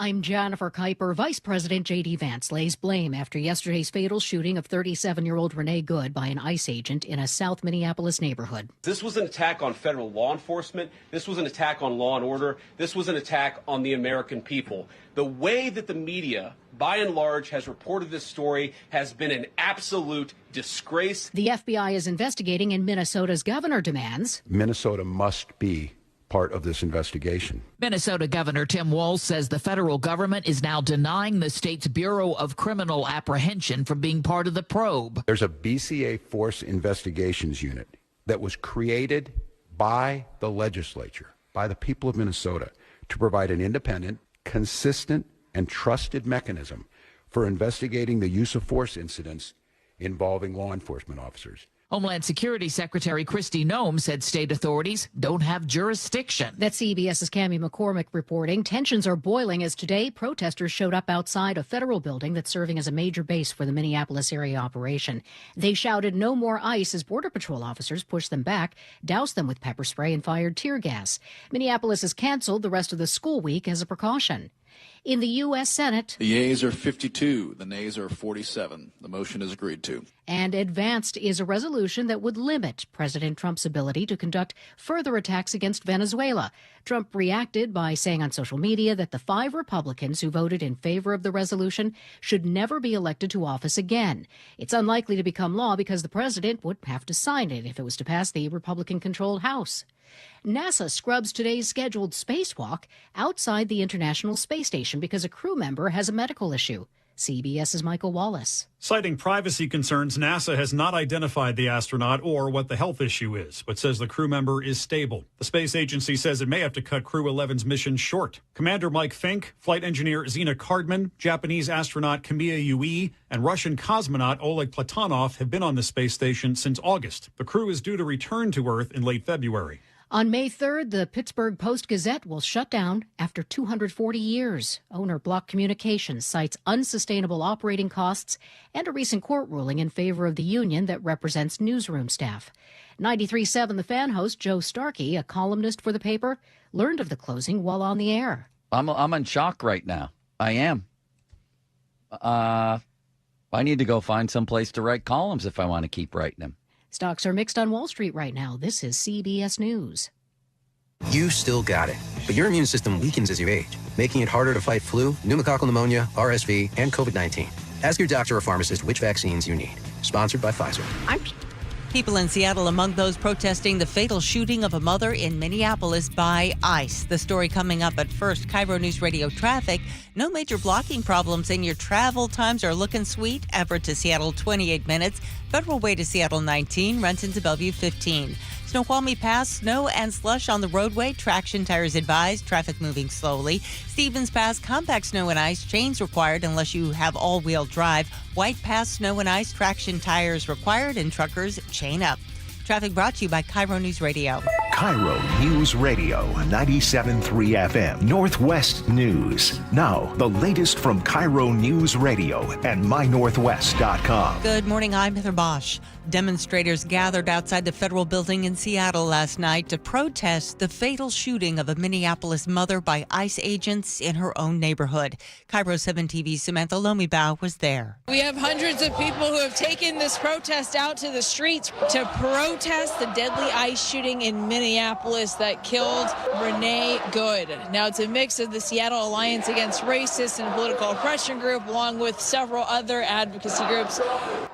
I'm Jennifer Kuiper. Vice President J.D. Vance lays blame after yesterday's fatal shooting of 37-year-old Renee Good by an ICE agent in a South Minneapolis neighborhood. This was an attack on federal law enforcement. This was an attack on law and order. This was an attack on the American people. The way that the media, by and large, has reported this story has been an absolute disgrace. The FBI is investigating, and Minnesota's governor demands Minnesota must be part of this investigation. Minnesota Governor Tim Walz says the federal government is now denying the state's Bureau of Criminal Apprehension from being part of the probe. There's a BCA Force Investigations Unit that was created by the legislature, by the people of Minnesota, to provide an independent, consistent, and trusted mechanism for investigating the use of force incidents involving law enforcement officers. Homeland Security Secretary Kristi Noem said state authorities don't have jurisdiction. That's CBS's Cammie McCormick reporting. Tensions are boiling as today protesters showed up outside a federal building that's serving as a major base for the Minneapolis area operation. They shouted no more ICE as Border Patrol officers pushed them back, doused them with pepper spray, and fired tear gas. Minneapolis has canceled the rest of the school week as a precaution. In the U.S. Senate, the yeas are 52, the nays are 47. The motion is agreed to. And advanced is a resolution that would limit President Trump's ability to conduct further attacks against Venezuela. Trump reacted by saying on social media that the 5 Republicans who voted in favor of the resolution should never be elected to office again. It's unlikely to become law because the president would have to sign it if it was to pass the Republican-controlled House. NASA scrubs today's scheduled spacewalk outside the International Space Station because a crew member has a medical issue. CBS's Michael Wallace. Citing privacy concerns, NASA has not identified the astronaut or what the health issue is, but says the crew member is stable. The space agency says it may have to cut Crew 11's mission short. Commander Mike Fink, flight engineer Zina Cardman, Japanese astronaut Kamiya Yui, and Russian cosmonaut Oleg Platonov have been on the space station since August. The crew is due to return to Earth in late February. On May 3rd, the Pittsburgh Post-Gazette will shut down after 240 years. Owner Block Communications cites unsustainable operating costs and a recent court ruling in favor of the union that represents newsroom staff. 93.7 The Fan host Joe Starkey, a columnist for the paper, learned of the closing while on the air. I'm in shock right now. I am. I need to go find some place to write columns if I want to keep writing them. Stocks are mixed on Wall Street right now. This is CBS News. You still got it, but your immune system weakens as you age, making it harder to fight flu, pneumococcal pneumonia, RSV, and COVID-19. Ask your doctor or pharmacist which vaccines you need. Sponsored by Pfizer. People in Seattle among those protesting the fatal shooting of a mother in Minneapolis by ICE. The story coming up at first. KIRO News Radio traffic. No major blocking problems, and your travel times are looking sweet. Everett to Seattle, 28 minutes. Federal Way to Seattle, 19. Renton to Bellevue, 15. Snoqualmie Pass, snow and slush on the roadway. Traction tires advised. Traffic moving slowly. Stevens Pass, compact snow and ice. Chains required unless you have all-wheel drive. White Pass, snow and ice. Traction tires required, and truckers chain up. Traffic brought to you by KIRO News Radio. KIRO News Radio, 97.3 FM, Northwest News. Now, the latest from KIRO News Radio and mynorthwest.com. Good morning, I'm Heather Bosch. Demonstrators gathered outside the federal building in Seattle last night to protest the fatal shooting of a Minneapolis mother by ICE agents in her own neighborhood. KIRO 7 TV's Samantha Lomibao was there. We have hundreds of people who have taken this protest out to the streets to protest the deadly ICE shooting in Minneapolis that killed Renee Good. Now, it's a mix of the Seattle Alliance Against Racist and Political Oppression group, along with several other advocacy groups,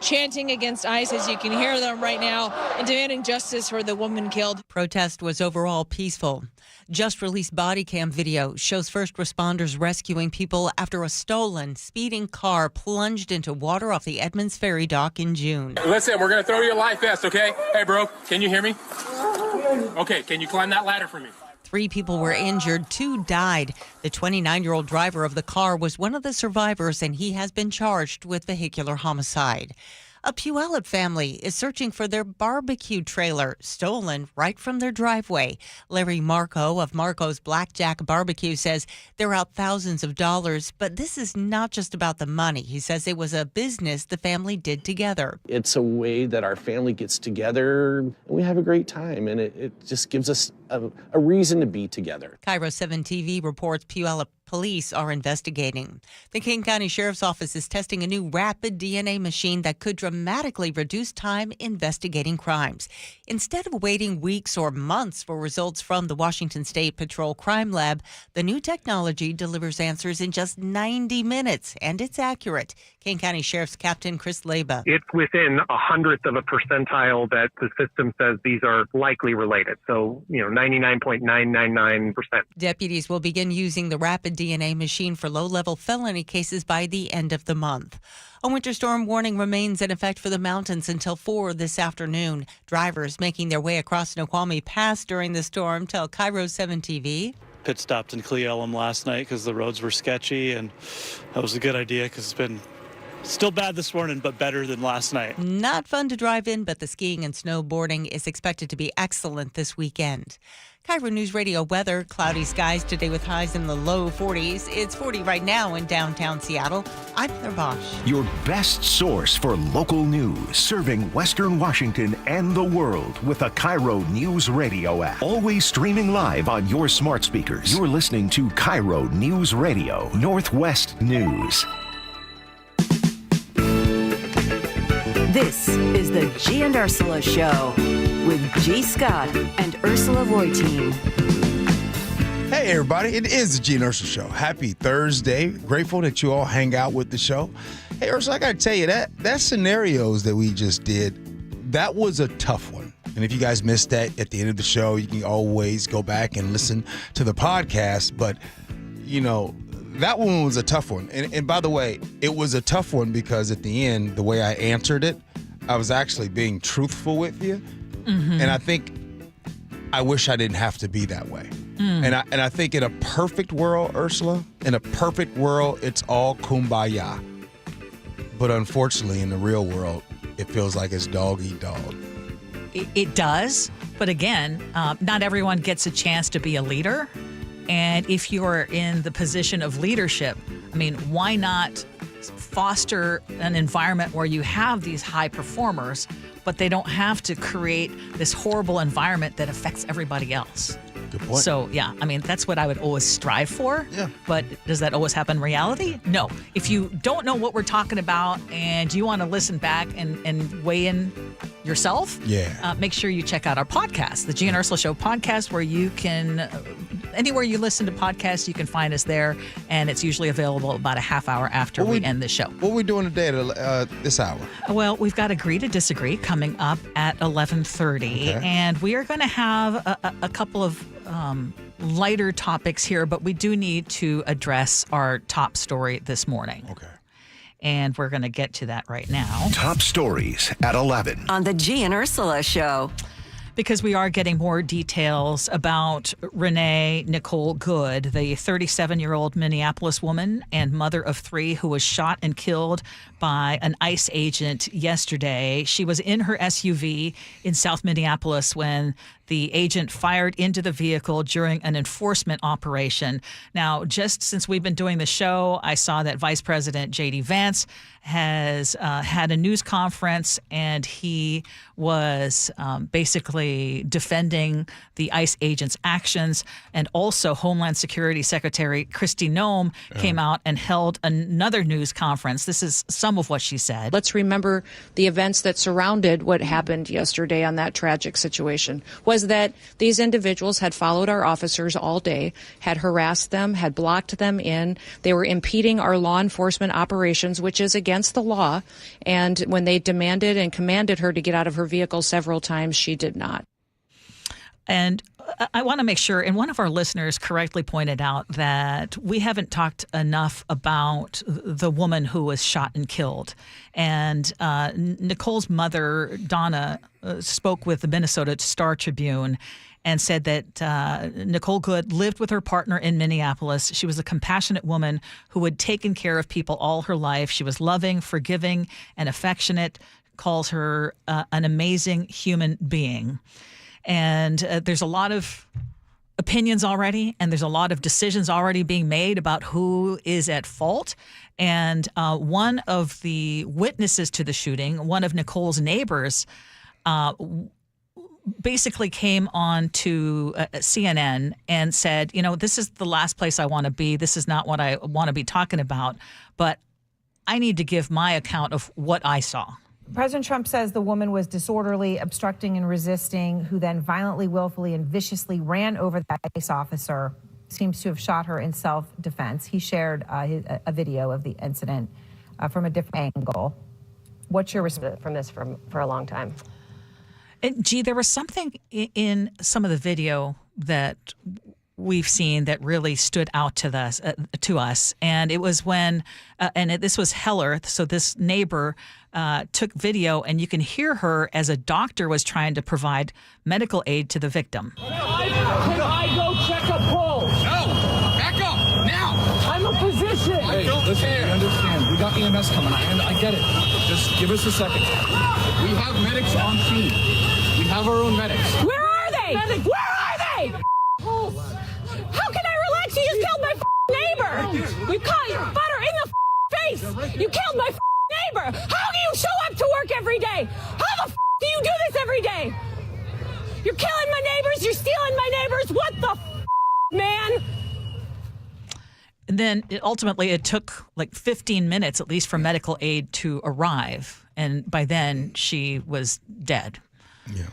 chanting against ICE, as you can hear them right now, and demanding justice for the woman killed. Protest was overall peaceful. Just released body cam video shows first responders rescuing people after a stolen, speeding car plunged into water off the Edmonds Ferry dock in June. Listen, we're going to throw you a life vest, okay? Hey, bro, can you hear me? Okay, can you climb that ladder for me? 3 people were injured, 2 died. The 29-year-old driver of the car was one of the survivors, and he has been charged with vehicular homicide. A Puyallup family is searching for their barbecue trailer, stolen right from their driveway. Larry Marco of Marco's Blackjack Barbecue says they're out thousands of dollars, but this is not just about the money. He says it was a business the family did together. It's a way that our family gets together and we have a great time, and it just gives us a reason to be together. KIRO 7 TV reports Puyallup police are investigating. The King County Sheriff's Office is testing a new rapid DNA machine that could dramatically reduce time investigating crimes. Instead of waiting weeks or months for results from the Washington State Patrol Crime Lab, the new technology delivers answers in just 90 minutes, and it's accurate. King County Sheriff's Captain Chris Leba. It's within 100th of a percentile that the system says these are likely related. So, 99.999%. Deputies will begin using the rapid DNA machine for low-level felony cases by the end of the month. A winter storm warning remains in effect for the mountains until 4 this afternoon. Drivers making their way across Snoqualmie Pass during the storm tell KIRO 7 TV. Pit stopped in Cle Elum last night because the roads were sketchy, and that was a good idea because it's been still bad this morning, but better than last night. Not fun to drive in, but the skiing and snowboarding is expected to be excellent this weekend. KIRO News Radio weather, cloudy skies today with highs in the low 40s. It's 40 right now in downtown Seattle. I'm Heather Bosch. Your best source for local news, serving Western Washington and the world with the KIRO News Radio app. Always streaming live on your smart speakers. You're listening to KIRO News Radio, Northwest News. This is the Gee and Ursula Show with G. Scott and Ursula Reutin. Hey, everybody. It is the Gee and Ursula Show. Happy Thursday. Grateful that you all hang out with the show. Hey, Ursula, I got to tell you, that scenarios that we just did, that was a tough one. And if you guys missed that at the end of the show, you can always go back and listen to the podcast. But, that one was a tough one. And by the way, it was a tough one because at the end, the way I answered it, I was actually being truthful with you. Mm-hmm. And I think I wish I didn't have to be that way. And I think in a perfect world, Ursula, in a perfect world, it's all kumbaya. But unfortunately, in the real world, it feels like it's dog eat dog. It does. But again, not everyone gets a chance to be a leader. And if you're in the position of leadership, why not foster an environment where you have these high performers, but they don't have to create this horrible environment that affects everybody else? Good point. So, yeah, I mean, that's what I would always strive for. Yeah. But does that always happen in reality? No. If you don't know what we're talking about and you want to listen back and weigh in yourself, make sure you check out our podcast, the Gee and Ursula Show podcast, where you can, anywhere you listen to podcasts, you can find us there. And it's usually available about a half hour after we end the show. What are we doing today at this hour? Well, we've got Agree to Disagree coming up at 11:30. Okay. And we are going to have a couple of lighter topics here, but we do need to address our top story this morning. Okay. And we're going to get to that right now. Top stories at 11. On the Gee and Ursula Show. Because we are getting more details about Renee Nicole Good, the 37-year-old Minneapolis woman and mother of 3 who was shot and killed by an ICE agent yesterday. She was in her SUV in South Minneapolis when the agent fired into the vehicle during an enforcement operation. Now, just since we've been doing the show, I saw that Vice President J.D. Vance has had a news conference, and he was basically defending the ICE agent's actions. And also Homeland Security Secretary Kristi Noem came out and held another news conference. This is some of what she said. Let's remember the events that surrounded what happened yesterday on that tragic situation. Was that these individuals had followed our officers all day, had harassed them, had blocked them in. They were impeding our law enforcement operations, which is against the law. And when they demanded and commanded her to get out of her vehicle several times, she did not. And I want to make sure, and one of our listeners correctly pointed out that we haven't talked enough about the woman who was shot and killed. And Nicole's mother, Donna, spoke with the Minnesota Star Tribune and said that Nicole Good lived with her partner in Minneapolis. She was a compassionate woman who had taken care of people all her life. She was loving, forgiving, and affectionate, calls her an amazing human being. And there's a lot of opinions already, and there's a lot of decisions already being made about who is at fault. And one of the witnesses to the shooting, one of Nicole's neighbors, basically came on to CNN and said, you know, this is the last place I want to be. This is not what I want to be talking about, but I need to give my account of what I saw. President Trump says the woman was disorderly, obstructing and resisting, who then violently, willfully, and viciously ran over the ICE officer. Seems to have shot her in self-defense. He shared a video of the incident from a different angle. What's your response from this for a long time? And Gee, there was something in some of the video that we've seen that really stood out to us. And it was when, this was Heller, so this neighbor took video, and you can hear her as a doctor was trying to provide medical aid to the victim. Can I go check a pulse? No, back up, now. I'm a physician. Hey, listen, we understand. We got EMS coming. I get it. Just give us a second. We have medics on scene. We have our own medics. Where are they? Where are they? How can I relax? You just killed my neighbor. You caught your butter in the face. You killed my neighbor. How do you show up to work every day? How the do you do this every day? You're killing my neighbors. You're stealing my neighbors. What the man? And then ultimately it took like 15 minutes at least for medical aid to arrive. And by then she was dead. Yeah.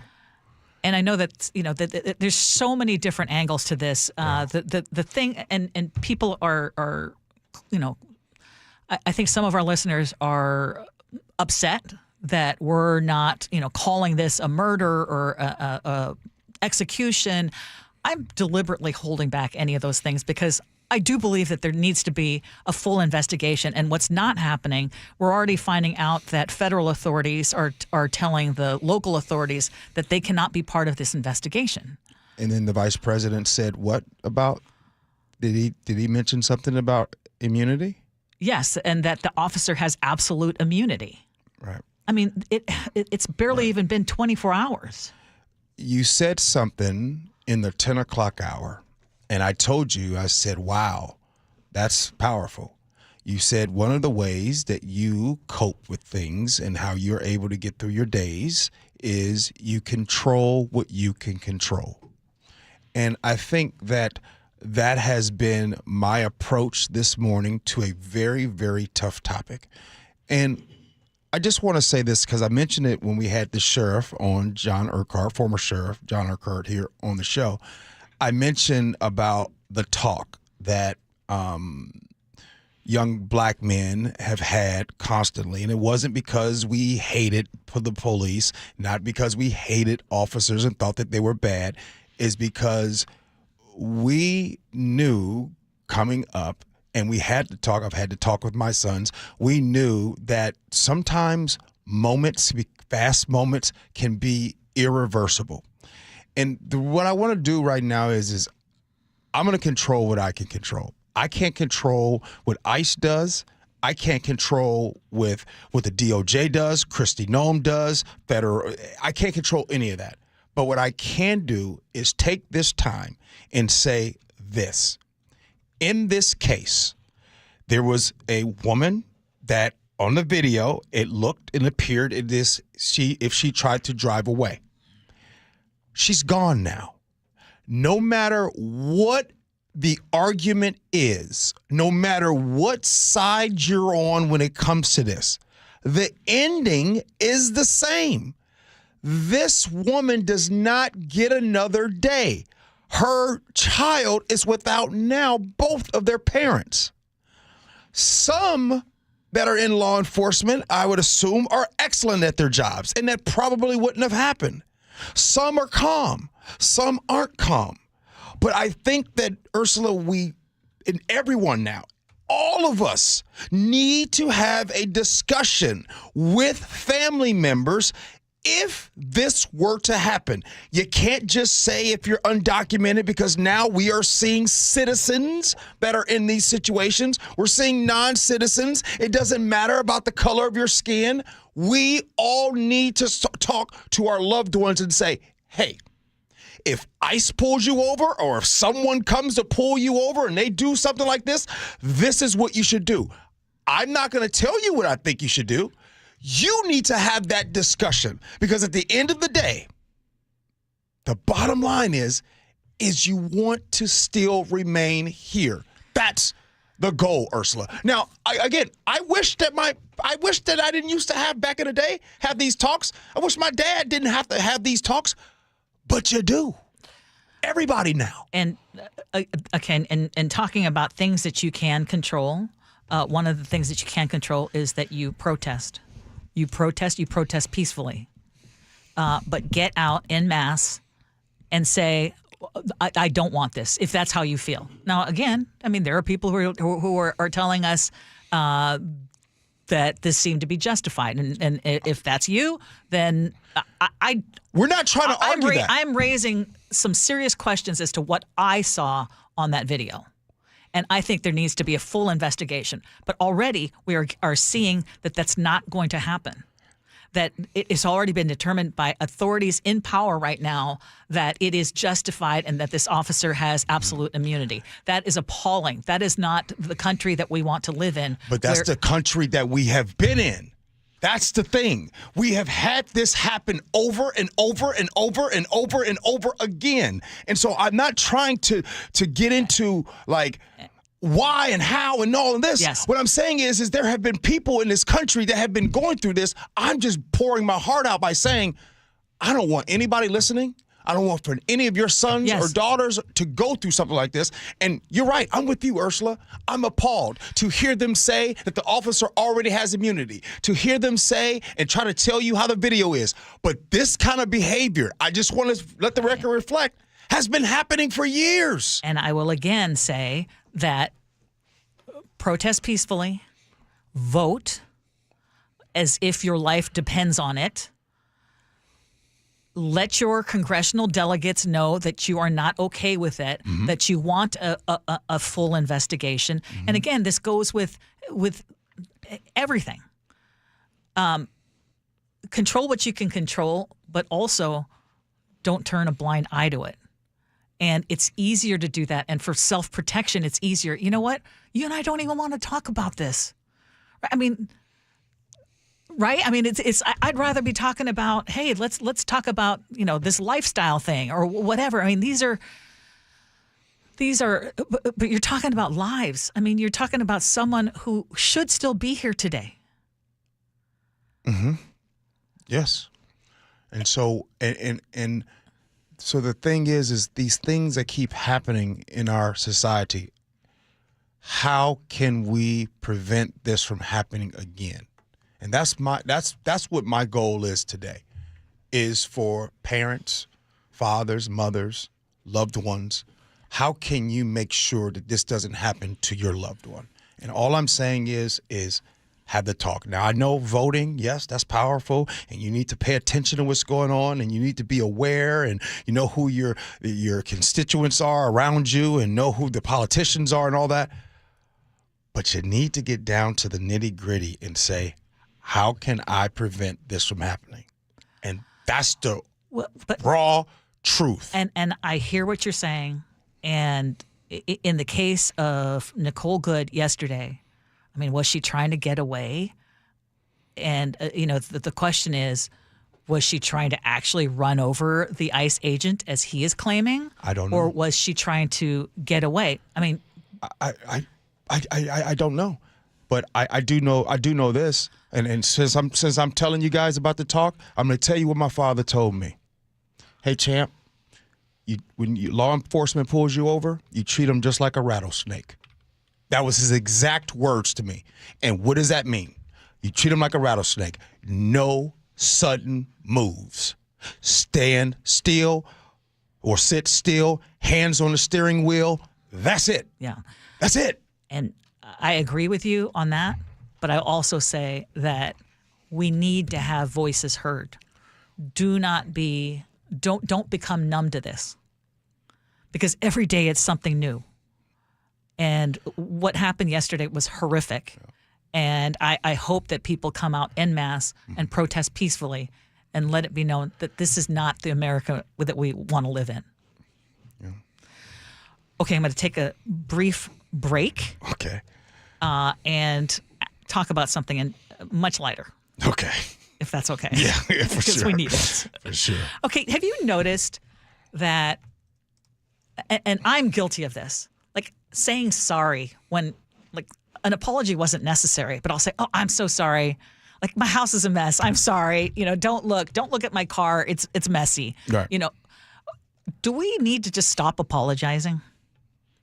And I know that, you know, that there's so many different angles to this. The thing, and people are, you know, I think some of our listeners are upset that we're not, you know, calling this a murder or a execution. I'm deliberately holding back any of those things because I do believe that there needs to be a full investigation. And what's not happening, we're already finding out that federal authorities are telling the local authorities that they cannot be part of this investigation. And then the vice president said what about, did he mention something about immunity? Yes, and that the officer has absolute immunity. Right. I mean, it's barely even been 24 hours. You said something in the 10 o'clock hour. And I told you, I said, wow, that's powerful. You said one of the ways that you cope with things and how you're able to get through your days is you control what you can control. And I think that has been my approach this morning to a very, very tough topic. And I just want to say this because I mentioned it when we had the sheriff on, John Urquhart, former sheriff John Urquhart here on the show. I mentioned about the talk that young black men have had constantly. And it wasn't because we hated the police, not because we hated officers and thought that they were bad. Is because we knew coming up, and we had to talk, I've had to talk with my sons, we knew that sometimes fast moments can be irreversible. And what I want to do right now is I'm going to control what I can control. I can't control what ICE does. I can't control with what the DOJ does, Kristi Noem does, federal. I can't control any of that. But what I can do is take this time and say this. In this case, there was a woman that on the video, it looked and appeared if she tried to drive away. She's gone now. No matter what the argument is, no matter what side you're on when it comes to this, the ending is the same. This woman does not get another day. Her child is without now both of their parents. Some that are in law enforcement, I would assume, are excellent at their jobs, and that probably wouldn't have happened. Some are calm. Some aren't calm. But I think that, Ursula, and everyone now, all of us need to have a discussion with family members if this were to happen. You can't just say if you're undocumented, because now we are seeing citizens that are in these situations. We're seeing non-citizens. It doesn't matter about the color of your skin. We all need to talk to our loved ones and say, hey, if ICE pulls you over, or if someone comes to pull you over and they do something like this is what you should do. I'm not going to tell you what I think you should do. You need to have that discussion, because at the end of the day, the bottom line is you want to still remain here. That's the goal, Ursula. Now, I wish that I didn't used to have back in the day, have these talks. I wish my dad didn't have to have these talks, but you do. Everybody now. And and talking about things that you can control, one of the things that you can control is that you protest. You protest peacefully, but get out en masse and say, I don't want this, if that's how you feel. Now, again, I mean, there are people who are telling us that this seemed to be justified. And if that's you, then we're not trying to argue that. I'm raising some serious questions as to what I saw on that video. And I think there needs to be a full investigation. But already we are seeing that that's not going to happen. That it's already been determined by authorities in power right now that it is justified and that this officer has absolute immunity. That is appalling. That is not the country that we want to live in. But that's the country that we have been in. That's the thing. We have had this happen over and over and over and over and over again. And so I'm not trying to get into like why and how and all of this. Yes. What I'm saying is there have been people in this country that have been going through this. I'm just pouring my heart out by saying, I don't want anybody listening. I don't want for any of your sons or daughters to go through something like this. And you're right. I'm with you, Ursula. I'm appalled to hear them say that the officer already has immunity, to hear them say and try to tell you how the video is. But this kind of behavior, I just want to let the record reflect, has been happening for years. And I will again say that protest peacefully, vote as if your life depends on it. Let your congressional delegates know that you are not okay with it, that you want a full investigation. And again, this goes with everything. Control what you can control, but also don't turn a blind eye to it. And it's easier to do that. And for self-protection, it's easier. You know what? You and I don't even want to talk about this. I mean, right? I mean, it's. I'd rather be talking about, hey, let's talk about, this lifestyle thing or whatever. I mean, these are these are, but you're talking about lives. I mean, you're talking about someone who should still be here today. Mm-hmm. Yes. And so, and so the thing is these things that keep happening in our society, how can we prevent this from happening again? And that's what my goal is today, is for parents, fathers, mothers, loved ones. How can you make sure that this doesn't happen to your loved one? And all I'm saying is have the talk. Now, I know voting, yes, that's powerful, and you need to pay attention to what's going on, and you need to be aware, and you know who your constituents are around you, and know who the politicians are and all that. But you need to get down to the nitty-gritty and say, how can I prevent this from happening? And that's the raw truth. And I hear what you're saying. And in the case of Nicole Good yesterday, I mean, was she trying to get away? And, the question is, was she trying to actually run over the ICE agent as he is claiming? I don't know. Or was she trying to get away? I mean, I don't know. But I do know this. And since I'm telling you guys about the talk, I'm going to tell you what my father told me. Hey, champ, when law enforcement pulls you over, you treat them just like a rattlesnake. That was his exact words to me. And what does that mean? You treat them like a rattlesnake. No sudden moves. Stand still or sit still, hands on the steering wheel. That's it. Yeah. That's it. And I agree with you on that. But I also say that we need to have voices heard. Don't become numb to this. Because every day it's something new. And what happened yesterday was horrific. And I hope that people come out en masse and protest peacefully and let it be known that this is not the America that we want to live in. Yeah. Okay, I'm going to take a brief break. Okay. And talk about something much lighter. Okay. If that's okay. Yeah, for sure. Because we need it. For sure. Okay, have you noticed that, and I'm guilty of this, like saying sorry when like an apology wasn't necessary, but I'll say, oh, I'm so sorry. Like my house is a mess. I'm sorry. Don't look at my car. It's messy. Right. Do we need to just stop apologizing?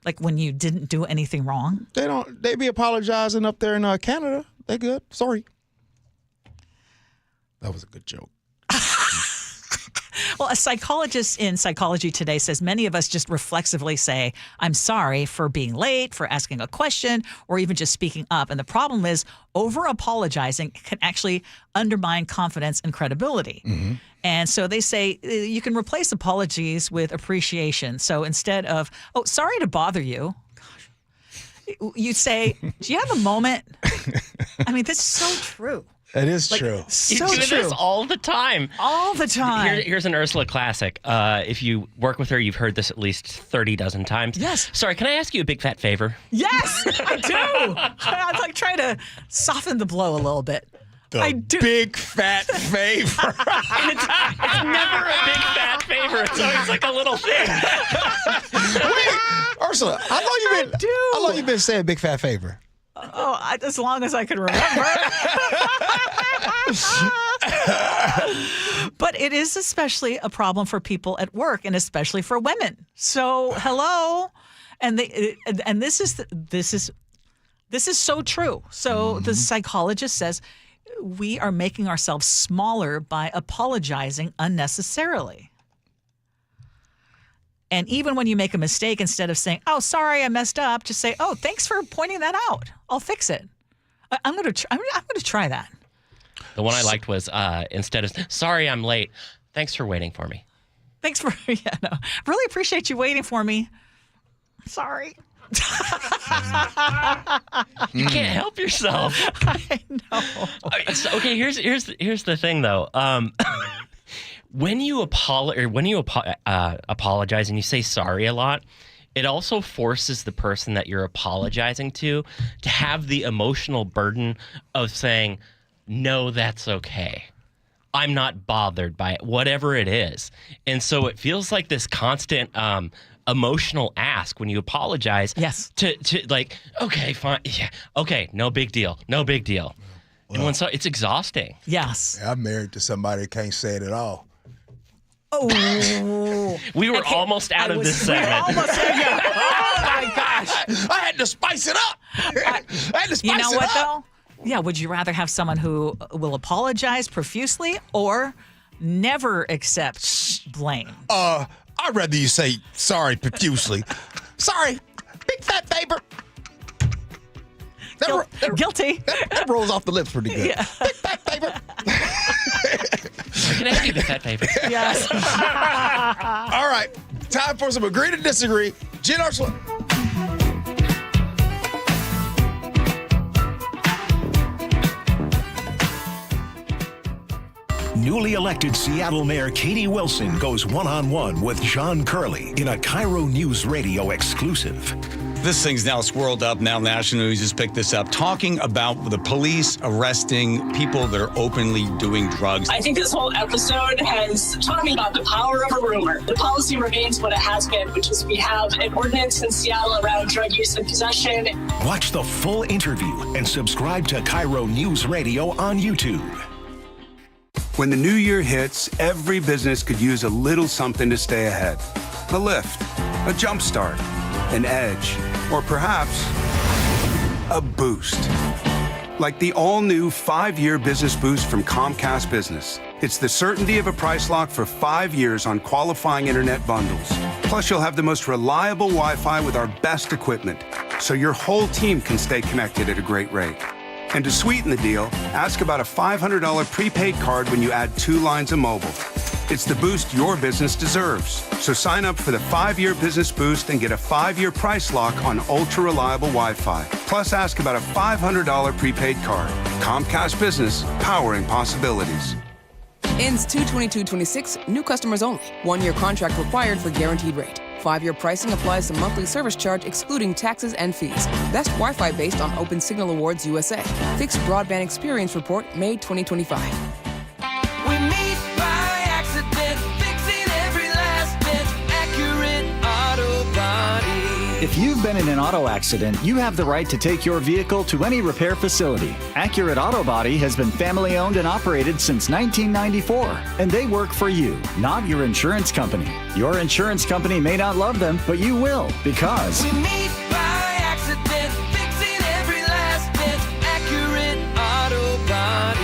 Like when you didn't do anything wrong? They be apologizing up there in Canada. They good. Sorry. That was a good joke. Well, a psychologist in Psychology Today says many of us just reflexively say, I'm sorry for being late, for asking a question, or even just speaking up. And the problem is over-apologizing can actually undermine confidence and credibility. Mm-hmm. And so they say you can replace apologies with appreciation. So instead of, oh, sorry to bother you, you say, do you have a moment? I mean, that's so true. It is true. So you do true. this all the time. All the time. Here's an Ursula classic. If you work with her, you've heard this at least 30 dozen times. Yes. Sorry, can I ask you a big fat favor? Yes, I do. I'm like trying to soften the blow a little bit. I do. Big fat favor. And it's never a big fat favor. It's always like a little thing. Wait, Ursula, how long you been saying big fat favor? Oh, as long as I can remember. But it is especially a problem for people at work, and especially for women. So, hello, and this is so true. So the psychologist says we are making ourselves smaller by apologizing unnecessarily. And even when you make a mistake, instead of saying, oh, sorry, I messed up, just say, oh, thanks for pointing that out. I'll fix it. I'm going to try that. The one I liked was instead of, sorry, I'm late. Thanks for waiting for me. Thanks for, really appreciate you waiting for me. Sorry. You can't help yourself. I know. Okay, here's the thing, though. When you apologize and you say sorry a lot, it also forces the person that you're apologizing to have the emotional burden of saying, no, that's okay. I'm not bothered by it, whatever it is. And so it feels like this constant emotional ask when you apologize. Yes. To like, okay, fine. Yeah. Okay. No big deal. No big deal. And when it's exhausting. Yes. I'm married to somebody that can't say it at all. Oh. We were almost out of this segment. Oh my gosh. I had to spice it up. I had to spice it up. You know what, though? Yeah, would you rather have someone who will apologize profusely or never accept blame? I'd rather you say sorry profusely. Sorry, big fat paper. Guilty. That rolls off the lips pretty good. Yeah. Big fat paper. Can I see the fat paper? Yes. All right, time for some agree to disagree. Gee and Ursula. Newly elected Seattle Mayor Katie Wilson goes one-on-one with John Curley in a KIRO Newsradio exclusive. This thing's now swirled up. Now National News has picked this up, talking about the police arresting people that are openly doing drugs. I think this whole episode has taught me about the power of a rumor. The policy remains what it has been, which is we have an ordinance in Seattle around drug use and possession. Watch the full interview and subscribe to KIRO Newsradio on YouTube. When the new year hits, every business could use a little something to stay ahead. A lift, a jump start, an edge, or perhaps a boost. Like the all-new 5-year business boost from Comcast Business. It's the certainty of a price lock for 5 years on qualifying internet bundles. Plus, you'll have the most reliable Wi-Fi with our best equipment, so your whole team can stay connected at a great rate. And to sweeten the deal, ask about a $500 prepaid card when you add 2 lines of mobile. It's the boost your business deserves. So sign up for the 5-year business boost and get a 5-year price lock on ultra-reliable Wi-Fi. Plus, ask about a $500 prepaid card. Comcast Business, powering possibilities. Ends 2/22/26, new customers only. 1-year contract required for guaranteed rate. 5-year pricing applies to monthly service charge excluding taxes and fees. Best Wi-Fi based on Open Signal Awards USA. Fixed Broadband Experience Report, May 2025. We meet by accident, fixing every last bit, accurate auto body. If you've been in an auto accident, you have the right to take your vehicle to any repair facility. Accurate Auto Body has been family owned and operated since 1994, and they work for you, not your insurance company. Your insurance company may not love them, but you will, because We meet by accident, fixing every last bit, accurate auto body.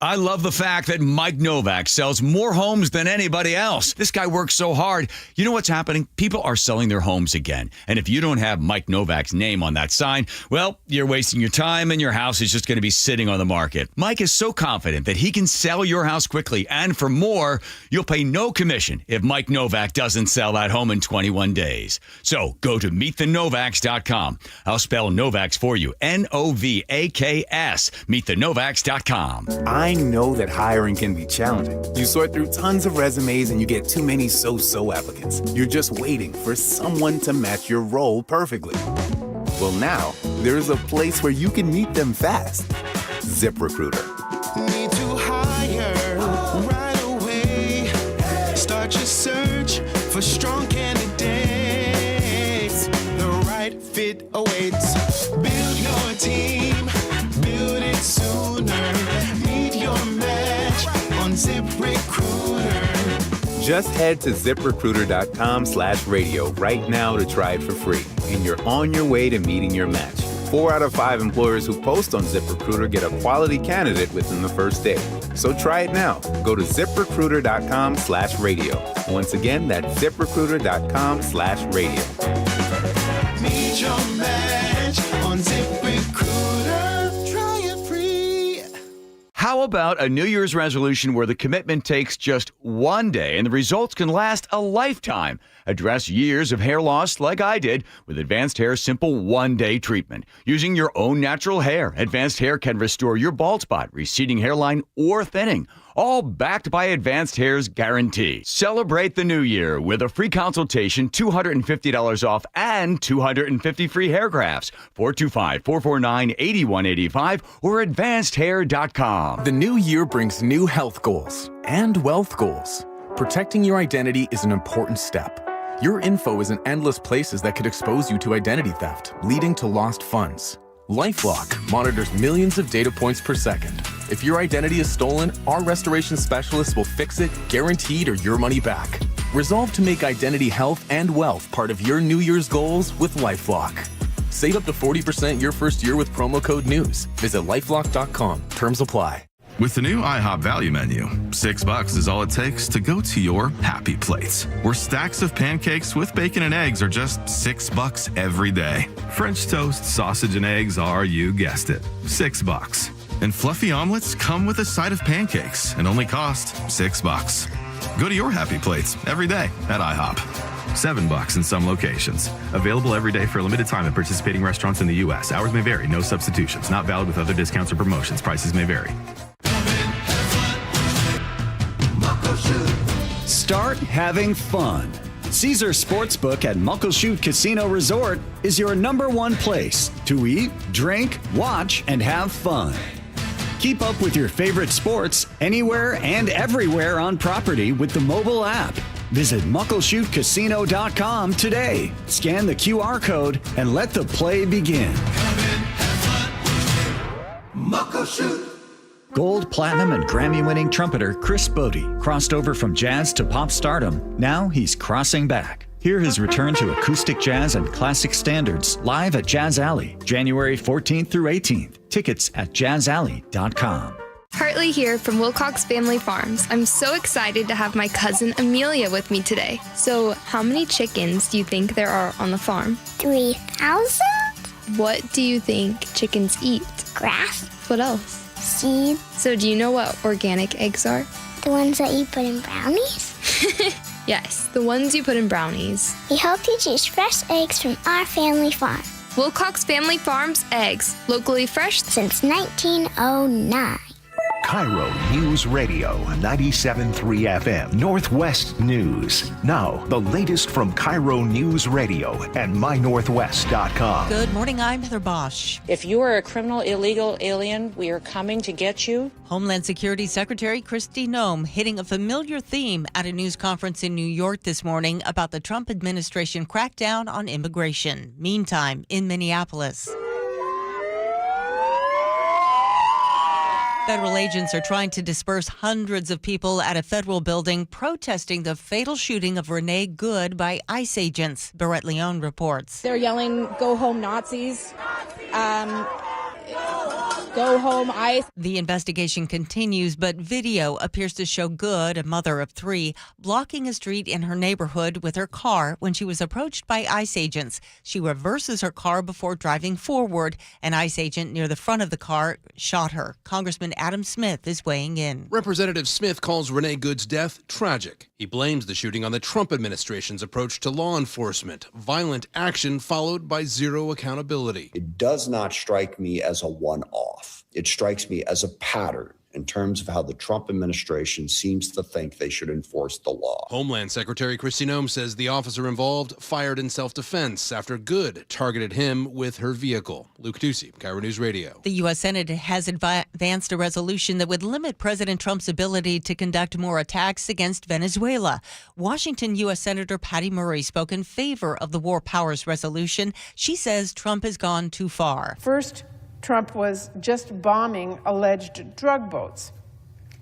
I love the fact that Mike Novak sells more homes than anybody else. This guy works so hard. You know what's happening? People are selling their homes again. And if you don't have Mike Novak's name on that sign, well, you're wasting your time and your house is just going to be sitting on the market. Mike is so confident that he can sell your house quickly. And for more, you'll pay no commission if Mike Novak doesn't sell that home in 21 days. So go to meetthenovaks.com. I'll spell Novaks for you. Novaks. Meetthenovaks.com. I know that hiring can be challenging. You sort through tons of resumes and you get too many so-so applicants. You're just waiting for someone to match your role perfectly. Well, now, there's a place where you can meet them fast. ZipRecruiter. Need to hire right away. Start your search for strong candidates. The right fit awaits. Build your team. Build it sooner. Meet your match on ZipRecruiter. Just head to ZipRecruiter.com/radio right now to try it for free. And you're on your way to meeting your match. 4 out of 5 employers who post on ZipRecruiter get a quality candidate within the first day. So try it now. Go to ZipRecruiter.com/radio. Once again, that's ZipRecruiter.com/radio. Meet your match on ZipRecruiter. Try it free. How about a New Year's resolution where the commitment takes just one day and the results can last a lifetime? Address years of hair loss like I did with Advanced Hair's simple one-day treatment. Using your own natural hair, Advanced Hair can restore your bald spot, receding hairline, or thinning. All backed by Advanced Hair's guarantee. Celebrate the new year with a free consultation, $250 off, and 250 free hair grafts. 425-449-8185 or advancedhair.com. The new year brings new health goals and wealth goals. Protecting your identity is an important step. Your info is in endless places that could expose you to identity theft, leading to lost funds. LifeLock monitors millions of data points per second. If your identity is stolen, our restoration specialists will fix it, guaranteed, or your money back. Resolve to make identity health and wealth part of your New Year's goals with LifeLock. Save up to 40% your first year with promo code NEWS. Visit lifelock.com. Terms apply. With the new IHOP value menu, $6 is all it takes to go to your happy place, where stacks of pancakes with bacon and eggs are just $6 every day. French toast, sausage, and eggs are, you guessed it, $6. And fluffy omelets come with a side of pancakes and only cost $6. Go to your happy plates every day at IHOP. $7 in some locations. Available every day for a limited time at participating restaurants in the U.S. Hours may vary. No substitutions. Not valid with other discounts or promotions. Prices may vary. Start having fun. Caesar Sportsbook at Muckleshoot Casino Resort is your #1 place to eat, drink, watch, and have fun. Keep up with your favorite sports anywhere and everywhere on property with the mobile app. Visit muckleshootcasino.com today. Scan the QR code and let the play begin. Muckleshoot. Gold, platinum, and Grammy-winning trumpeter Chris Bodie crossed over from jazz to pop stardom. Now he's crossing back. Hear his return to acoustic jazz and classic standards live at Jazz Alley, January 14th through 18th. Tickets at jazzalley.com. Hartley here from Wilcox Family Farms. I'm so excited to have my cousin Amelia with me today. So, how many chickens do you think there are on the farm? 3,000? What do you think chickens eat? Grass. What else? Seed. So, do you know what organic eggs are? The ones that you put in brownies? Yes, the ones you put in brownies. We hope you choose fresh eggs from our family farm. Wilcox Family Farms eggs, locally fresh since 1909. KIRO Newsradio 97.3 FM, Northwest News. Now, the latest from KIRO Newsradio and mynorthwest.com. Good morning, I'm Heather Bosch. If you are a criminal, illegal alien, we are coming to get you. Homeland Security Secretary Kristi Noem hitting a familiar theme at a news conference in New York this morning about the Trump administration crackdown on immigration. Meantime, in Minneapolis, federal agents are trying to disperse hundreds of people at a federal building protesting the fatal shooting of Renee Good by ICE agents. Barrett Leone reports. They're yelling, "Go home, Nazis." Go home, ICE. The investigation continues, but video appears to show Good, a mother of 3, blocking a street in her neighborhood with her car when she was approached by ICE agents. She reverses her car before driving forward. An ICE agent near the front of the car shot her. Congressman Adam Smith is weighing in. Representative Smith calls Renee Good's death tragic. He blames the shooting on the Trump administration's approach to law enforcement, violent action followed by zero accountability. It does not strike me as a one-off. It strikes me as a pattern in terms of how the Trump administration seems to think they should enforce the law. Homeland Secretary Kristi Noem says the officer involved fired in self-defense after Good targeted him with her vehicle. Luke Ducey, KIRO News Radio. The U.S. Senate has advanced a resolution that would limit President Trump's ability to conduct more attacks against Venezuela. Washington U.S. Senator Patty Murray spoke in favor of the War Powers resolution. She says Trump has gone too far. First, Trump was just bombing alleged drug boats.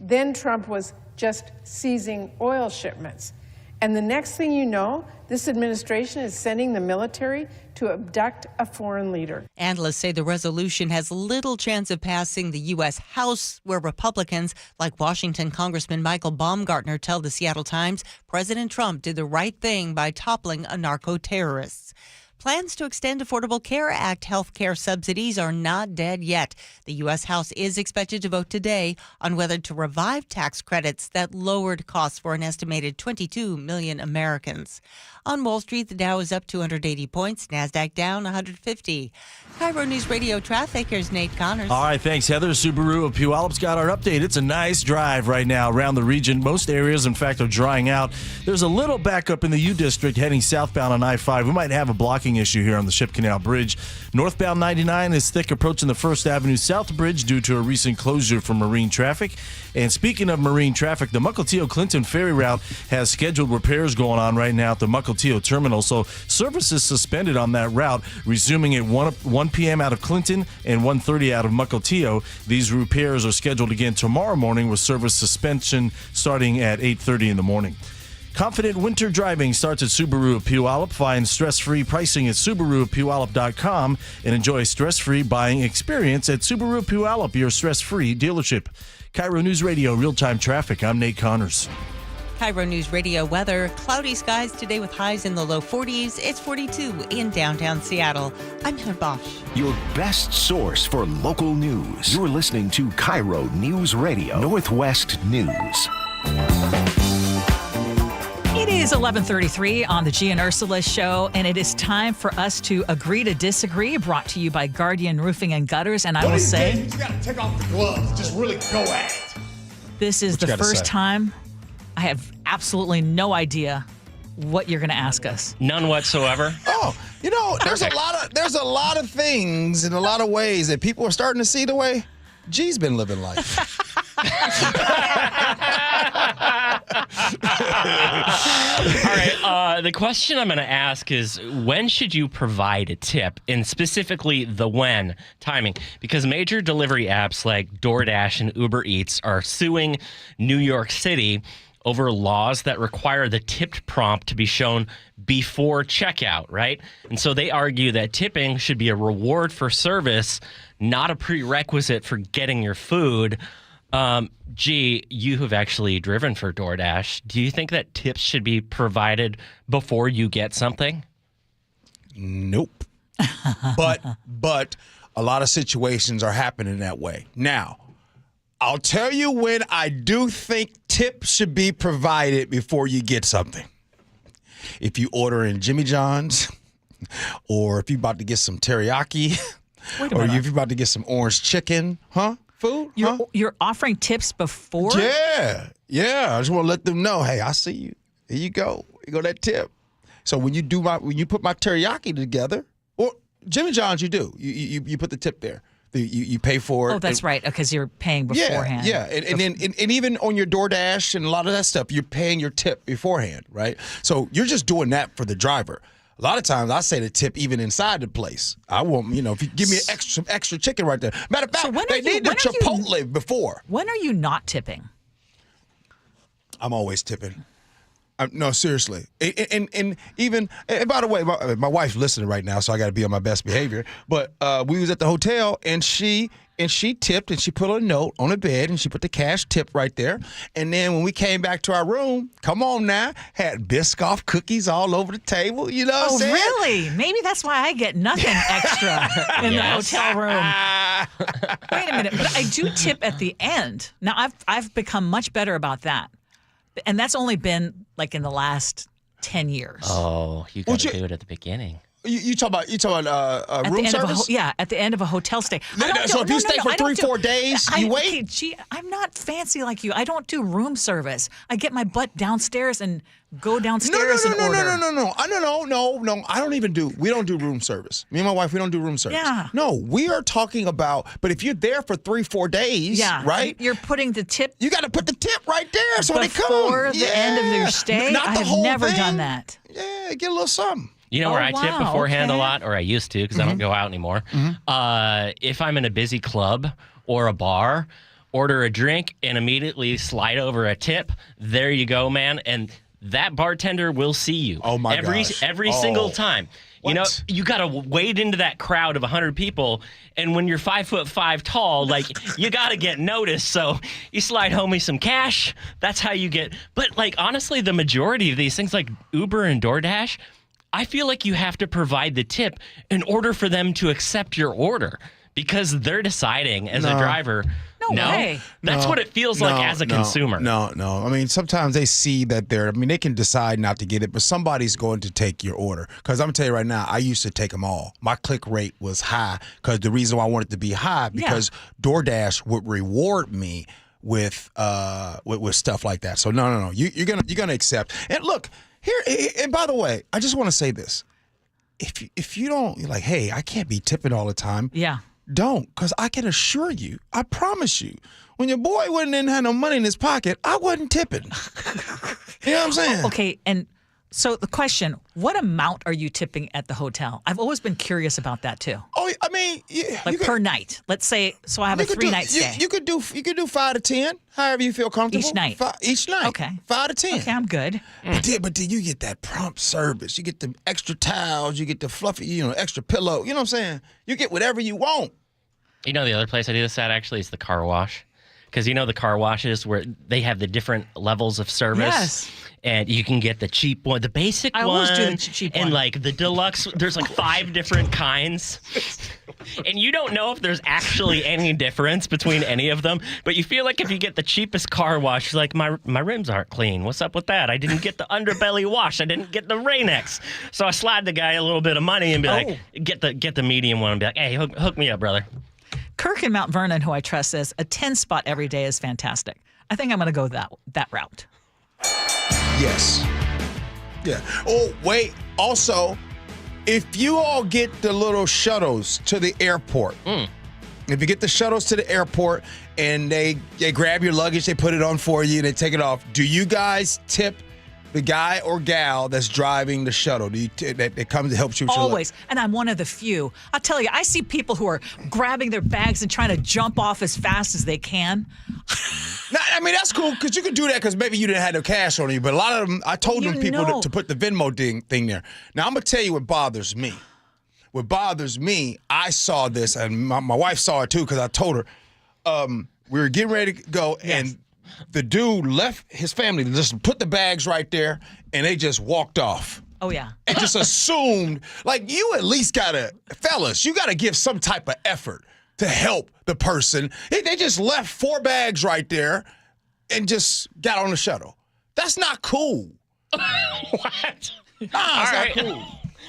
Then Trump was just seizing oil shipments. And the next thing you know, this administration is sending the military to abduct a foreign leader. Analysts say the resolution has little chance of passing the U.S. House, where Republicans like Washington Congressman Michael Baumgartner tell the Seattle Times President Trump did the right thing by toppling a narco-terrorist. Plans to extend Affordable Care Act health care subsidies are not dead yet. The U.S. House is expected to vote today on whether to revive tax credits that lowered costs for an estimated 22 million Americans. On Wall Street, the Dow is up 280 points, NASDAQ down 150. KIRO News Radio traffic, here's Nate Connors. All right, thanks, Heather. Subaru of Puyallup got our update. It's a nice drive right now around the region. Most areas, in fact, are drying out. There's a little backup in the U District heading southbound on I-5. We might have a blocking blocking issue here on the Ship Canal Bridge. Northbound 99 is thick approaching the First Avenue South Bridge due to a recent closure for marine traffic. And speaking of marine traffic, the Mukilteo-Clinton ferry route has scheduled repairs going on right now at the Mukilteo terminal. So service is suspended on that route, resuming at 1 p.m. out of Clinton and 1:30 out of Mukilteo. These repairs are scheduled again tomorrow morning with service suspension starting at 8:30 in the morning. Confident winter driving starts at Subaru of Puyallup. Find stress-free pricing at SubaruofPuyallup.com and enjoy stress-free buying experience at Subaru of Puyallup, your stress-free dealership. KIRO News Radio, real-time traffic. I'm Nate Connors. KIRO News Radio weather. Cloudy skies today with highs in the low 40s. It's 42 in downtown Seattle. I'm Heather Bosch. Your best source for local news. You're listening to KIRO News Radio, Northwest News. It is 11:33 on the Gee and Ursula Show, and it is time for us to agree to disagree, brought to you by Guardian Roofing and Gutters. And I will say, you got to take off the gloves. Just really go at it. This is the first time I have absolutely no idea what you're going to ask us. None whatsoever. Oh, you know, there's a lot of things in a lot of ways that people are starting to see the way G's been living life. All right. The question I'm going to ask is, when should you provide a tip, and specifically the when timing? Because major delivery apps like DoorDash and Uber Eats are suing New York City over laws that require the tipped prompt to be shown before checkout, right? And so they argue that tipping should be a reward for service, not a prerequisite for getting your food. Gee, you have actually driven for DoorDash. Do you think that tips should be provided before you get something? Nope. But a lot of situations are happening that way. Now, I'll tell you when I do think tips should be provided before you get something. If you order in Jimmy John's, or if you're about to get some teriyaki, or if you're about to get some orange chicken, food? You're offering tips before? Yeah. I just want to let them know, hey, I see you. Here you go. Here you go, that tip. So when you put my teriyaki together, or Jimmy John's, you do. You put the tip there. You pay for it. Oh, that's right, because you're paying beforehand. Yeah. And even on your DoorDash and a lot of that stuff, you're paying your tip beforehand, right? So you're just doing that for the driver. A lot of times I say the tip even inside the place. I want, if you give me some extra chicken right there. Matter of fact, they need the Chipotle before. When are you not tipping? I'm always tipping. No, seriously. And by the way, my wife's listening right now, so I got to be on my best behavior. But we was at the hotel, and she tipped, and she put a note on the bed, and she put the cash tip right there. And then when we came back to our room, come on now, had Biscoff cookies all over the table. You know what I'm saying? Really? Maybe that's why I get nothing extra in the hotel room. Wait a minute, but I do tip at the end. Now I've become much better about that. And that's only been like in the last 10 years. Oh, you got to do it at the beginning. You talk about room service? At the end of a hotel stay. So if you stay for 3-4 days, you wait? Okay, gee, I'm not fancy like you. I don't do room service. I get my butt downstairs and go downstairs and order. No. We don't do room service. Me and my wife, we don't do room service. Yeah. No, we are talking about, but if you're there for 3-4 days, right? You're putting the tip. You got to put the tip right there so when they come. Before the end of your stay? I have never done that. Yeah, get a little something. You know where I tip beforehand a lot, or I used to because I don't go out anymore? If I'm in a busy club or a bar, order a drink and immediately slide over a tip. There you go, man. And that bartender will see you. Oh, my gosh. Every single time. What? You know, you got to wade into that crowd of 100 people, and when you're 5'5" tall, like, you got to get noticed. So you slide homie some cash. That's how you get. But, like, honestly, the majority of these things, like Uber and DoorDash, I feel like you have to provide the tip in order for them to accept your order, because they're deciding as a driver. No way. That's what it feels like as a consumer. No. I mean, sometimes they see that they can decide not to get it, but somebody's going to take your order. Because I'm going to tell you right now, I used to take them all. My click rate was high, because the reason why I wanted it to be high, because DoorDash would reward me with stuff like that. So no. You're gonna accept. And look, here, and by the way, I just want to say this. if you don't, you're like, hey, I can't be tipping all the time. Yeah. Don't, because I can assure you, I promise you, when your boy didn't have no money in his pocket, I wasn't tipping. You know what I'm saying? Okay, and so the question, what amount are you tipping at the hotel? I've always been curious about that too. Oh, I mean, like per night. Let's say, so I have a 3-night stay. You could do 5 to 10, however you feel comfortable. Each night. Each night. Okay. 5 to 10. Okay, I'm good. But then you get that prompt service. You get the extra towels. You get the fluffy, extra pillow. You know what I'm saying? You get whatever you want. You know, the other place I do this at actually is the car wash. Because the car washes where they have the different levels of service. Yes. And you can get the cheap one, the basic one. I always do the cheap one. And like the deluxe, there's like 5 different kinds. And you don't know if there's actually any difference between any of them. But you feel like if you get the cheapest car wash, you're like, my rims aren't clean. What's up with that? I didn't get the underbelly wash. I didn't get the Rain-X. So I slide the guy a little bit of money and be like, get the medium one and be like, hey, hook me up, brother. Kirk in Mount Vernon, who I trust, says a 10 spot every day is fantastic. I think I'm going to go that route. Yes. Yeah. Oh, wait. Also, if you all get the little shuttles to the airport, if you get the shuttles to the airport and they grab your luggage, they put it on for you, they take it off, do you guys tip the guy or gal that's driving the shuttle? Do you that comes to help you with Always. And I'm one of the few. I'll tell you, I see people who are grabbing their bags and trying to jump off as fast as they can. Now, I mean, that's cool because you could do that because maybe you didn't have no cash on you. But a lot of them, I told them people to put the Venmo thing there. Now, I'm going to tell you what bothers me. What bothers me, I saw this, and my wife saw it too because I told her. We were getting ready to go, and the dude left his family, just put the bags right there, and they just walked off. Oh, yeah. And just assumed, like, you at least fellas, you got to give some type of effort to help the person. They just left 4 bags right there and just got on the shuttle. That's not cool. What? Nah, it's not cool.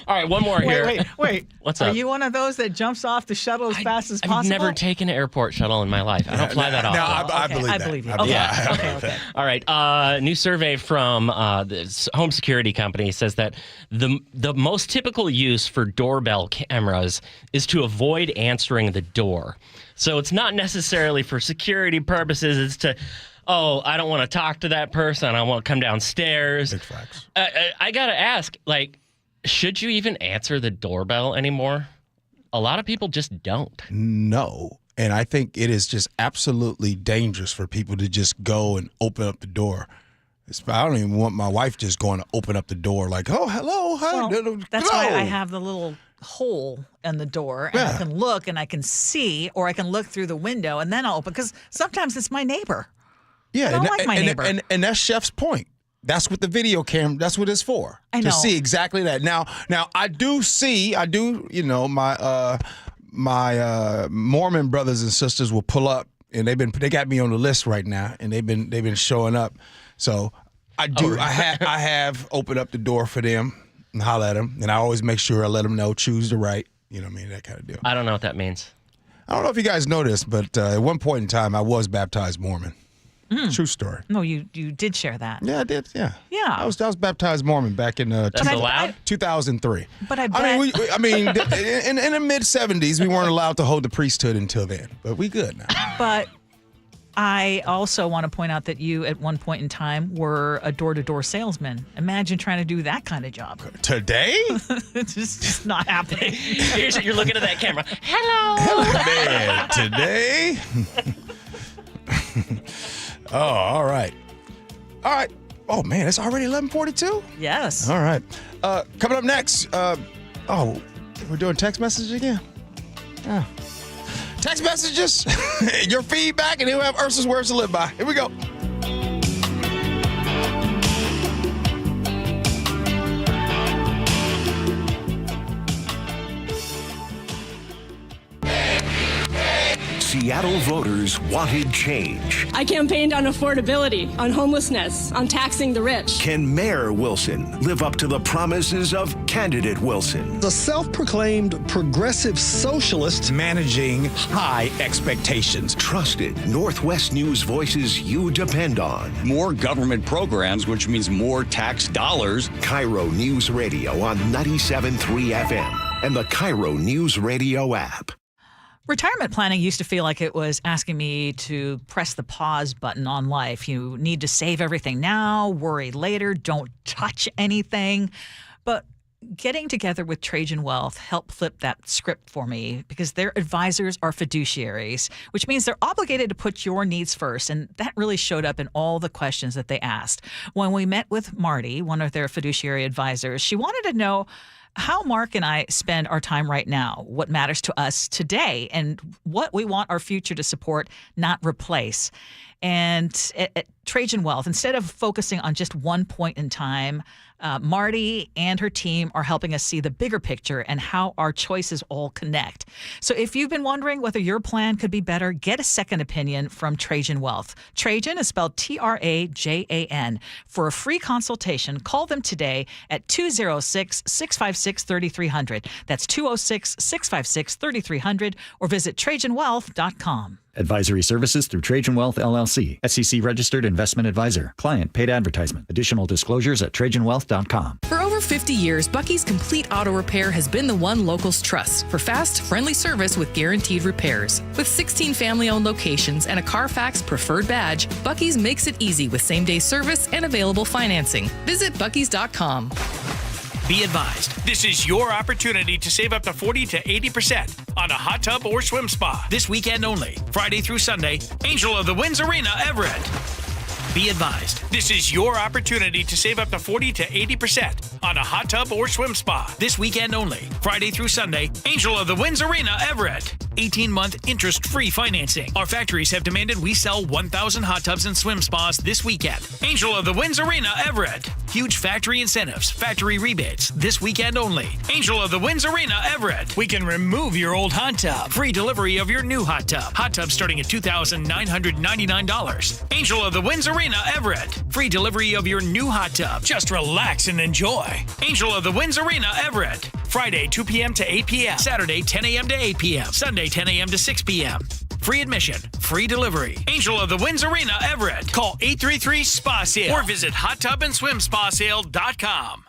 All right, one more here. Wait. What's up? Are you one of those that jumps off the shuttle as fast as possible? I've never taken an airport shuttle in my life. I don't fly that often. No, I believe that. I believe you. Okay. All right. New survey from the home security company says that the most typical use for doorbell cameras is to avoid answering the door. So it's not necessarily for security purposes. It's to, I don't want to talk to that person. I want to come downstairs. Big facts. I got to ask, should you even answer the doorbell anymore? A lot of people just don't. No. And I think it is just absolutely dangerous for people to just go and open up the door. I don't even want my wife just going to open up the door like, oh, hello. Hi. Well, that's why I have the little hole in the door, and I can look and I can see, or I can look through the window and then I'll open, because sometimes it's my neighbor. Yeah, I don't like my neighbor. And that's Chef's point. That's what the video camera, that's what it's for. I know. To see exactly that. Now I do, my Mormon brothers and sisters will pull up, and they got me on the list right now, and they've been showing up. So I do, I have opened up the door for them and holler at them, and I always make sure I let them know, choose the right, that kind of deal. I don't know what that means. I don't know if you guys know this, but at one point in time, I was baptized Mormon. True story. No, you did share that. Yeah, I did. Yeah. Yeah. I was baptized Mormon back in That's allowed? 2003. But I bet. I mean, in the mid 70s, we weren't allowed to hold the priesthood until then, but we good now. But I also want to point out that you, at one point in time, were a door-to-door salesman. Imagine trying to do that kind of job. Today? It's just not happening. You're looking at that camera. Hello. Man, today? Oh, all right. Oh, man, it's already 11:42? Yes. All right. Coming up next, we're doing text messages again? Yeah. Text messages, your feedback, and he'll have Ursa's words to live by. Here we go. See Seattle voters wanted change. I campaigned on affordability, on homelessness, on taxing the rich. Can Mayor Wilson live up to the promises of candidate Wilson? The self-proclaimed progressive socialist Managing high expectations. Trusted Northwest News voices you depend on. More government programs, which means more tax dollars. KIRO News Radio on 97.3 FM and the KIRO News Radio app. Retirement planning used to feel like it was asking me to press the pause button on life. You need to save everything now, worry later, don't touch anything. But getting together with Trajan Wealth helped flip that script for me because their advisors are fiduciaries, which means they're obligated to put your needs first. And that really showed up in all the questions that they asked. When we met with Marty, one of their fiduciary advisors, she wanted to know how Mark and I spend our time right now, what matters to us today, and what we want our future to support, not replace. And at Trajan Wealth, instead of focusing on just one point in time, Marty and her team are helping us see the bigger picture and how our choices all connect. So if you've been wondering whether your plan could be better, get a second opinion from Trajan Wealth. Trajan is spelled Trajan. For a free consultation, call them today at 206-656-3300. That's 206-656-3300 or visit TrajanWealth.com. Advisory services through Trajan Wealth, LLC. SEC registered investment advisor. Client paid advertisement. Additional disclosures at TrajanWealth.com. For over 50 years, Bucky's Complete Auto Repair has been the one locals trust for fast, friendly service with guaranteed repairs. With 16 family-owned locations and a Carfax preferred badge, Bucky's makes it easy with same-day service and available financing. Visit Bucky's.com. Be advised, this is your opportunity to save up to 40 to 80% on a hot tub or swim spa. This weekend only, Friday through Sunday, Angel of the Winds Arena, Everett. Be advised, this is your opportunity to save up to 40 to 80% on a hot tub or swim spa. This weekend only, Friday through Sunday, Angel of the Winds Arena, Everett. 18-month interest-free financing. Our factories have demanded we sell 1,000 hot tubs and swim spas this weekend. Angel of the Winds Arena, Everett. Huge factory incentives, factory rebates, this weekend only. Angel of the Winds Arena, Everett. We can remove your old hot tub. Free delivery of your new hot tub. Hot tub starting at $2,999. Angel of the Winds Arena, Everett. Free delivery of your new hot tub. Just relax and enjoy. Angel of the Winds Arena, Everett. Friday, 2 p.m. to 8 p.m. Saturday, 10 a.m. to 8 p.m. Sunday, 10 a.m. to 6 p.m. Free admission, free delivery. Angel of the Winds Arena, Everett. Call 833-SPA-SALE or visit hottubandSwimSpaSale.com.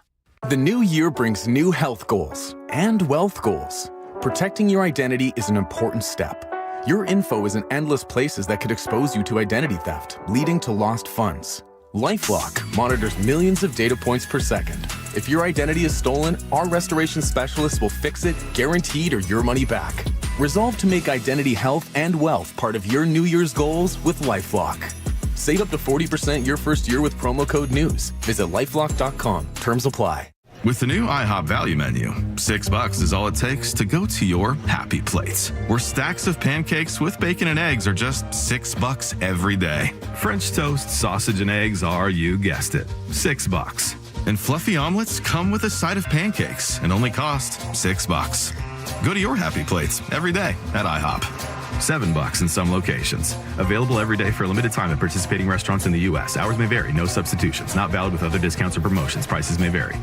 The new year brings new health goals and wealth goals. Protecting your identity is an important step. Your info is in endless places that could expose you to identity theft, leading to lost funds. LifeLock monitors millions of data points per second. If your identity is stolen, our restoration specialists will fix it, guaranteed, or your money back. Resolve to make identity health and wealth part of your New Year's goals with LifeLock. Save up to 40% your first year with promo code NEWS. Visit LifeLock.com. Terms apply. With the new IHOP value menu, $6 is all it takes to go to your happy plates, where stacks of pancakes with bacon and eggs are just $6 every day. French toast, sausage, and eggs are, you guessed it, $6. And fluffy omelets come with a side of pancakes and only cost $6. Go to your happy plates every day at IHOP. $7 in some locations. Available every day for a limited time at participating restaurants in the U.S. Hours may vary. No substitutions. Not valid with other discounts or promotions. Prices may vary.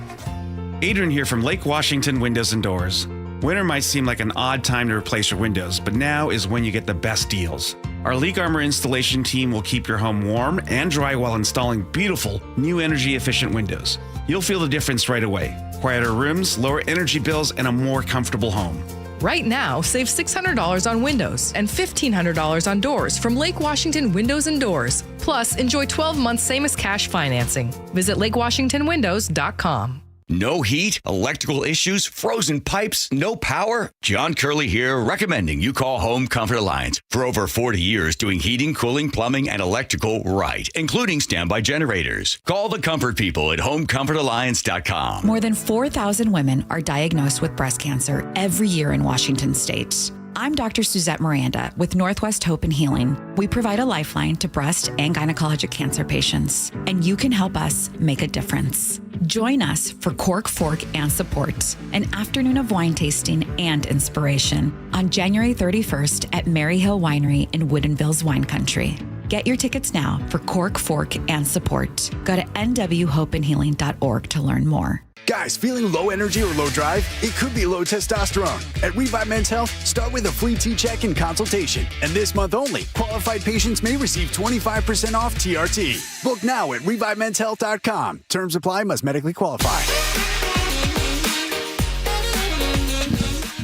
Adrian here from Lake Washington Windows and Doors. Winter might seem like an odd time to replace your windows, but now is when you get the best deals. Our Leak Armor installation team will keep your home warm and dry while installing beautiful, new energy-efficient windows. You'll feel the difference right away. Quieter rooms, lower energy bills, and a more comfortable home. Right now, save $600 on windows and $1,500 on doors from Lake Washington Windows and Doors. Plus, enjoy 12 months same-as-cash financing. Visit LakeWashingtonWindows.com. No heat, electrical issues, frozen pipes, no power? John Curley here, recommending you call Home Comfort Alliance. For over 40 years doing heating, cooling, plumbing, and electrical right, including standby generators. Call the comfort people at HomeComfortAlliance.com. More than 4,000 women are diagnosed with breast cancer every year in Washington state. I'm Dr. Suzette Miranda with Northwest Hope and Healing. We provide a lifeline to breast and gynecologic cancer patients, and you can help us make a difference. Join us for Cork, Fork, and Support, an afternoon of wine tasting and inspiration on January 31st at Mary Hill Winery in Woodinville's Wine Country. Get your tickets now for Cork, Fork, and Support. Go to nwhopeandhealing.org to learn more. Guys, feeling low energy or low drive? It could be low testosterone. At Revive Men's Health, start with a free T-check and consultation. And this month only, qualified patients may receive 25% off TRT. Book now at ReviveMen'sHealth.com. Terms apply, must medically qualify.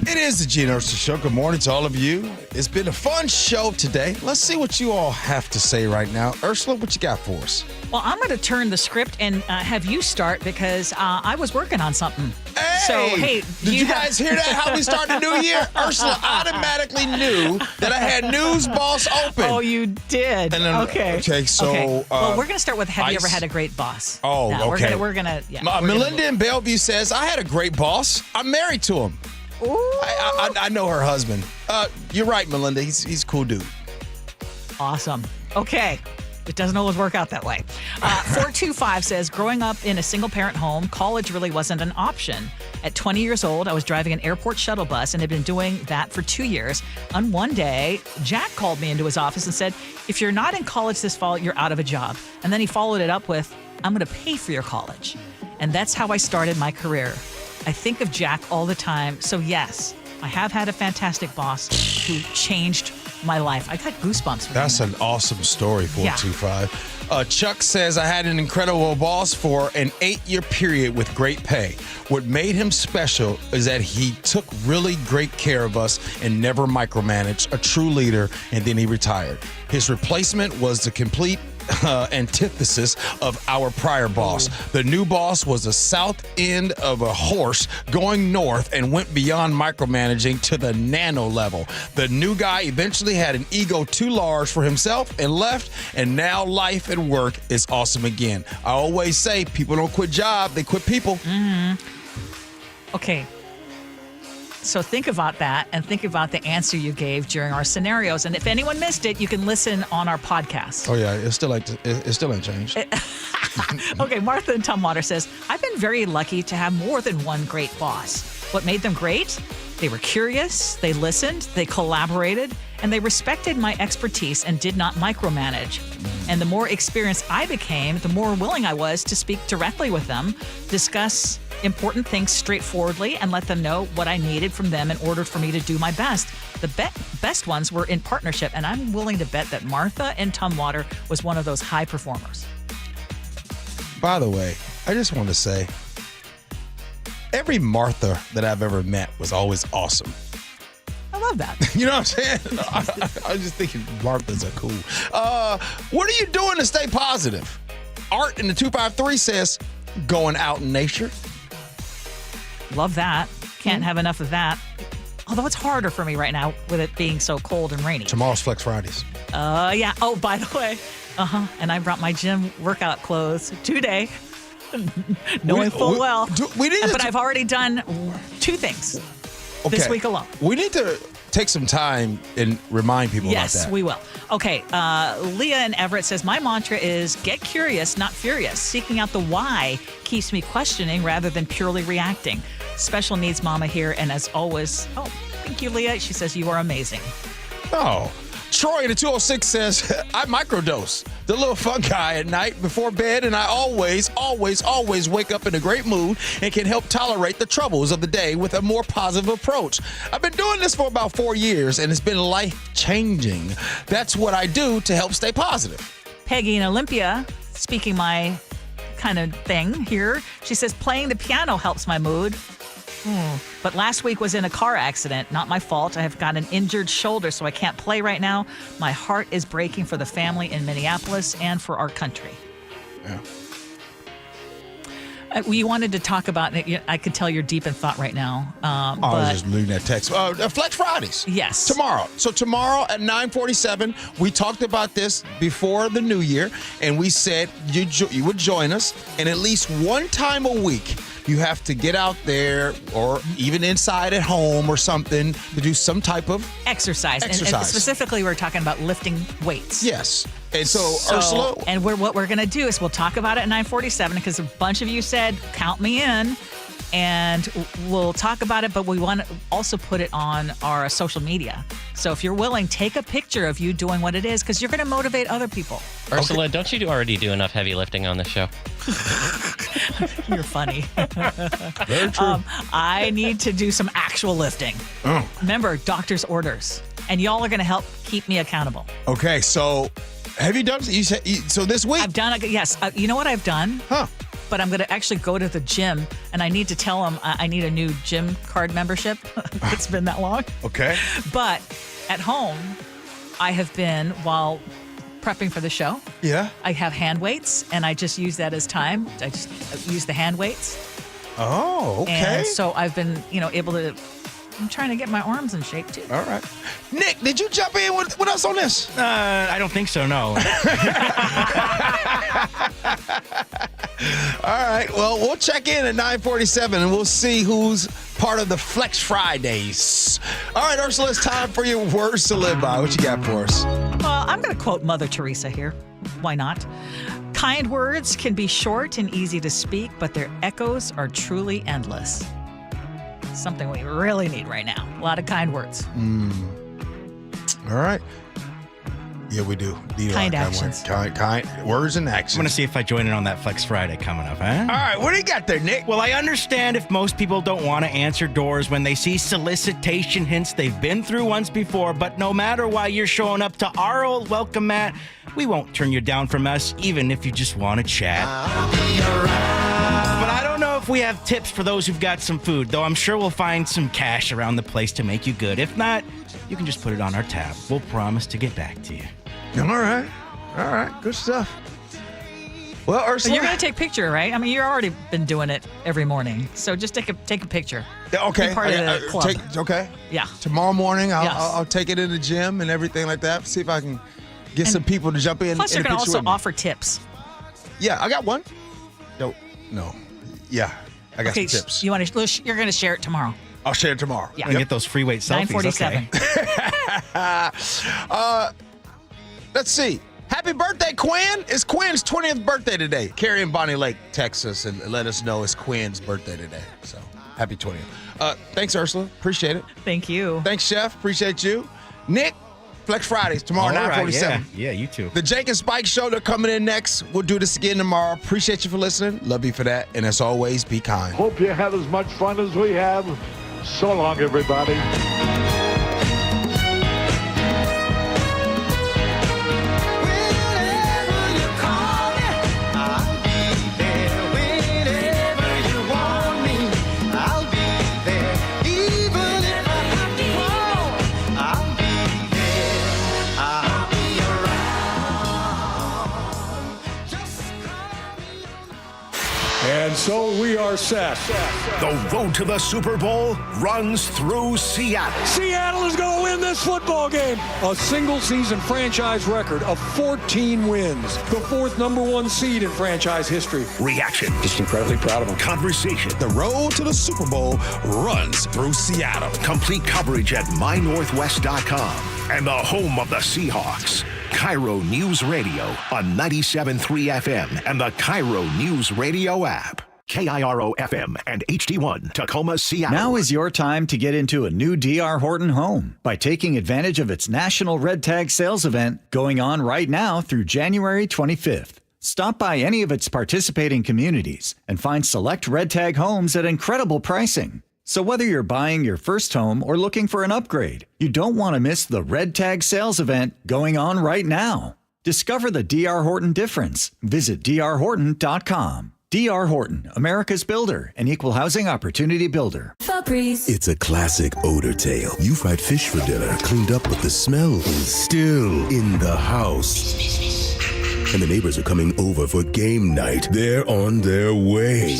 It is the Gee and Ursula Show. Good morning to all of you. It's been a fun show today. Let's see what you all have to say right now. Ursula, what you got for us? Well, I'm going to turn the script and have you start because I was working on something. Hey! So, hey, did you guys hear that? How we start the new year? Ursula automatically knew that I had News Boss open. Oh, you did? And then, okay. So, okay. Well, we're going to start with Have you Ice? ever had a great boss? Oh, no, okay. We're going to, yeah. Melinda in Bellevue says, I had a great boss. I'm married to him. Ooh. I know her husband. You're right, Melinda. He's a cool dude. Awesome. Okay. It doesn't always work out that way. 425 says, growing up in a single-parent home, college really wasn't an option. At 20 years old, I was driving an airport shuttle bus and had been doing that for 2 years. On one day, Jack called me into his office and said, if you're not in college this fall, you're out of a job. And then he followed it up with, I'm going to pay for your college. And that's how I started my career. I think of Jack all the time. So yes, I have had a fantastic boss who changed my life. I got goosebumps. That's an awesome story, 425. Chuck says, I had an incredible boss for an 8-year period with great pay. What made him special is that he took really great care of us and never micromanaged, a true leader, and then he retired. His replacement was the complete antithesis of our prior boss. The new boss was the south end of a horse going north and went beyond micromanaging to the nano level. The new guy eventually had an ego too large for himself and left, and now life and work is awesome again. I always say people don't quit job, they quit people. Mm-hmm. Okay. So think about that and think about the answer you gave during our scenarios. And if anyone missed it, you can listen on our podcast. Oh, yeah. It still ain't changed. Okay. Martha in Tumwater says, I've been very lucky to have more than one great boss. What made them great? They were curious, they listened, they collaborated, and they respected my expertise and did not micromanage. And the more experienced I became, the more willing I was to speak directly with them, discuss important things straightforwardly, and let them know what I needed from them in order for me to do my best. The best ones were in partnership, and I'm willing to bet that Martha in Tumwater was one of those high performers. By the way, I just want to say, every Martha that I've ever met was always awesome. I love that. You know what I'm saying? I was just thinking Marthas are cool. What are you doing to stay positive? Art in the 253 says, going out in nature. Love that. Can't have enough of that. Although it's harder for me right now with it being so cold and rainy. Tomorrow's Flex Fridays. Yeah. Oh, by the way. And I brought my gym workout clothes today. Knowing full well. But I've already done 2 things this week alone. We need to take some time and remind people about that. Yes, we will. Okay. Leah in Everett says, my mantra is get curious, not furious. Seeking out the why keeps me questioning rather than purely reacting. Special needs mama here. And as always, thank you, Leah. She says, you are amazing. Oh, Troy in the 206 says, I microdose the little fungi at night before bed, and I always wake up in a great mood and can help tolerate the troubles of the day with a more positive approach. I've been doing this for about 4 years, and it's been life-changing. That's what I do to help stay positive. Peggy in Olympia, speaking my kind of thing here, she says, playing the piano helps my mood. But last week was in a car accident. Not my fault. I have got an injured shoulder, so I can't play right now. My heart is breaking for the family in Minneapolis and for our country. Yeah. We wanted to talk about it. I could tell you're deep in thought right now. I was just reading that text. Flex Fridays. Yes. Tomorrow. So tomorrow at 9:47, we talked about this before the new year, and we said you would join us, and at least one time a week, you have to get out there or even inside at home or something to do some type of exercise. And specifically, we're talking about lifting weights. Yes. And so Ursula. And what we're going to do is we'll talk about it at 9:47 because a bunch of you said, count me in. And we'll talk about it, but we want to also put it on our social media. So if you're willing, take a picture of you doing what it is because you're going to motivate other people. Ursula, don't you already do enough heavy lifting on the show? You're funny. Very true. I need to do some actual lifting. Oh. Remember, doctor's orders. And y'all are going to help keep me accountable. Okay, so have you done so this week? I've done it. Yes. You know what I've done? Huh. But I'm going to actually go to the gym, and I need to tell them I need a new gym card membership. It's been that long. Okay. But at home, I have been, while prepping for the show, I have hand weights, and I just use that as time. I just use the hand weights. Oh, okay. And so I've been, able to, I'm trying to get my arms in shape, too. All right. Nick, did you jump in with us on this? I don't think so, no. All right. Well, we'll check in at 9:47 and we'll see who's part of the Flex Fridays. All right, Ursula, it's time for your words to live by. What you got for us? Well, I'm going to quote Mother Teresa here. Why not? Kind words can be short and easy to speak, but their echoes are truly endless. Something we really need right now. A lot of kind words. All right. Yeah, we do. Kind actions. Kind words and actions. I'm going to see if I join in on that Flex Friday coming up, huh? All right, what do you got there, Nick? Well, I understand if most people don't want to answer doors when they see solicitation hints they've been through once before, but no matter why you're showing up to our old welcome mat, we won't turn you down from us, even if you just want to chat. But I don't know if we have tips for those who've got some food, though I'm sure we'll find some cash around the place to make you good. If not, you can just put it on our tab. We'll promise to get back to you. All right. Good stuff. Well, Ursula, you're going to take a picture, right? I mean, you've already been doing it every morning. So just take a picture. Okay. Be part of the club. Okay. Yeah. Tomorrow morning, I'll take it in the gym and everything like that. See if I can get some people to jump in. Plus, you're going to also offer tips. Yeah, I got one. No. Yeah, I got some tips. You're going to share it tomorrow. I'll share it tomorrow. Yeah. And get those free weight selfies. 9:47. Let's see. Happy birthday, Quinn. It's Quinn's 20th birthday today. Carrie and Bonnie Lake text us and let us know it's Quinn's birthday today. So happy 20th. Thanks, Ursula. Appreciate it. Thank you. Thanks, Chef. Appreciate you. Nick, Flex Fridays tomorrow, 9:47. Yeah, you too. The Jake and Spike Show, they're coming in next. We'll do this again tomorrow. Appreciate you for listening. Love you for that. And as always, be kind. Hope you had as much fun as we have. So long, everybody. And so we are set. The road to the Super Bowl runs through Seattle. Seattle is going to win this football game. A single-season franchise record of 14 wins. The fourth #1 seed in franchise history. Reaction. Just incredibly proud of them. Conversation. The road to the Super Bowl runs through Seattle. Complete coverage at mynorthwest.com. And the home of the Seahawks. KIRO News Radio on 97.3 FM and the KIRO News Radio app. KIRO FM and HD1 Tacoma, Seattle. Now is your time to get into a new D.R. Horton home by taking advantage of its National Red Tag Sales event going on right now through January 25th. Stop by any of its participating communities and find select Red Tag homes at incredible pricing. So whether you're buying your first home or looking for an upgrade, you don't want to miss the Red Tag Sales event going on right now. Discover the D.R. Horton difference. Visit drhorton.com. D.R. Horton, America's builder and equal housing opportunity builder. Febreze. It's a classic odor tale. You fried fish for dinner, cleaned up, but the smell is still in the house. And the neighbors are coming over for game night. They're on their way.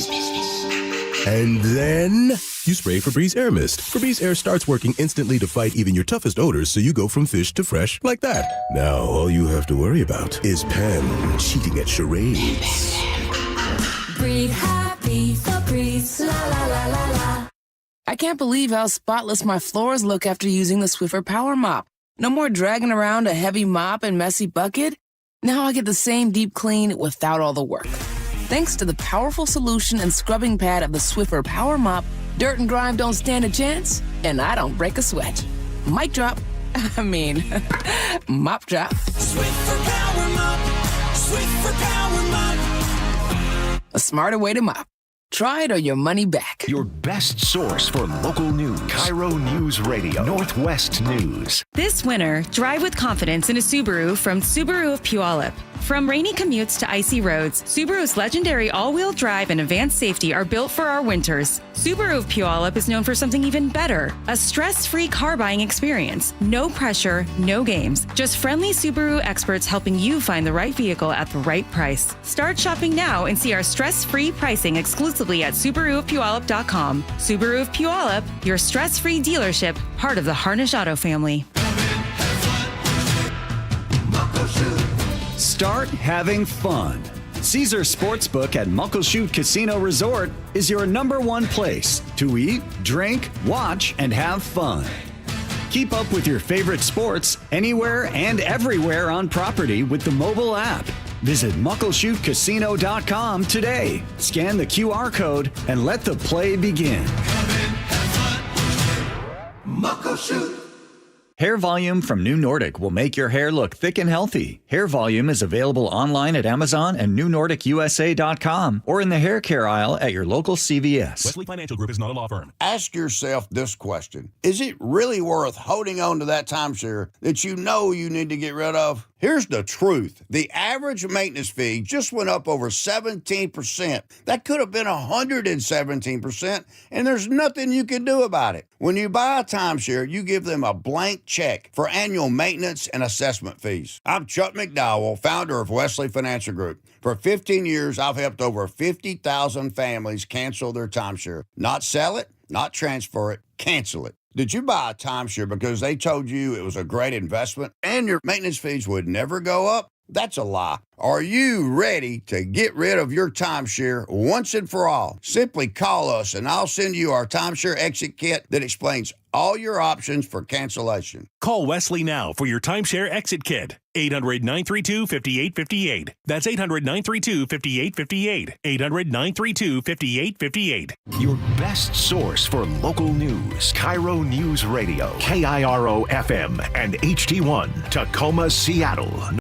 And then you spray Febreze Air Mist. Febreze Air starts working instantly to fight even your toughest odors, so you go from fish to fresh like that. Now all you have to worry about is Pam cheating at charades. Breathe happy, Febreze. I can't believe how spotless my floors look after using the Swiffer Power Mop. No more dragging around a heavy mop and messy bucket. Now I get the same deep clean without all the work. Thanks to the powerful solution and scrubbing pad of the Swiffer Power Mop, dirt and grime don't stand a chance, and I don't break a sweat. Mic drop. Mop drop. Swiffer Power Mop. Swiffer Power Mop. A smarter way to mop. Try it or your money back. Your best source for local news. KIRO Newsradio, Northwest News. This winter, drive with confidence in a Subaru from Subaru of Puyallup. From rainy commutes to icy roads, Subaru's legendary all-wheel drive and advanced safety are built for our winters. Subaru of Puyallup is known for something even better, a stress-free car buying experience. No pressure, no games. Just friendly Subaru experts helping you find the right vehicle at the right price. Start shopping now and see our stress-free pricing exclusively at SubaruofPuyallup.com. Subaru of Puyallup, your stress-free dealership, part of the Harnish Auto family. Start having fun. Caesar Sportsbook at Muckleshoot Casino Resort is your #1 place to eat, drink, watch, and have fun. Keep up with your favorite sports anywhere and everywhere on property with the mobile app. Visit muckleshootcasino.com today. Scan the QR code and let the play begin. Muckleshoot. Hair Volume from New Nordic will make your hair look thick and healthy. Hair Volume is available online at Amazon and NewNordicUSA.com or in the hair care aisle at your local CVS. Wesley Financial Group is not a law firm. Ask yourself this question. Is it really worth holding on to that timeshare that you know you need to get rid of? Here's the truth. The average maintenance fee just went up over 17%. That could have been 117%, and there's nothing you can do about it. When you buy a timeshare, you give them a blank check for annual maintenance and assessment fees. I'm Chuck McDowell, founder of Wesley Financial Group. For 15 years, I've helped over 50,000 families cancel their timeshare. Not sell it, not transfer it, cancel it. Did you buy a timeshare because they told you it was a great investment and your maintenance fees would never go up? That's a lie. Are you ready to get rid of your timeshare once and for all? Simply call us and I'll send you our timeshare exit kit that explains all your options for cancellation. Call Wesley now for your timeshare exit kit. 800-932-5858. That's 800-932-5858. 800-932-5858. Your best source for local news. KIRO News Radio. KIRO FM and HD1. Tacoma, Seattle.